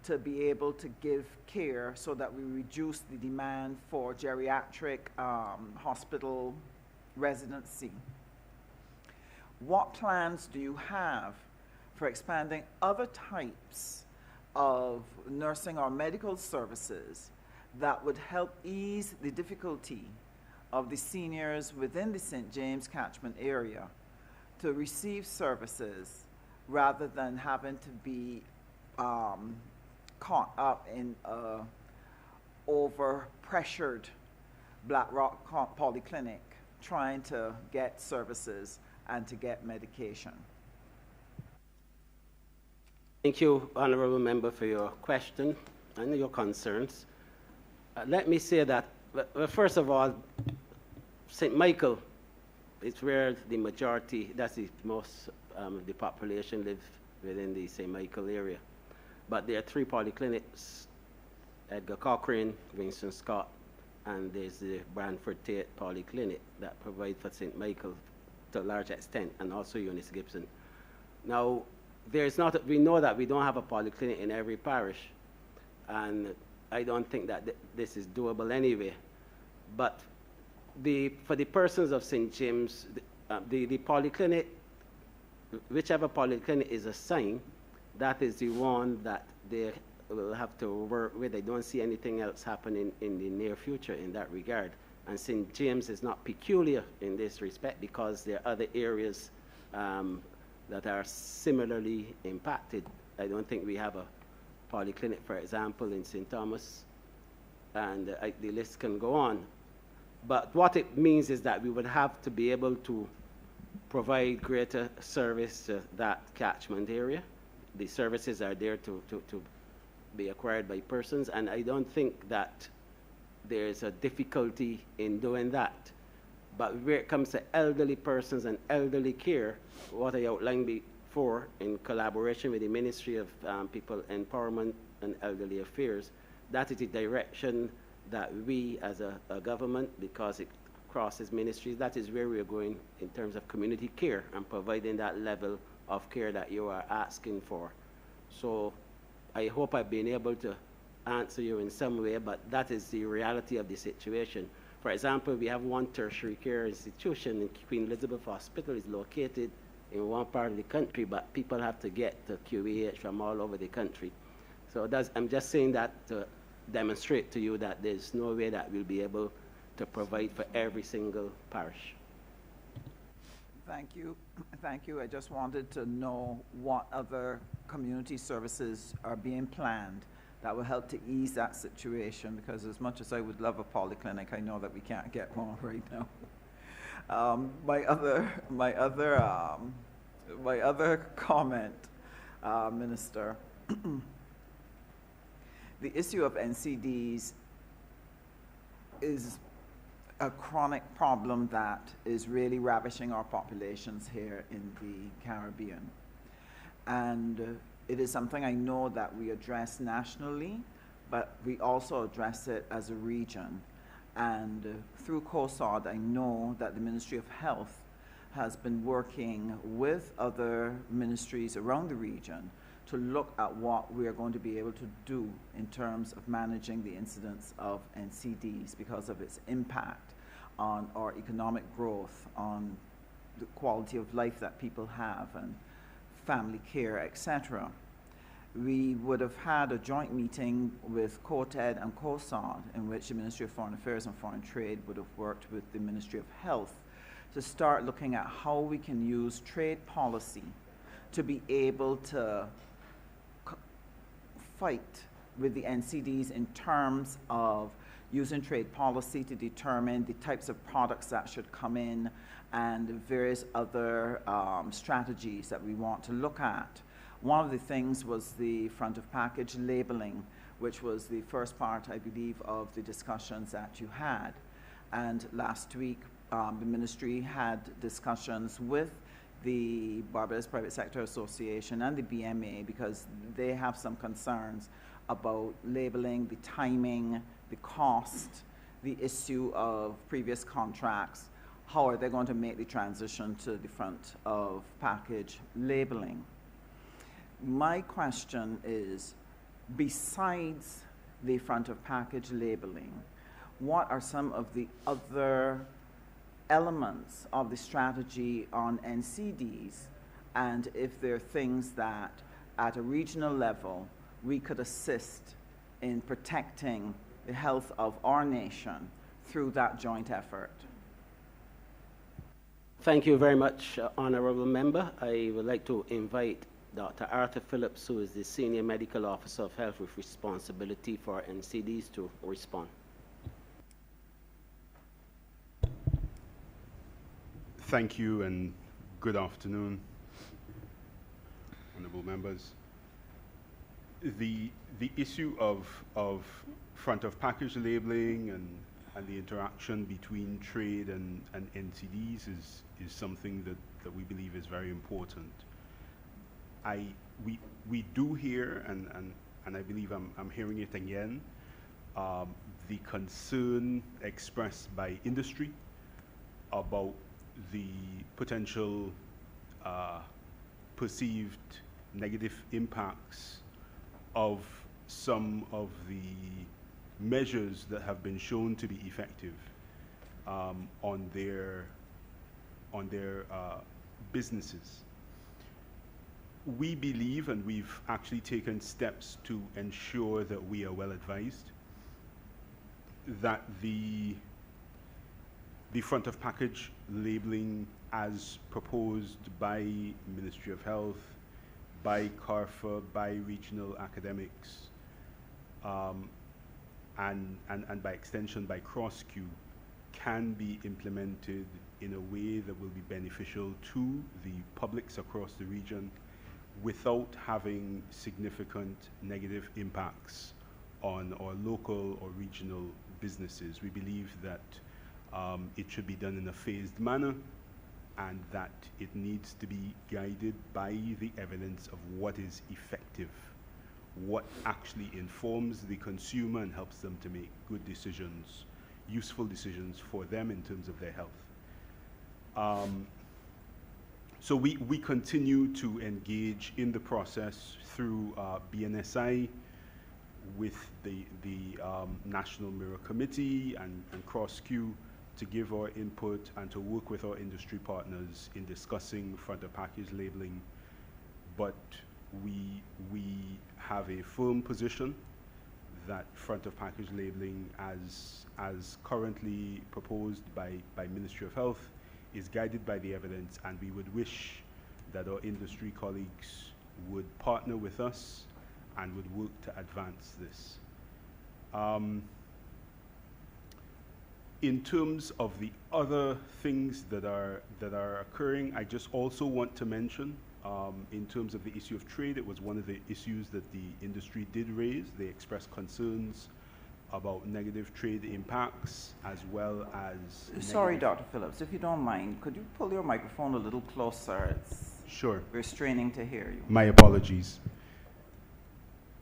to be able to give care so that we reduce the demand for geriatric hospital residency. What plans do you have for expanding other types of nursing or medical services that would help ease the difficulty of the seniors within the St. James catchment area to receive services rather than having to be caught up in a over-pressured Black Rock polyclinic trying to get services and to get medication? Thank you, Honorable Member, for your question and your concerns. Let me say that, well, first of all, St. Michael is where the majority, that's the most, the population lives within the St. Michael area. But there are 3 polyclinics, Edgar Cochrane, Winston Scott, and there's the Branford Tate Polyclinic that provide for St. Michael to a large extent, and also Eunice Gibson. Now, we know that we don't have a polyclinic in every parish, and I don't think that this is doable anyway. But for the persons of St. James, the polyclinic, whichever polyclinic is assigned, that is the one that they will have to work with. I don't see anything else happening in the near future in that regard. And St. James is not peculiar in this respect because there are other areas that are similarly impacted. I don't think we have a polyclinic, for example, in St. Thomas, and the list can go on. But what it means is that we would have to be able to provide greater service to that catchment area. The services are there to be acquired by persons, and I don't think that there's a difficulty in doing that. But where it comes to elderly persons and elderly care, what I outlined before in collaboration with the Ministry of People Empowerment and Elderly Affairs, that is the direction that we as a government, because it crosses ministries, that is where we're going in terms of community care and providing that level of care that you are asking for. So I hope I've been able to answer you in some way, but that is the reality of the situation. For example, we have one tertiary care institution in Queen Elizabeth Hospital. Is located in one part of the country, but people have to get to QEH from all over the country. So I'm just saying that to demonstrate to you that there's no way that we'll be able to provide for every single parish. Thank you. Thank you. I just wanted to know what other community services are being planned that will help to ease that situation, because as much as I would love a polyclinic, I know that we can't get one right now. My other comment, Minister, the issue of NCDs is a chronic problem that is really ravishing our populations here in the Caribbean. And it is something I know that we address nationally, but we also address it as a region. And through COSOD, I know that the Ministry of Health has been working with other ministries around the region to look at what we are going to be able to do in terms of managing the incidence of NCDs because of its impact on our economic growth, on the quality of life that people have, and family care, etc. We would have had a joint meeting with COTED and COSOD in which the Ministry of Foreign Affairs and Foreign Trade would have worked with the Ministry of Health to start looking at how we can use trade policy to be able to fight with the NCDs in terms of using trade policy to determine the types of products that should come in and various other strategies that we want to look at. One of the things was the front of package labeling, which was the first part, I believe, of the discussions that you had. And last week, the ministry had discussions with the Barbados Private Sector Association and the BMA because they have some concerns about labeling, the timing, the cost, the issue of previous contracts. How are they going to make the transition to the front of package labeling? My question is, besides the front of package labeling, what are some of the other elements of the strategy on NCDs, and if there are things that at a regional level we could assist in protecting the health of our nation through that joint effort? Thank you very much, Honorable Member. I would like to invite Dr. Arthur Phillips, who is the Senior Medical Officer of Health with responsibility for NCDs, to respond. Thank you and good afternoon, honorable members. The issue of front of package labeling and the interaction between trade and NCDs is something that we believe is very important. We do hear, and I believe I'm hearing it again, the concern expressed by industry about the potential perceived negative impacts of some of the measures that have been shown to be effective on their businesses. We believe, and we've actually taken steps to ensure that we are well advised, that the front of package labeling as proposed by Ministry of Health, by CARFA, by regional academics, and by extension by CrossQ, can be implemented in a way that will be beneficial to the publics across the region without having significant negative impacts on our local or regional businesses. We believe that it should be done in a phased manner, and that it needs to be guided by the evidence of what is effective, what actually informs the consumer and helps them to make good decisions, useful decisions for them in terms of their health. So we continue to engage in the process through BNSI with the National Mirror Committee and CrossQ to give our input and to work with our industry partners in discussing front of package labeling. But we have a firm position that front of package labeling as currently proposed by Ministry of Health is guided by the evidence, and we would wish that our industry colleagues would partner with us and would work to advance this. In terms of the other things that are occurring, I just also want to mention, in terms of the issue of trade, it was one of the issues that the industry did raise. They expressed concerns about negative trade impacts as well as... Sorry, Dr. Phillips, if you don't mind, could you pull your microphone a little closer? Sure. We're straining to hear you. My apologies.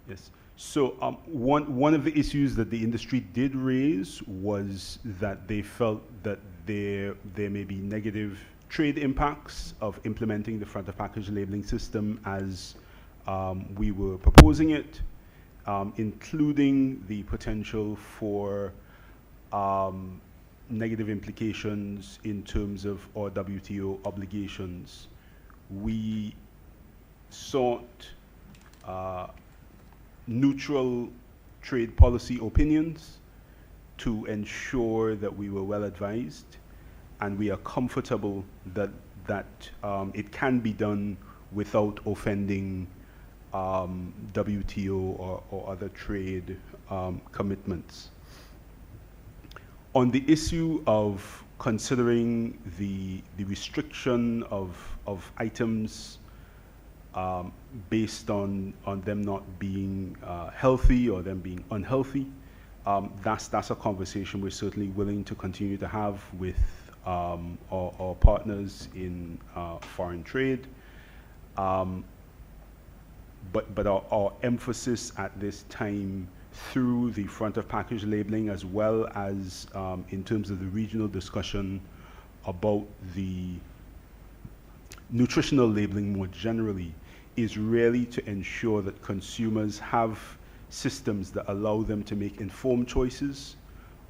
Yes. So one of the issues that the industry did raise was that they felt that there may be negative trade impacts of implementing the front of package labeling system as we were proposing it, including the potential for negative implications in terms of our WTO obligations. We sought neutral trade policy opinions to ensure that we were well advised, and we are comfortable that it can be done without offending WTO or other trade commitments. On the issue of considering the restriction of items based on them not being healthy or them being unhealthy, that's a conversation we're certainly willing to continue to have with our partners in foreign trade. But our emphasis at this time through the front of package labeling, as well as in terms of the regional discussion about the nutritional labeling more generally, is really to ensure that consumers have systems that allow them to make informed choices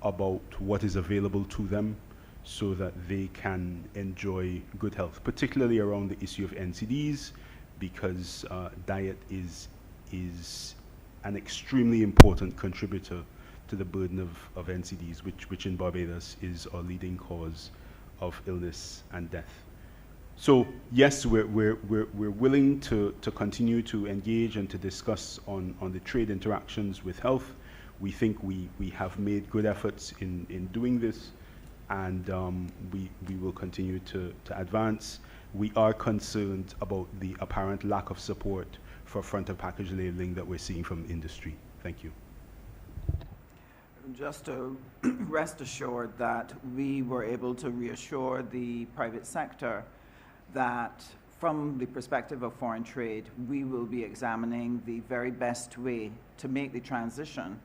about what is available to them so that they can enjoy good health, particularly around the issue of NCDs, because diet is an extremely important contributor to the burden of NCDs, which in Barbados is our leading cause of illness and death. So yes, we're willing to continue to engage and to discuss on the trade interactions with health. We think we have made good efforts in doing this, and we will continue to advance. We are concerned about the apparent lack of support for front of package labeling that we're seeing from industry. Thank you. Just to rest assured that we were able to reassure the private sector that from the perspective of foreign trade, we will be examining the very best way to make the transition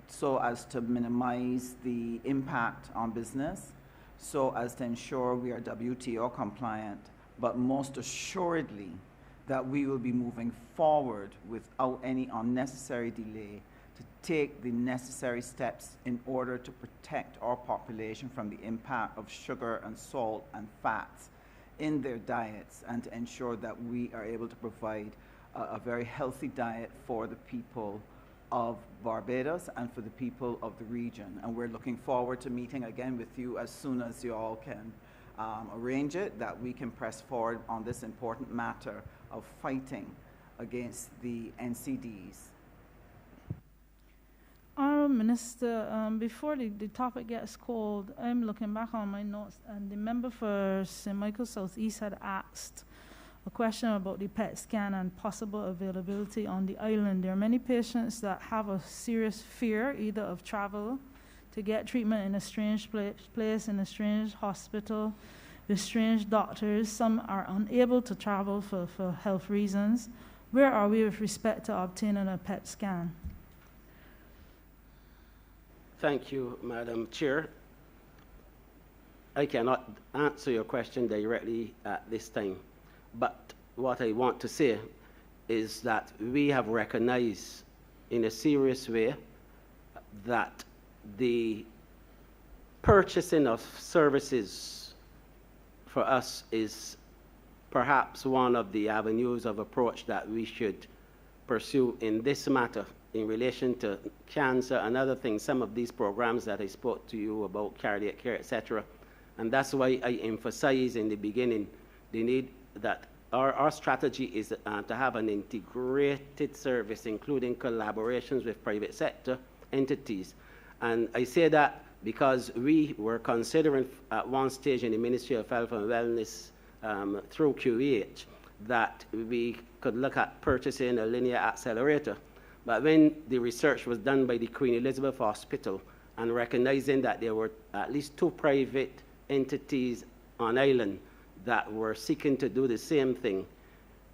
so as to minimize the impact on business, so as to ensure we are WTO compliant, but most assuredly that we will be moving forward without any unnecessary delay to take the necessary steps in order to protect our population from the impact of sugar and salt and fats in their diets, and to ensure that we are able to provide a very healthy diet for the people of Barbados and for the people of the region. And we're looking forward to meeting again with you as soon as you all can arrange it, that we can press forward on this important matter of fighting against the NCDs. Honourable Minister, before the topic gets called, I'm looking back on my notes, and the member for St. Michael South East had asked a question about the PET scan and possible availability on the island. There are many patients that have a serious fear either of travel to get treatment in a strange place, in a strange hospital, with strange doctors. Some are unable to travel for health reasons. Where are we with respect to obtaining a PET scan? Thank you, Madam Chair. I cannot answer your question directly at this time, but what I want to say is that we have recognized in a serious way that the purchasing of services for us is perhaps one of the avenues of approach that we should pursue in this matter in relation to cancer and other things, some of these programs that I spoke to you about, cardiac care, etc. And that's why I emphasize in the beginning the need that our strategy is to have an integrated service, including collaborations with private sector entities. And I say that because we were considering at one stage in the Ministry of Health and Wellness through QEH that we could look at purchasing a linear accelerator. But when the research was done by the Queen Elizabeth Hospital and recognizing that there were at least 2 private entities on island that were seeking to do the same thing,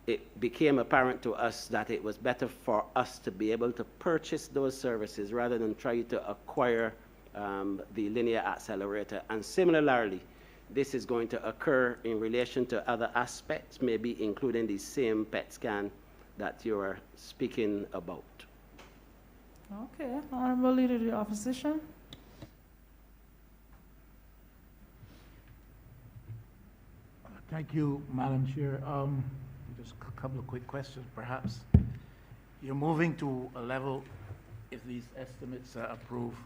it became apparent to us that it was better for us to be able to purchase those services rather than try to acquire the linear accelerator. And similarly, this is going to occur in relation to other aspects, maybe including the same PET scan that you are speaking about. Okay, Honourable Leader of the Opposition. Thank you, Madam Chair. Just a couple of quick questions, perhaps. You're moving to a level, if these estimates are approved,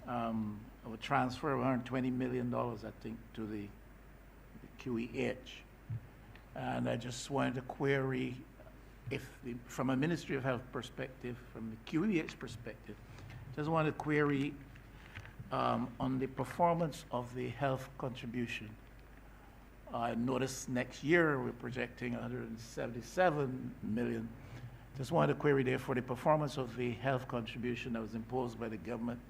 of a transfer of $120 million, I think, to the QEH. And I just wanted to query from a Ministry of Health perspective, from the QEH perspective, just want to query on the performance of the health contribution. I noticed next year we're projecting 177 million. Just wanted to query there for the performance of the health contribution that was imposed by the government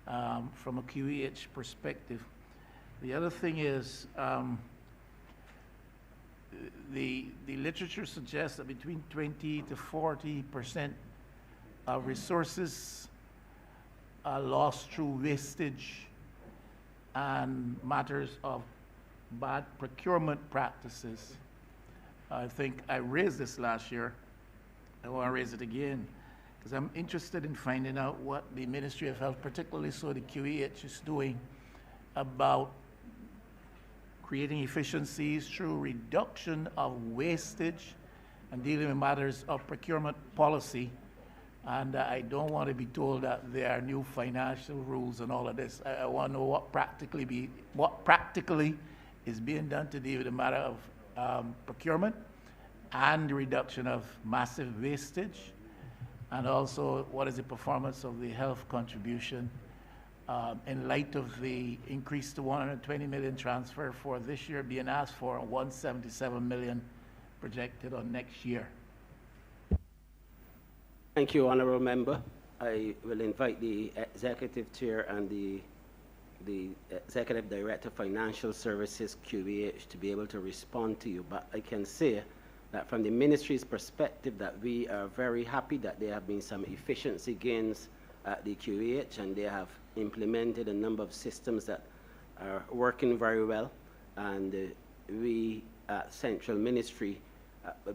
from a QEH perspective. The other thing is the literature suggests that between 20 to 40% of resources are lost through wastage and matters of bad procurement practices. I think I raised this last year. I want to raise it again because I'm interested in finding out what the Ministry of Health, particularly so the QEH, is doing about creating efficiencies through reduction of wastage and dealing with matters of procurement policy. And I don't want to be told that there are new financial rules and all of this. I want to know what practically is being done to deal with the matter of procurement and the reduction of massive wastage, and also what is the performance of the health contribution in light of the increase to 120 million transfer for this year being asked for, 177 million projected on next year. Thank you, Honourable Member. I will invite the Executive Chair and the Executive Director of Financial Services, QEH, to be able to respond to you. But I can say that from the Ministry's perspective that we are very happy that there have been some efficiency gains at the QEH, and they have implemented a number of systems that are working very well. And we at Central Ministry,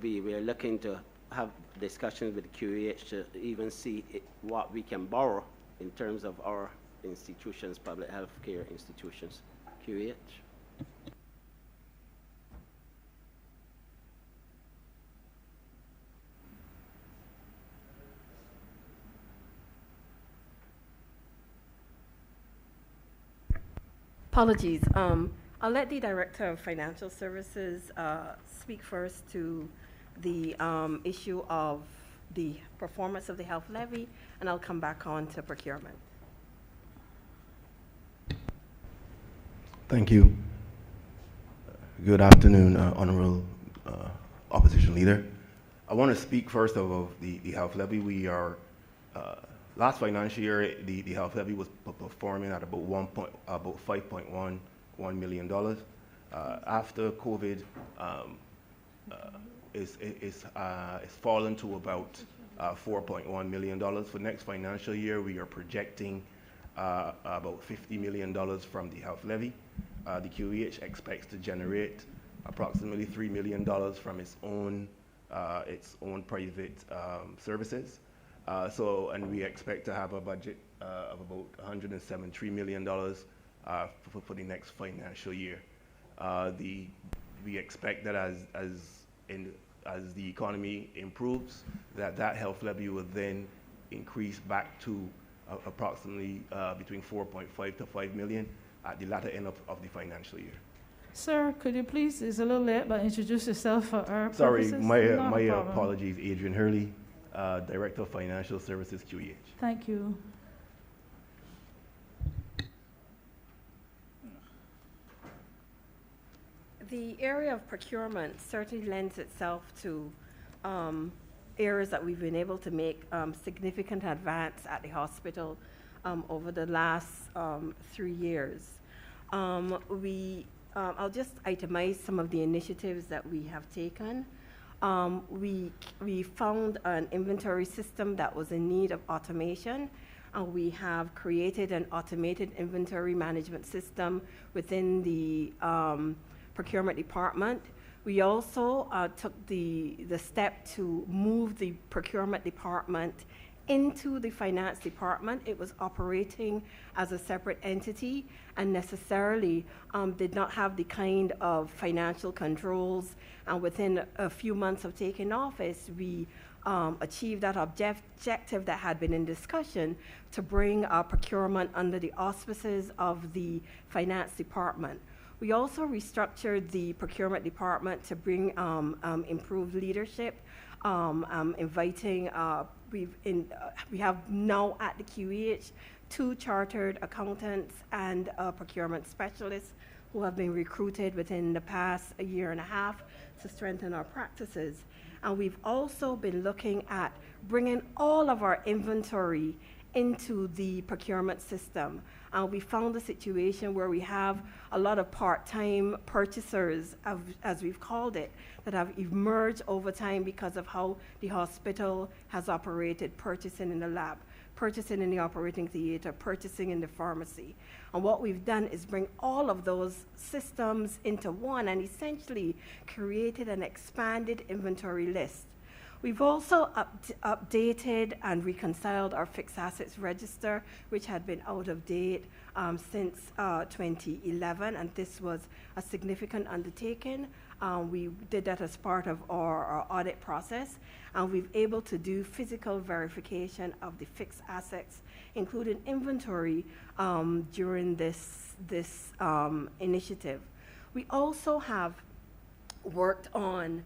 we are looking to have discussions with the QEH to even see what we can borrow in terms of our institutions, public health care institutions. QEH. Apologies. I'll let the Director of Financial Services speak first to the issue of the performance of the health levy, and I'll come back on to procurement. Thank you. Good afternoon, Honorable Opposition Leader. I want to speak first of the health levy. We are, last financial year, the health levy was performing at about $5.11 million. After COVID, it's fallen to about $4.1 million. For next financial year, we are projecting about $50 million from the health levy. The QEH expects to generate approximately $3 million from its own private services. And we expect to have a budget of about $173 million for the next financial year. We expect that as the economy improves, that health levy will then increase back to approximately between 4.5 to 5 million at the latter end of the financial year. Sir, could you please, it's a little late, but introduce yourself for our Sorry, purposes? my problem. apologies, Adrian Hurley, Director of Financial Services, QEH. Thank you. The area of procurement certainly lends itself to areas that we've been able to make significant advance at the hospital over the last 3 years. I'll just itemize some of the initiatives that we have taken. We found an inventory system that was in need of automation, and we have created an automated inventory management system within the procurement department. We also took the step to move the procurement department into the finance department. It was operating as a separate entity and necessarily did not have the kind of financial controls. And within a few months of taking office, we achieved that objective that had been in discussion to bring our procurement under the auspices of the finance department. We also restructured the procurement department to bring improved leadership inviting, we have now at the QEH 2 chartered accountants and procurement specialists who have been recruited within the past year and a half to strengthen our practices. And we've also been looking at bringing all of our inventory into the procurement system. We found a situation where we have a lot of part-time purchasers, as we've called it, that have emerged over time because of how the hospital has operated, purchasing in the lab, purchasing in the operating theater, purchasing in the pharmacy. And what we've done is bring all of those systems into one and essentially created an expanded inventory list. We've also updated and reconciled our fixed assets register, which had been out of date since 2011, and this was a significant undertaking. We did that as part of our audit process, and we've able to do physical verification of the fixed assets, including inventory, during this initiative. We also have worked on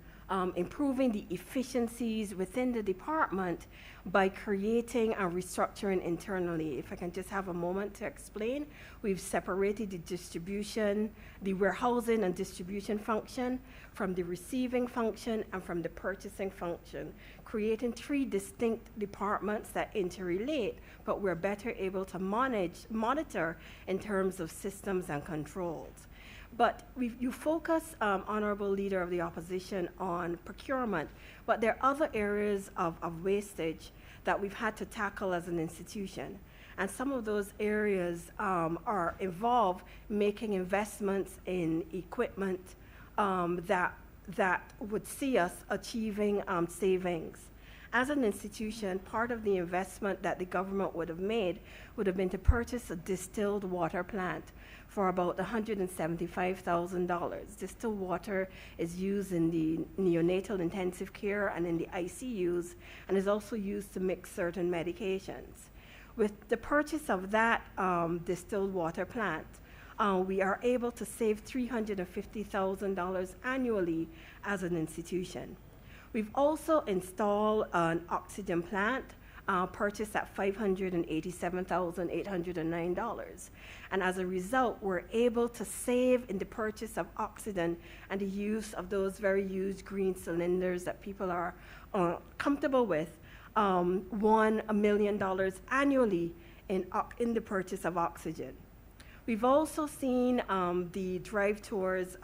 improving the efficiencies within the department by creating and restructuring internally. If I can just have a moment to explain, we've separated the distribution, the warehousing and distribution function from the receiving function and from the purchasing function, creating 3 distinct departments that interrelate, but we're better able to monitor in terms of systems and controls. But you focus, Honorable Leader of the Opposition, on procurement, but there are other areas of wastage that we've had to tackle as an institution. And some of those areas involve making investments in equipment that would see us achieving savings. As an institution, part of the investment that the government would have made would have been to purchase a distilled water plant for about $175,000. Distilled water is used in the neonatal intensive care and in the ICUs, and is also used to mix certain medications. With the purchase of that distilled water plant, we are able to save $350,000 annually as an institution. We've also installed an oxygen plant purchased at $587,809. And as a result, we're able to save in the purchase of oxygen and the use of those very used green cylinders that people are comfortable with, $1 million annually in the purchase of oxygen. We've also seen the drive towards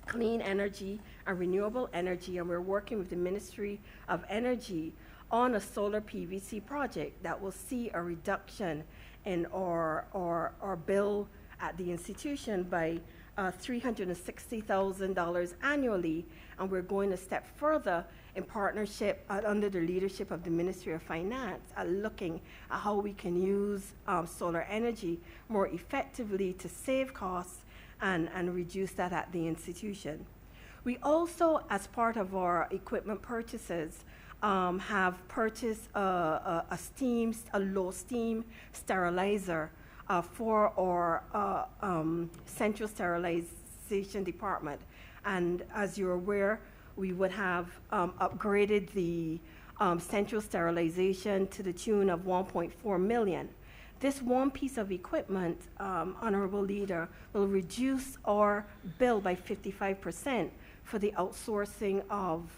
clean energy and renewable energy, and we're working with the Ministry of Energy on a solar PVC project that will see a reduction in our bill at the institution by $360,000 annually, and we're going a step further in partnership under the leadership of the Ministry of Finance at looking at how we can use solar energy more effectively to save costs and reduce that at the institution. We also, as part of our equipment purchases, have purchased a low steam sterilizer for our central sterilization department. And as you're aware, we would have upgraded the central sterilization to the tune of $1.4 million. This one piece of equipment, Honorable Leader, will reduce our bill by 55% for the outsourcing of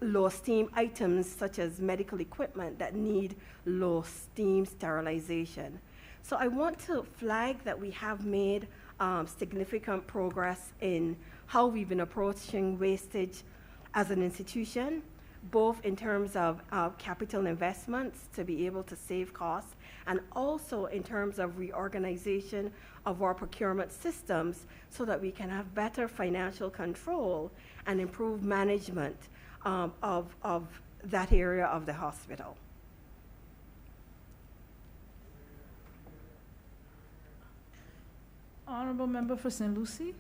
low steam items such as medical equipment that need low steam sterilization. So I want to flag that we have made significant progress in how we've been approaching wastage as an institution, both in terms of capital investments to be able to save costs, and also in terms of reorganization of our procurement systems so that we can have better financial control and improve management of that area of the hospital. Honorable Member for St. Lucie.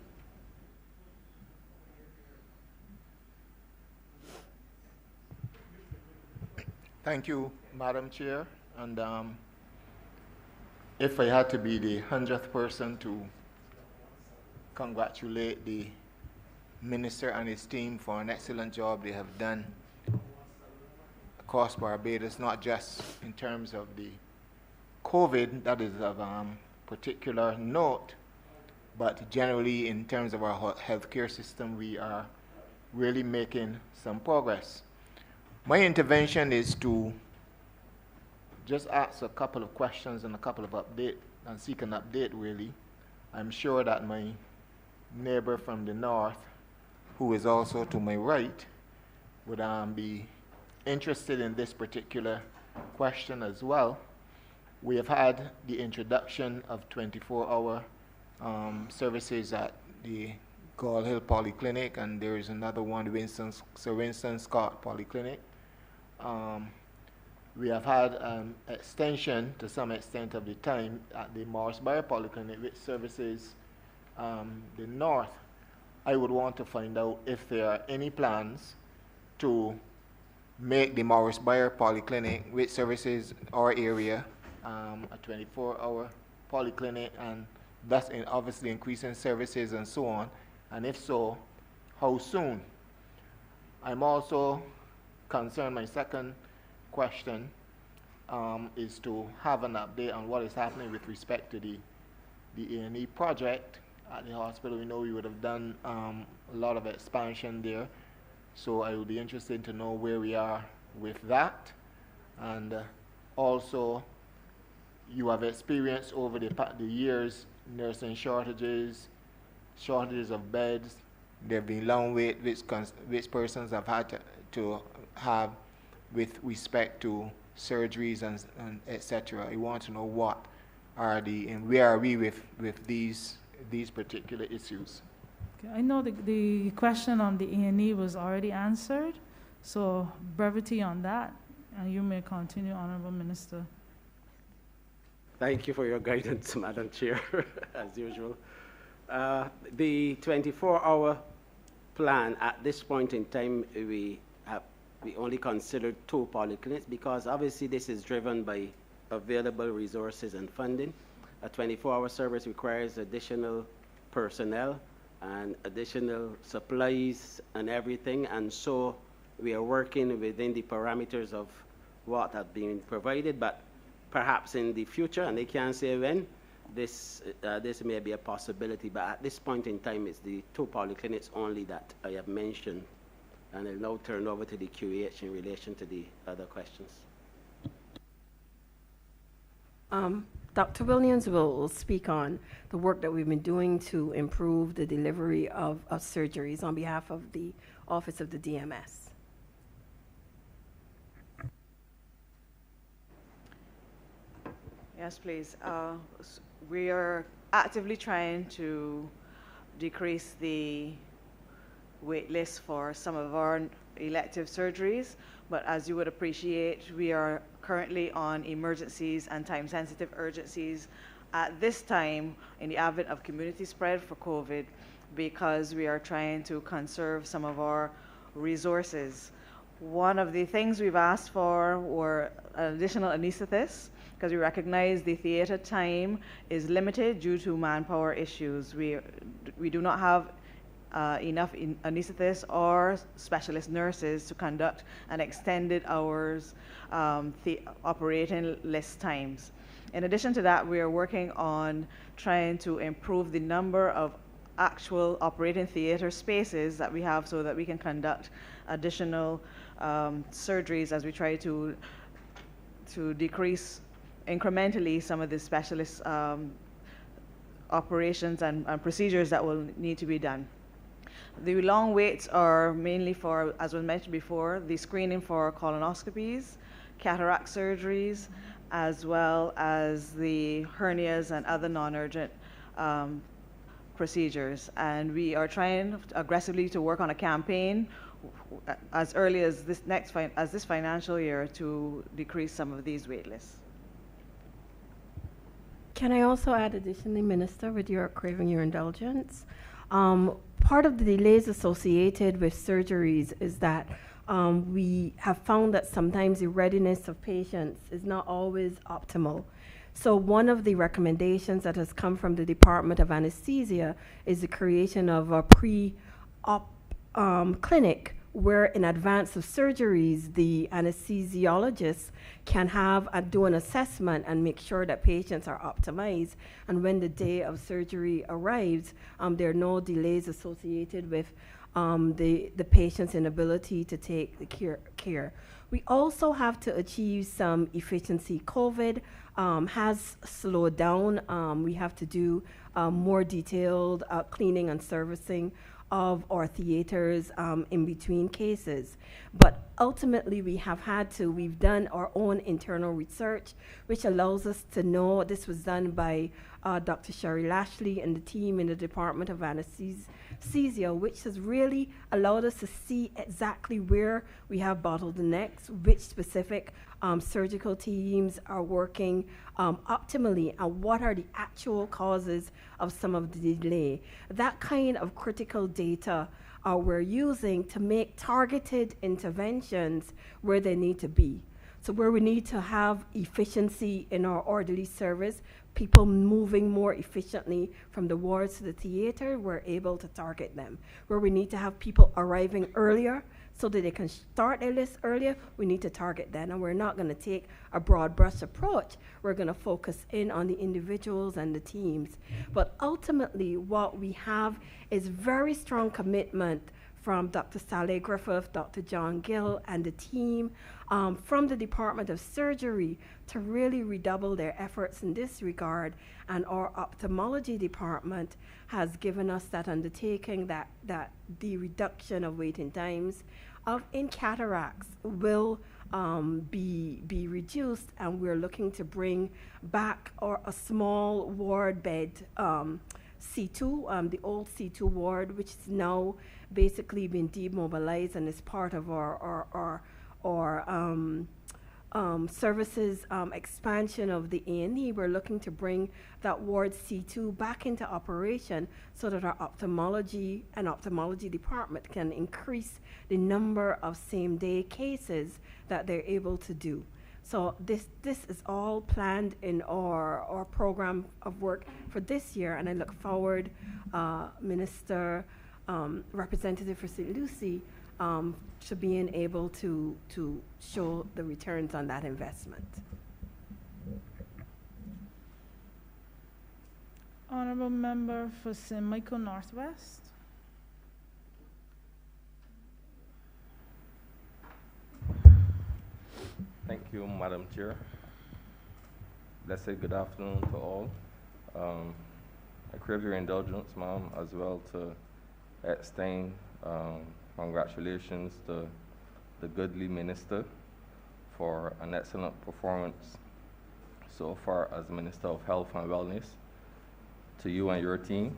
Thank you, Madam Chair. And if I had to be the 100th person to congratulate the Minister and his team for an excellent job they have done across Barbados, not just in terms of the COVID, that is of particular note, but generally in terms of our healthcare system, we are really making some progress. My intervention is to just ask a couple of questions and a couple of updates and seek an update really. I'm sure that my neighbor from the north, who is also to my right, would be interested in this particular question as well. We have had the introduction of 24-hour services at the Gall Hill Polyclinic, and there is another one, Sir Winston Scott Polyclinic. We have had extension to some extent of the time at the Morris Bayer Polyclinic, which services the north. I would want to find out if there are any plans to make the Morris Bayer Polyclinic, which services our area, a 24-hour polyclinic, and thus obviously increasing services and so on, and if so, how soon? I'm also concerned, my second question is to have an update on what is happening with respect to the A&E project at the hospital. We know we would have done a lot of expansion there, so I would be interested to know where we are with that. And also, you have experienced over the years nursing shortages of beds. There have been long wait which persons have had to have with respect to surgeries and etc. I want to know what are and where are we with these particular issues. Okay, I know the question on the A&E was already answered, so brevity on that, and you may continue, Honorable Minister. Thank you for your guidance, Madam Chair, as usual. The 24-hour plan, at this point in time, we only considered 2 polyclinics because obviously this is driven by available resources and funding. A 24-hour service requires additional personnel and additional supplies and everything, and so we are working within the parameters of what has been provided, but perhaps in the future, and they can't say when, this may be a possibility, but at this point in time, it's the 2 polyclinics only that I have mentioned. And I'll now turn over to the QEH in relation to the other questions. Dr. Williams will speak on the work that we've been doing to improve the delivery of surgeries on behalf of the Office of the DMS. Yes, please. We are actively trying to decrease the wait list for some of our elective surgeries, but as you would appreciate, we are currently on emergencies and time-sensitive urgencies at this time in the advent of community spread for COVID, because we are trying to conserve some of our resources. One of the things we've asked for were additional anesthetists, because we recognize the theater time is limited due to manpower issues. We do not have enough anesthetists or specialist nurses to conduct an extended hours operating list times. In addition to that, we are working on trying to improve the number of actual operating theater spaces that we have so that we can conduct additional surgeries as we try to decrease incrementally some of the specialist operations and procedures that will need to be done. The long waits are mainly for, as was mentioned before, the screening for colonoscopies, cataract surgeries, as well as the hernias and other non-urgent procedures. And we are trying aggressively to work on a campaign as early as this financial year to decrease some of these wait lists. Can I also add additionally, Minister, with your craving your indulgence? Part of the delays associated with surgeries is that we have found that sometimes the readiness of patients is not always optimal. So one of the recommendations that has come from the Department of Anesthesia is the creation of a clinic where in advance of surgeries, the anesthesiologist can do an assessment and make sure that patients are optimized. And when the day of surgery arrives, there are no delays associated with the patient's inability to take the care. We also have to achieve some efficiency. COVID has slowed down. We have to do more detailed cleaning and servicing of our theaters in between cases. But ultimately we've done our own internal research, which allows us to know, this was done by Dr. Sherry Lashley and the team in the Department of Anesthesia, which has really allowed us to see exactly where we have bottlenecks, which specific surgical teams are working optimally, and what are the actual causes of some of the delay. That kind of critical data we're using to make targeted interventions where they need to be. So where we need to have efficiency in our orderly service, people moving more efficiently from the wards to the theater, we're able to target them. Where we need to have people arriving earlier so that they can start their list earlier, we need to target them. And we're not going to take a broad brush approach. We're going to focus in on the individuals and the teams. But ultimately, what we have is very strong commitment from Dr. Sally Griffith, Dr. John Gill, and the team from the Department of Surgery to really redouble their efforts in this regard. And our ophthalmology department has given us that undertaking that the reduction of waiting times in cataracts will be reduced, and we're looking to bring back a small ward bed, C2, the old C2 ward, which is now basically been demobilized and is part of our services expansion of the A&E. We're looking to bring that ward C2 back into operation so that our ophthalmology department can increase the number of same-day cases that they're able to do. So this is all planned in our program of work for this year, and I look forward, Minister, Representative for St. Lucie, to being able to show the returns on that investment. Honorable Member for St. Michael Northwest. Thank you, Madam Chair. Blessed good afternoon to all. I crave your indulgence, ma'am, as well to extend congratulations to the goodly minister for an excellent performance so far as Minister of Health and Wellness. To you and your team.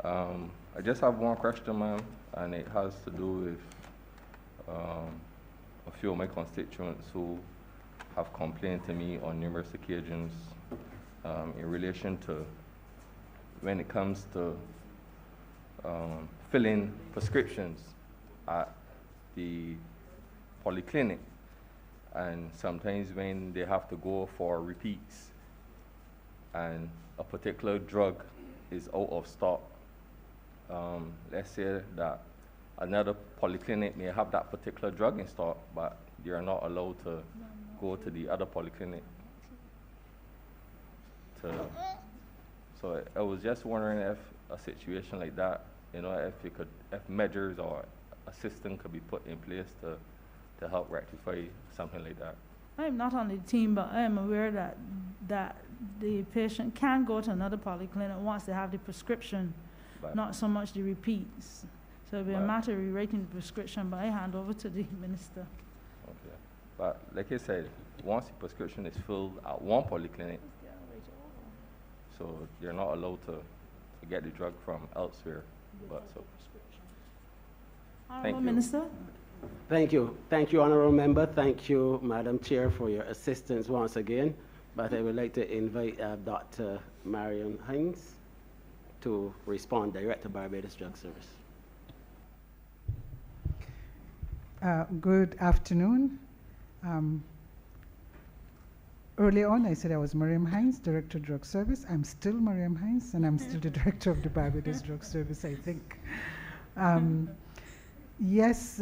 I just have one question, ma'am, and it has to do with a few of my constituents who have complained to me on numerous occasions in relation to when it comes to filling prescriptions at the polyclinic, and sometimes when they have to go for repeats and a particular drug is out of stock. Let's say that another polyclinic may have that particular drug in stock, but they are not allowed to go to the other polyclinic. So I was just wondering if a situation like that, if measures or a system could be put in place to help rectify something like that. I am not on the team, but I am aware that the patient can go to another polyclinic once they have the prescription, not so much the repeats. So it'll be a matter of rewriting the prescription, but I hand over to the minister. Okay. But like I said, once the prescription is filled at one polyclinic, so you're not allowed to get the drug from elsewhere. Honorable Minister. Thank you. Thank you, Honorable Member. Thank you, Madam Chair, for your assistance once again. But I would like to invite Dr. Marion Hines to respond, Director, Barbados Drug Service. Good afternoon. Early on, I said I was Miriam Hines, Director of Drug Service. I'm still Miriam Hines, and I'm still the Director of the Barbados Drug Service, I think. Yes,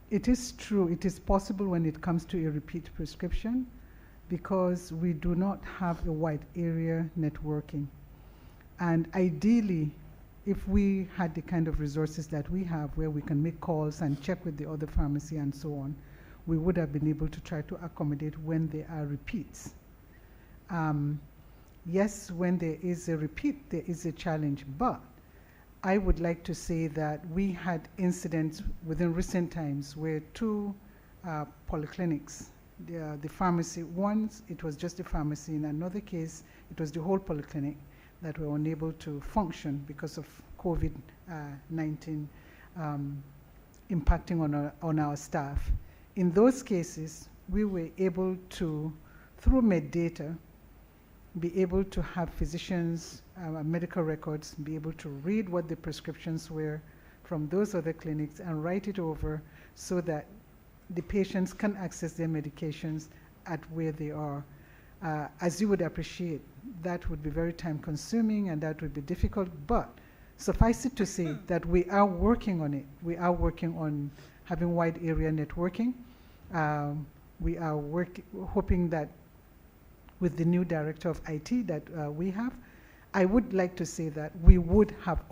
it is true. It is possible when it comes to a repeat prescription because we do not have a wide area networking. And ideally, if we had the kind of resources that we have where we can make calls and check with the other pharmacy and so on, we would have been able to try to accommodate when there are repeats. Yes, when there is a repeat, there is a challenge, but I would like to say that we had incidents within recent times where two polyclinics, the pharmacy, once it was just a pharmacy, in another case, it was the whole polyclinic that were unable to function because of COVID-19 impacting on our staff. In those cases, we were able to, through MedData, be able to have physicians, medical records, be able to read what the prescriptions were from those other clinics and write it over so that the patients can access their medications at where they are. As you would appreciate, that would be very time consuming and that would be difficult, but suffice it to say that we are working on it. We are working on having wide area networking. We are hoping that with the new director of IT that we have, I would like to say that we would have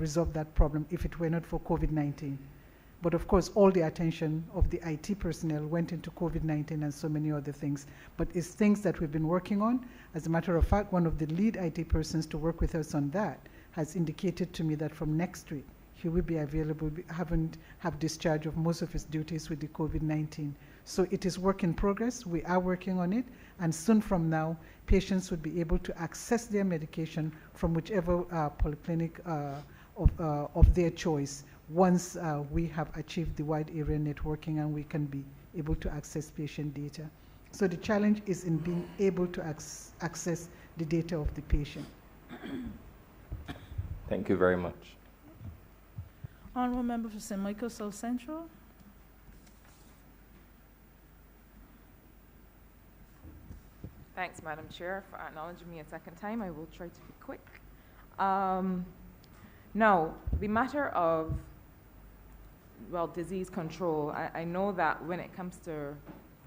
resolved that problem if it were not for COVID-19. But of course, all the attention of the IT personnel went into COVID-19 and so many other things. But it's things that we've been working on. As a matter of fact, one of the lead IT persons to work with us on that has indicated to me that from next week, he will be available, have discharge of most of his duties with the COVID-19. So it is work in progress. We are working on it. And soon from now, patients would be able to access their medication from whichever polyclinic of their choice once we have achieved the wide area networking and we can be able to access patient data. So the challenge is in being able to access the data of the patient. Thank you very much. Honorable Member for St. Michael South Central. Thanks, Madam Chair, for acknowledging me a second time. I will try to be quick. Now, the matter of, well, disease control, I know that when it comes to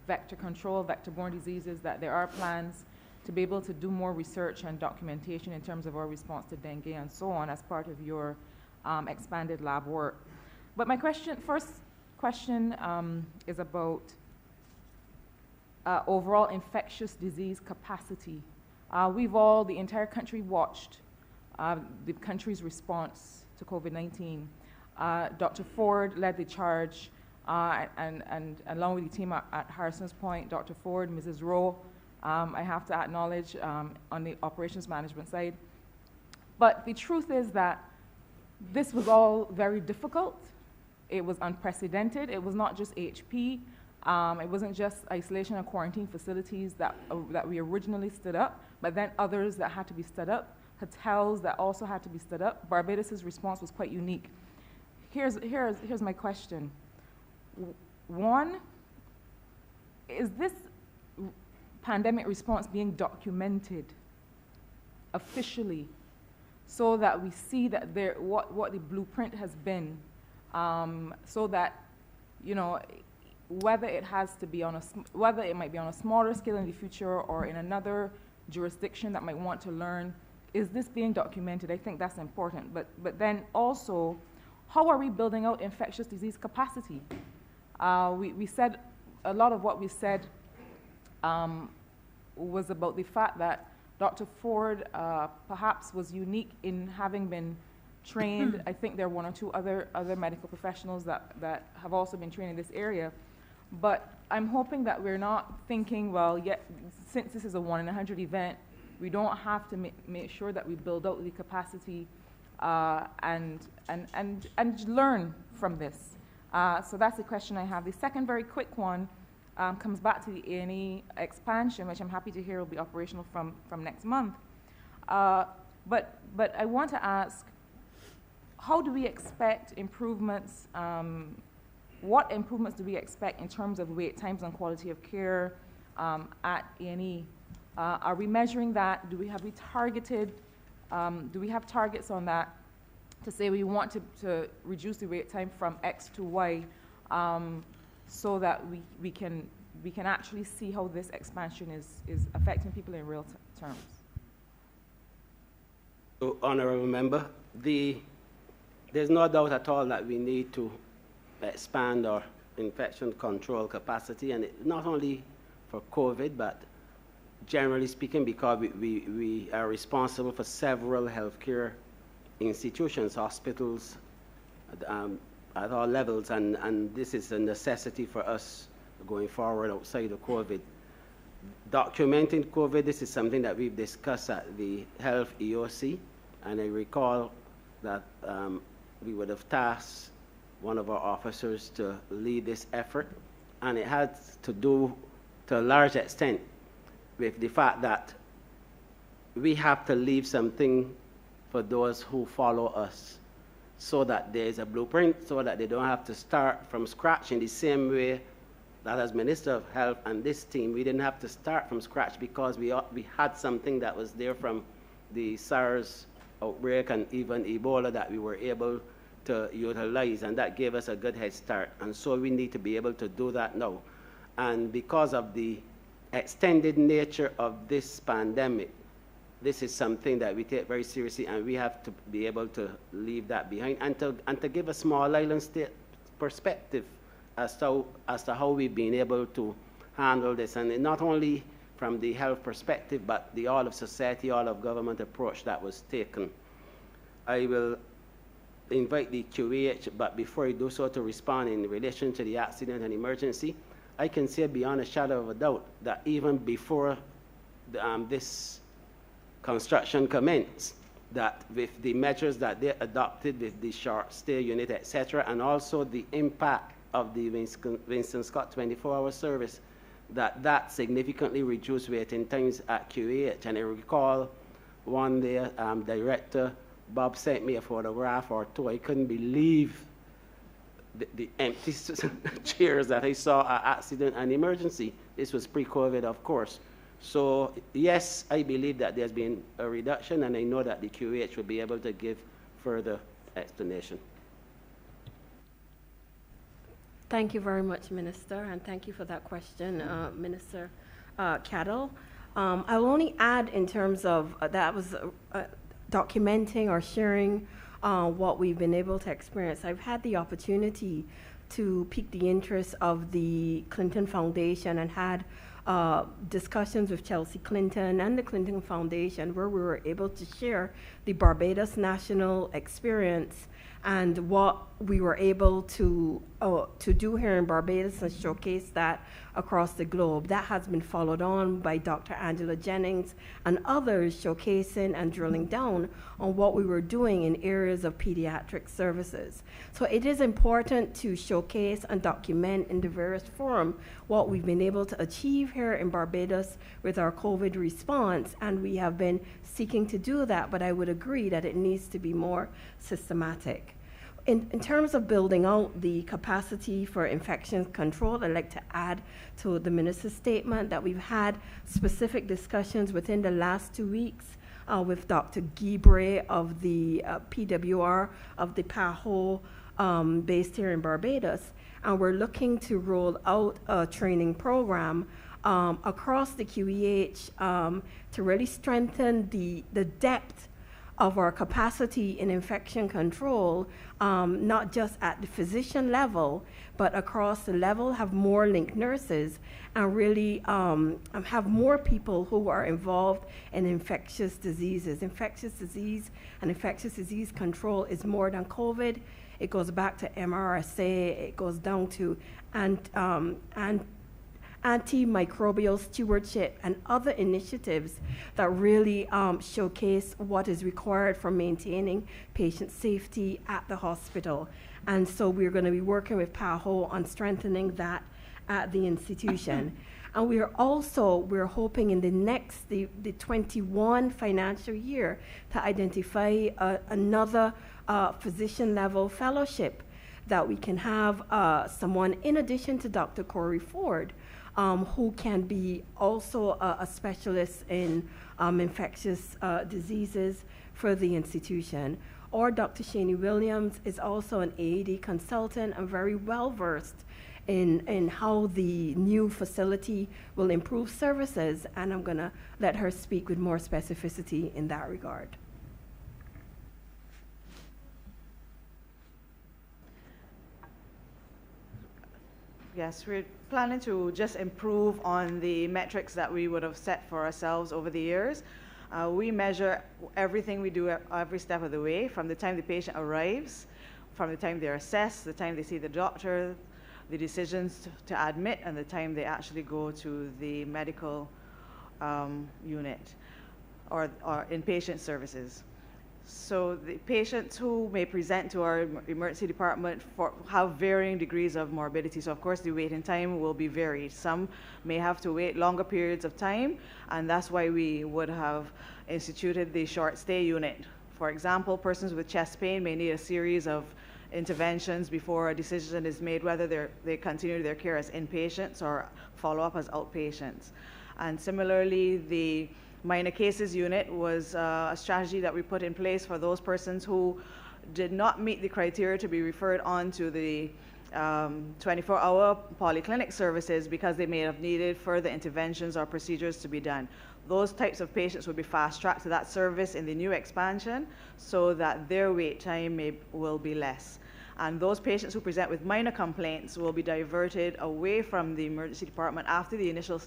vector control, vector-borne diseases, that there are plans to be able to do more research and documentation in terms of our response to dengue and so on as part of your expanded lab work. But my first question is about overall infectious disease capacity. The entire country watched the country's response to COVID-19. Dr. Ford led the charge, and along with the team at Harrison's Point, Dr. Ford, Mrs. Rowe, I have to acknowledge on the operations management side. But the truth is that this was all very difficult. It was unprecedented. It was not just HP. It wasn't just isolation and quarantine facilities that we originally stood up, but then others that had to be stood up, hotels that also had to be stood up. Barbados' response was quite unique. Here's my question. One, is this pandemic response being documented officially so that we see that what the blueprint has been, so that, you know, whether it might be on a smaller scale in the future or in another jurisdiction that might want to learn, is this being documented? I think that's important. But then also, how are we building out infectious disease capacity? We said, a lot of what we said was about the fact that Dr. Ford perhaps was unique in having been trained. I think there are one or two other medical professionals that have also been trained in this area. But I'm hoping that we're not thinking, well, since this is a 1 in 100 event, we don't have to make sure that we build out the capacity and learn from this. So that's the question I have. The second very quick one comes back to the A&E expansion, which I'm happy to hear will be operational from next month. But I want to ask, how do we expect improvements? What improvements do we expect in terms of wait times and quality of care at A&E? Are we measuring that? Do we have targets on that? to say we want to reduce the wait time from X to Y, so that we can actually see how this expansion is affecting people in real terms. So, honorable member, there's no doubt at all that we need to expand our infection control capacity, and not only for COVID, but generally speaking, because we are responsible for several healthcare institutions, hospitals, at all levels, and this is a necessity for us going forward outside of COVID. Documenting COVID, this is something that we've discussed at the Health EOC, and I recall that we would have tasked one of our officers to lead this effort, and it had to do, to a large extent, with the fact that we have to leave something for those who follow us, so that there's a blueprint, so that they don't have to start from scratch in the same way that as Minister of Health and this team, we didn't have to start from scratch because we had something that was there from the SARS outbreak and even Ebola that we were able to utilize, and that gave us a good head start. And so we need to be able to do that now. And because of the extended nature of this pandemic, this is something that we take very seriously, and we have to be able to leave that behind and to give a small island state perspective as to how we've been able to handle this, and not only from the health perspective, but the all of society, all of government approach that was taken. I will invite the QAH, but before I do so, to respond in relation to the accident and emergency. I can say beyond a shadow of a doubt that even before this construction commenced, that with the measures that they adopted with the short stay unit, etc., and also the impact of the Winston Scott 24-hour service, that significantly reduced waiting times at QAH. And I recall one day, Director Bob sent me a photograph or two. I couldn't believe the empty chairs that I saw at accident and emergency. This was pre-COVID, of course. So yes, I believe that there's been a reduction, and I know that the QAH will be able to give further explanation. Thank you very much, Minister, and thank you for that question, Minister Cattle. I will only add in terms of that was documenting or sharing what we've been able to experience. I've had the opportunity to pique the interest of the Clinton Foundation and had discussions with Chelsea Clinton and the Clinton Foundation, where we were able to share the Barbados national experience and what we were able to do here in Barbados and showcase that across the globe. That has been followed on by Dr. Angela Jennings and others, showcasing and drilling down on what we were doing in areas of pediatric services. So it is important to showcase and document in the various forum what we've been able to achieve here in Barbados with our COVID response, and we have been seeking to do that, but I would agree that it needs to be more systematic. In terms of building out the capacity for infection control, I'd like to add to the minister's statement that we've had specific discussions within the last 2 weeks with Dr. Guibre of the PWR of the PAHO based here in Barbados, and we're looking to roll out a training program across the QEH to really strengthen the depth of our capacity in infection control, not just at the physician level, but across the level, have more linked nurses, and really have more people who are involved in infectious diseases. Infectious disease and infectious disease control is more than COVID. It goes back to MRSA, it goes down to anti-microbial stewardship and other initiatives that really showcase what is required for maintaining patient safety at the hospital. And so we're going to be working with PAHO on strengthening that at the institution. And we're hoping in the 21 financial year to identify another physician level fellowship that we can have someone in addition to Dr. Corey Ford, who can be also a specialist in infectious diseases for the institution. or Dr. Shani Williams is also an AED consultant and very well versed in how the new facility will improve services, and I'm going to let her speak with more specificity in that regard. Yes, we're planning to just improve on the metrics that we would have set for ourselves over the years. We measure everything we do every step of the way, from the time the patient arrives, from the time they're assessed, the time they see the doctor, the decisions to admit, and the time they actually go to the medical unit or inpatient services. So the patients who may present to our emergency department have varying degrees of morbidity. So of course the waiting time will be varied. Some may have to wait longer periods of time, and that's why we would have instituted the short stay unit. For example, persons with chest pain may need a series of interventions before a decision is made whether they continue their care as inpatients or follow up as outpatients. And similarly, the minor cases unit was a strategy that we put in place for those persons who did not meet the criteria to be referred on to the 24-hour polyclinic services because they may have needed further interventions or procedures to be done. Those types of patients would be fast-tracked to that service in the new expansion so that their wait time will be less. And those patients who present with minor complaints will be diverted away from the emergency department after the initial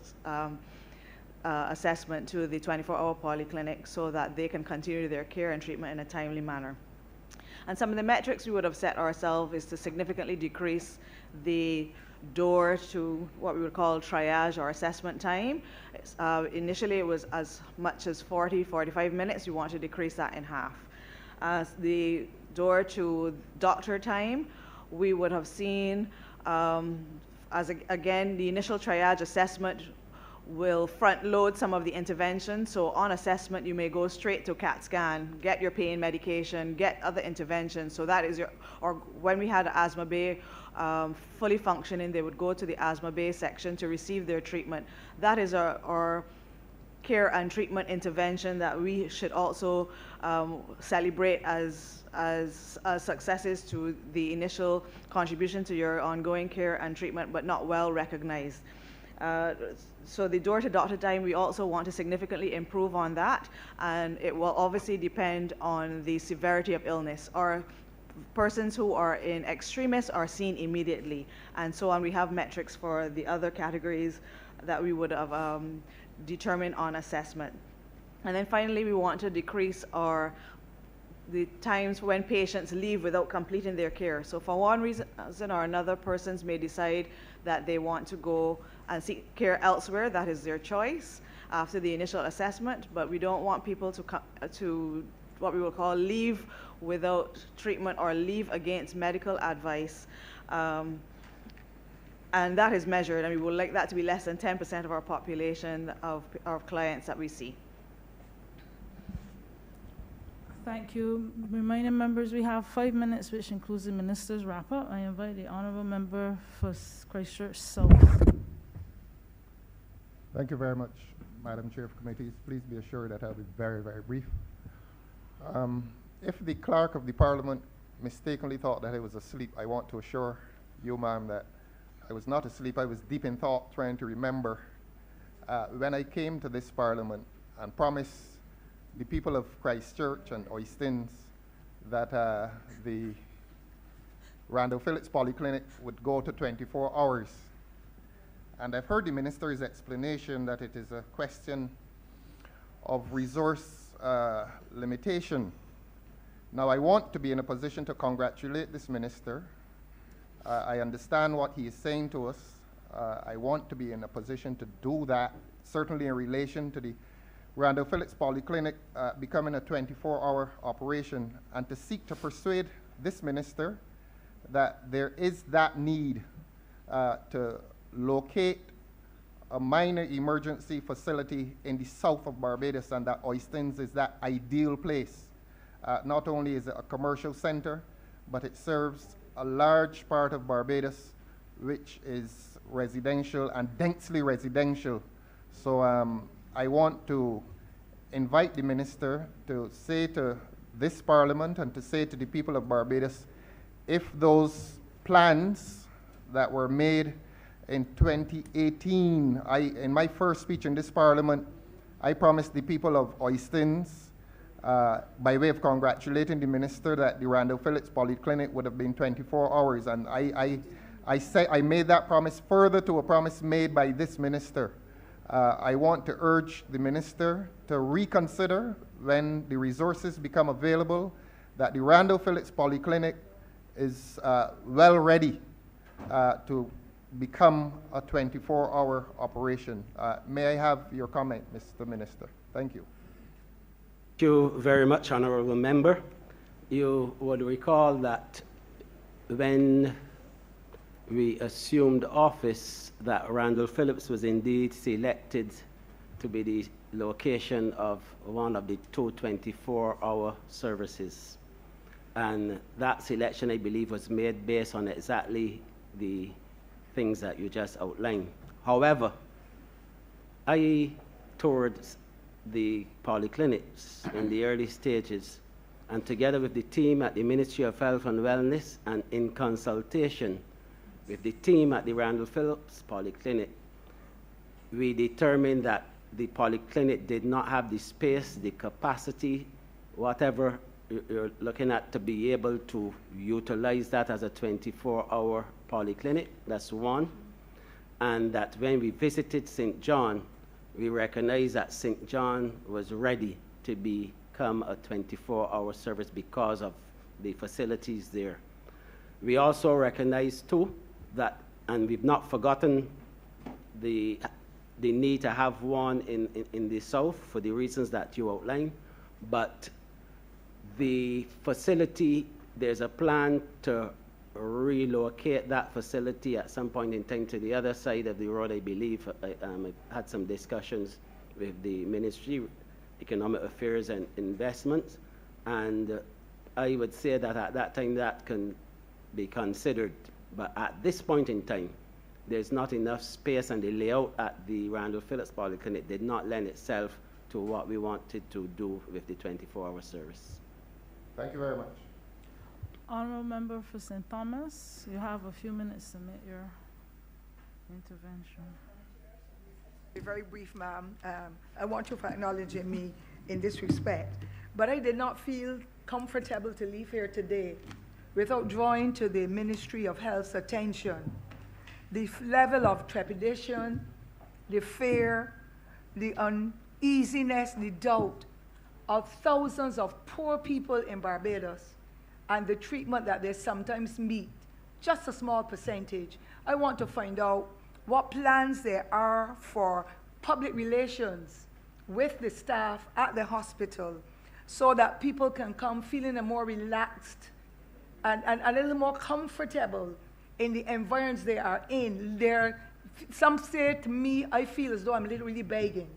assessment to the 24-hour polyclinic so that they can continue their care and treatment in a timely manner. And some of the metrics we would have set ourselves is to significantly decrease the door to what we would call triage or assessment time. Initially it was as much as 45 minutes. We want to decrease that in half. The door to doctor time, we would have seen, again, the initial triage assessment will front load some of the interventions. So on assessment, you may go straight to CAT scan, get your pain medication, get other interventions. So that is or when we had asthma bay fully functioning, they would go to the asthma bay section to receive their treatment. That is our care and treatment intervention that we should also celebrate as successes to the initial contribution to your ongoing care and treatment, but not well recognized. So the door-to-doctor time, we also want to significantly improve on that, and it will obviously depend on the severity of illness. Our persons who are in extremis are seen immediately, and so on. We have metrics for the other categories that we would have determined on assessment. And then finally, we want to decrease the times when patients leave without completing their care. So for one reason or another, persons may decide that they want to go and seek care elsewhere. That is their choice after the initial assessment, but we don't want people to what we will call leave without treatment or leave against medical advice. And that is measured, and we would like that to be less than 10% of our population of our clients that we see. Thank you. Reminding members we have 5 minutes, which includes the minister's wrap-up. I invite the honourable member for Christchurch South. Thank you very much, Madam Chair of Committees. Please be assured that I'll be very, very brief. If the clerk of the Parliament mistakenly thought that I was asleep, I want to assure you, ma'am, that I was not asleep. I was deep in thought, trying to remember when I came to this Parliament and promised the people of Christchurch and Oistins that the Randall Phillips Polyclinic would go to 24 hours. And I've heard the minister's explanation that it is a question of resource limitation. Now, I want to be in a position to congratulate this minister. I understand what he is saying to us. I want to be in a position to do that, certainly in relation to the Randall Phillips Polyclinic becoming a 24-hour operation, and to seek to persuade this minister that there is that need to locate a minor emergency facility in the south of Barbados, and that Oistins is that ideal place. Not only is it a commercial center, but it serves a large part of Barbados, which is residential and densely residential. So I want to invite the minister to say to this Parliament and to say to the people of Barbados, if those plans that were made in 2018, in my first speech in this Parliament, I promised the people of Oistins, by way of congratulating the minister, that the Randall Phillips Polyclinic would have been 24 hours. And I made that promise further to a promise made by this minister. I want to urge the minister to reconsider when the resources become available, that the Randall Phillips Polyclinic is well ready to become a 24-hour operation. May I have your comment, Mr. Minister? Thank you. Thank you very much, Honorable Member. You would recall that when we assumed office, that Randall Phillips was indeed selected to be the location of one of the 2 24-hour services. And that selection, I believe, was made based on exactly the things that you just outlined. However, I toured the polyclinics in the early stages, and together with the team at the Ministry of Health and Wellness and in consultation with the team at the Randall Phillips Polyclinic, we determined that the polyclinic did not have the space, the capacity, whatever you're looking at, to be able to utilize that as a 24-hour polyclinic. That's one. And that when we visited St. John, we recognized that St. John was ready to become a 24-hour service because of the facilities there. We also recognize, too, that, and we've not forgotten the need to have one in the south for the reasons that you outlined, but the facility, there's a plan to relocate that facility at some point in time to the other side of the road, I believe. I had some discussions with the Ministry, Economic Affairs and Investments, and I would say that at that time that can be considered. But at this point in time, there's not enough space, and the layout at the Randall Phillips Polyclinic did not lend itself to what we wanted to do with the 24-hour service. Thank you very much. Honorable Member for St. Thomas, you have a few minutes to make your intervention. Be very brief, ma'am. I want you for acknowledging me in this respect, but I did not feel comfortable to leave here today without drawing to the Ministry of Health's attention the level of trepidation, the fear, the uneasiness, the doubt of thousands of poor people in Barbados and the treatment that they sometimes meet, just a small percentage. I want to find out what plans there are for public relations with the staff at the hospital so that people can come feeling more relaxed and a little more comfortable in the environments they are in. Some say to me, I feel as though I'm literally begging.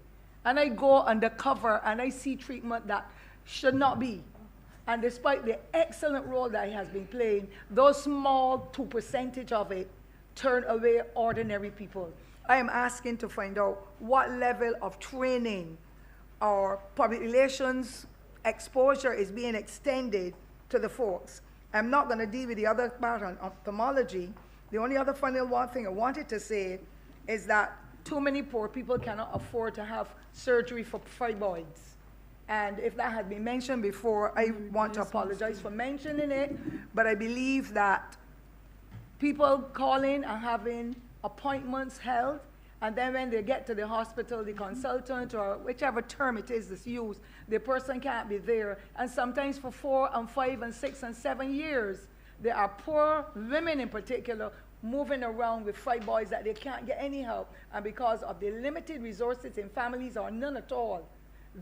And I go undercover and I see treatment that should not be. And despite the excellent role that he has been playing, those small 2% of it turn away ordinary people. I am asking to find out what level of training or public relations exposure is being extended to the folks. I'm not going to deal with the other part on ophthalmology. The only other final one thing I wanted to say is that too many poor people cannot afford to have surgery for fibroids. And if that had been mentioned before, I want to apologize for mentioning it, but I believe that people calling and having appointments held, and then when they get to the hospital, the consultant or whichever term it is that's used, the person can't be there. And sometimes for 4 and 5 and 6 and 7 years, there are poor women in particular moving around with fibroids that they can't get any help. And because of the limited resources in families or none at all,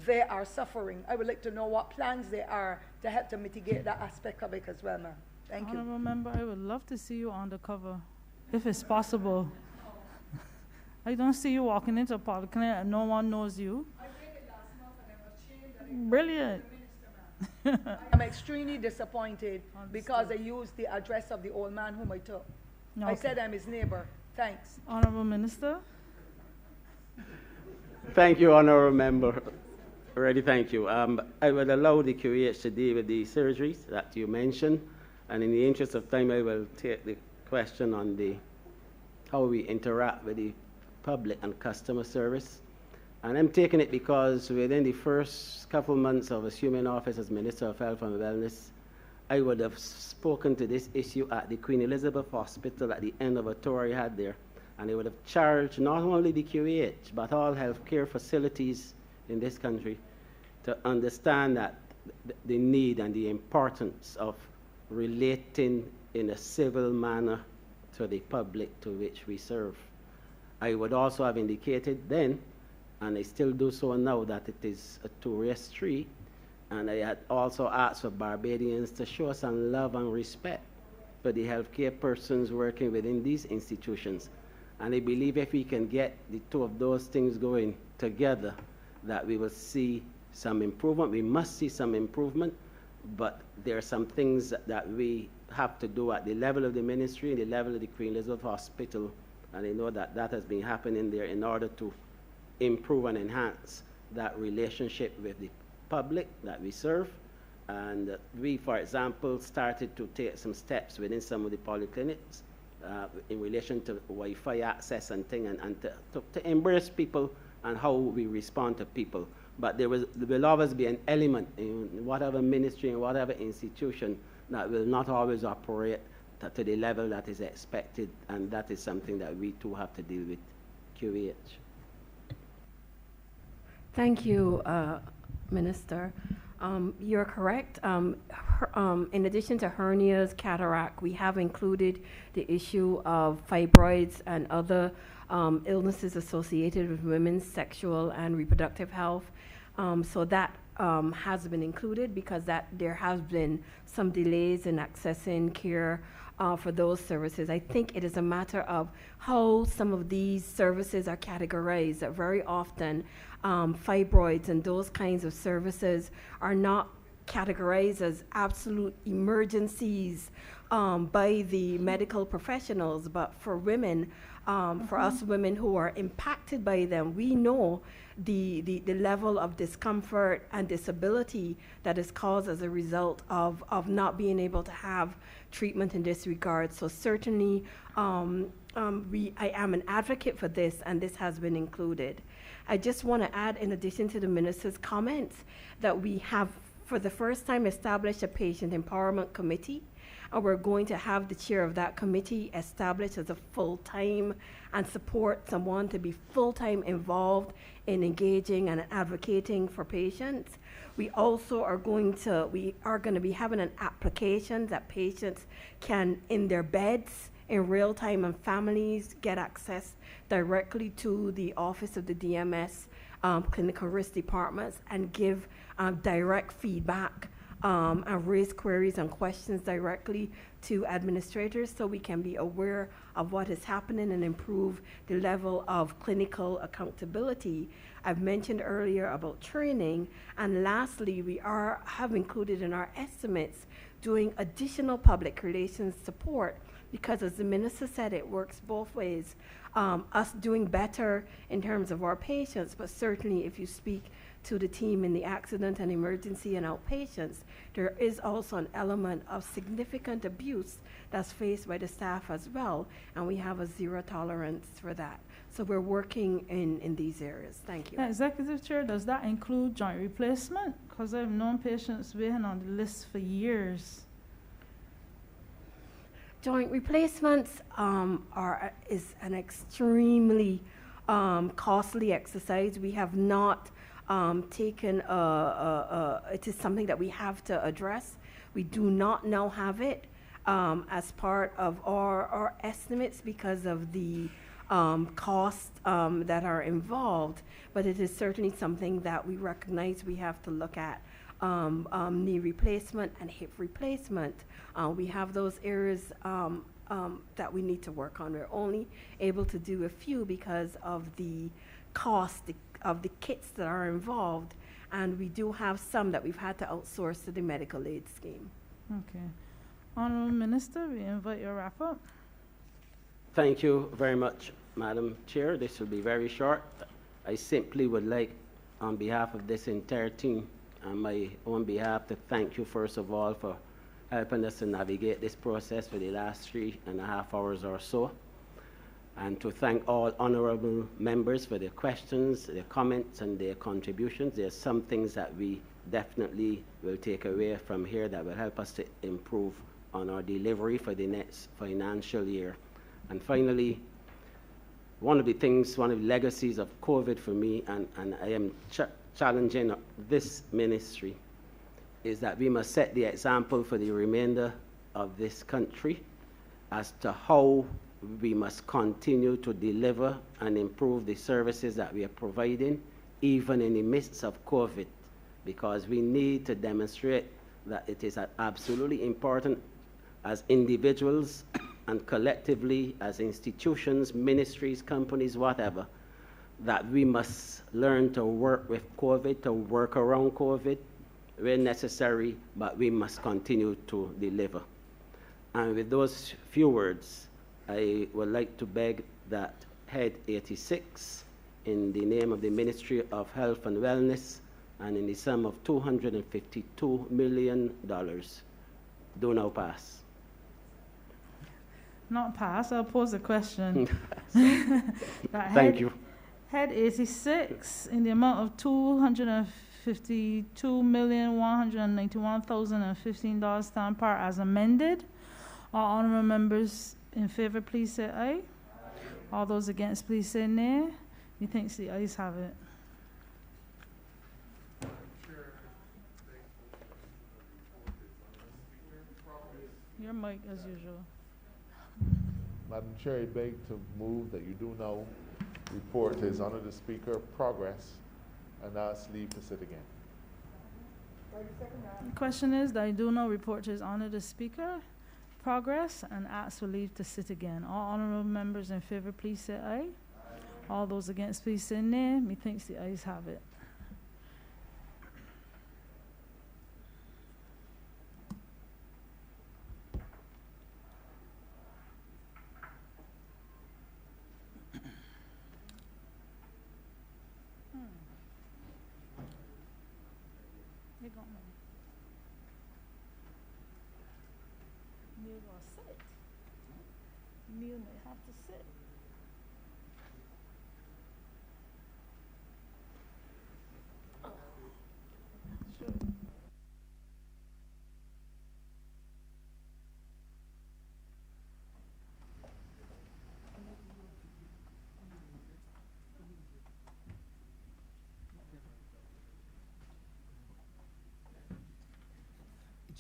they are suffering. I would like to know what plans there are to help to mitigate that aspect of it as well, ma'am. Thank you. Honorable Member, I would love to see you undercover, if it's possible. I don't see you walking into a polyclinic and no one knows you. I did it last month and I was shamed. Brilliant. I'm extremely disappointed because I used the address of the old man whom I took. Okay. I said I'm his neighbor. Thanks. Honorable Minister. Thank you, Honorable Member. Already, thank you. I will allow the QEH to deal with the surgeries that you mentioned, and in the interest of time, I will take the question on how we interact with the public and customer service. And I'm taking it because within the first couple months of assuming office as Minister of Health and Wellness, I would have spoken to this issue at the Queen Elizabeth Hospital at the end of a tour I had there, and I would have charged not only the QEH, but all healthcare facilities in this country to understand that the need and the importance of relating in a civil manner to the public to which we serve. I would also have indicated then, and I still do so now, that it is a tourist street, and I had also asked for Barbadians to show some love and respect for the healthcare persons working within these institutions. And I believe if we can get the two of those things going together, that we will see some improvement. We must see some improvement, but there are some things that we have to do at the level of the ministry, the level of the Queen Elizabeth Hospital, and I know that that has been happening there in order to improve and enhance that relationship with the public that we serve. And we, for example, started to take some steps within some of the polyclinics in relation to Wi-Fi access and things, and to embrace people and how we respond to people. But there will always be an element in whatever ministry and whatever institution that will not always operate to the level that is expected, and that is something that we too have to deal with, QEH. Thank you, Minister. You're correct. In addition to hernias, cataract, we have included the issue of fibroids and other illnesses associated with women's sexual and reproductive health. So that has been included because there has been some delays in accessing care for those services. I think it is a matter of how some of these services are categorized. That very often fibroids and those kinds of services are not categorized as absolute emergencies by the medical professionals, but for women, for us women who are impacted by them, we know the level of discomfort and disability that is caused as a result of not being able to have treatment in this regard. So certainly I am an advocate for this, and this has been included. I just want to add, in addition to the minister's comments, that we have for the first time established a patient empowerment committee, and we're going to have the chair of that committee established as a full-time and support someone to be full-time involved in engaging and advocating for patients. We also are going to be having an application that patients can, in their beds, in real time, and families get access directly to the office of the DMS clinical risk departments and give direct feedback and raise queries and questions directly to administrators, so we can be aware of what is happening and improve the level of clinical accountability. I've mentioned earlier about training, and lastly, we have included in our estimates doing additional public relations support, because as the minister said, it works both ways. Us doing better in terms of our patients, but certainly if you speak to the team in the accident and emergency and outpatients, there is also an element of significant abuse that's faced by the staff as well, and we have a zero tolerance for that. So we're working in these areas. Thank you. Executive Chair, does that include joint replacement? Because I've known patients waiting on the list for years. Joint replacements is an extremely costly exercise. We have not taken it is something that we have to address. We do not now have it as part of our estimates because of the costs that are involved, but it is certainly something that we recognize we have to look at. Knee replacement and hip replacement. We have those areas that we need to work on. We're only able to do a few because of the cost of the kits that are involved, and we do have some that we've had to outsource to the medical aid scheme. Okay. Honourable Minister, we invite your wrap up. Thank you very much, Madam Chair. This will be very short. I simply would like on behalf of this entire team and my own behalf to thank you first of all for helping us to navigate this process for the last 3.5 hours or so, and to thank all honorable members for their questions, their comments, and their contributions. There's some things that we definitely will take away from here that will help us to improve on our delivery for the next financial year. And finally, one of the legacies of COVID for me, and I am challenging this ministry, is that we must set the example for the remainder of this country as to how we must continue to deliver and improve the services that we are providing, even in the midst of COVID, because we need to demonstrate that it is absolutely important as individuals and collectively as institutions, ministries, companies, whatever, that we must learn to work with COVID, to work around COVID where necessary, but we must continue to deliver. And with those few words, I would like to beg that Head 86, in the name of the Ministry of Health and Wellness, and in the sum of $252 million, do now pass. Not pass, I'll pose a question. Thank you. Head 86, in the amount of $252,191,015 stand par as amended. All honorable members in favor, please say aye. All those against, please say nay. Methinks the ayes have it. Your mic as usual. Madam Chair, I beg to move that you do now report to His Honor the Speaker progress and ask leave to sit again. The question is that I do now report to His Honor the Speaker progress and ask for leave to sit again. All honorable members in favor, please say aye. All those against, please say nay. Methinks the ayes have it. Neil will sit. Neil may have to sit. Sure.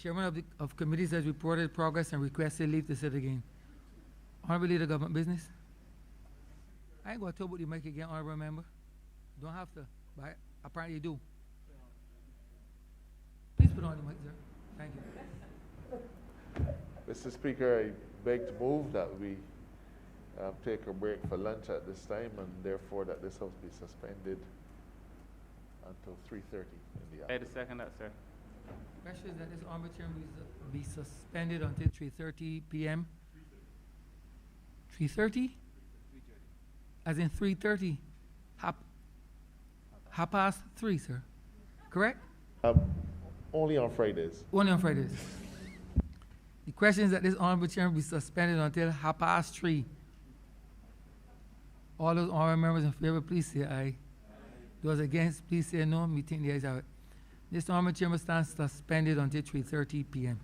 Chairman of committees has reported progress and requested leave to sit again. Honorable Leader of Government Business. I ain't going to talk about the mic again, honorable member. Don't have to, but apparently you do. Please put on the mic, sir. Thank you. Mr. Speaker, I beg to move that we take a break for lunch at this time, and therefore that this House be suspended until 3:30 in the afternoon. I second that, sir. Question is that this honorable chairman be suspended until 3:30 p.m. 3:30? As in 3:30? Half past 3, sir. Correct? Only on Fridays. Only on Fridays. The question is that this honorable chairman be suspended until 3:30. All those honorable members in favor, please say aye. Those against, please say no. Meeting the ayes have it. This honorable chairman stands suspended until 3:30 p.m.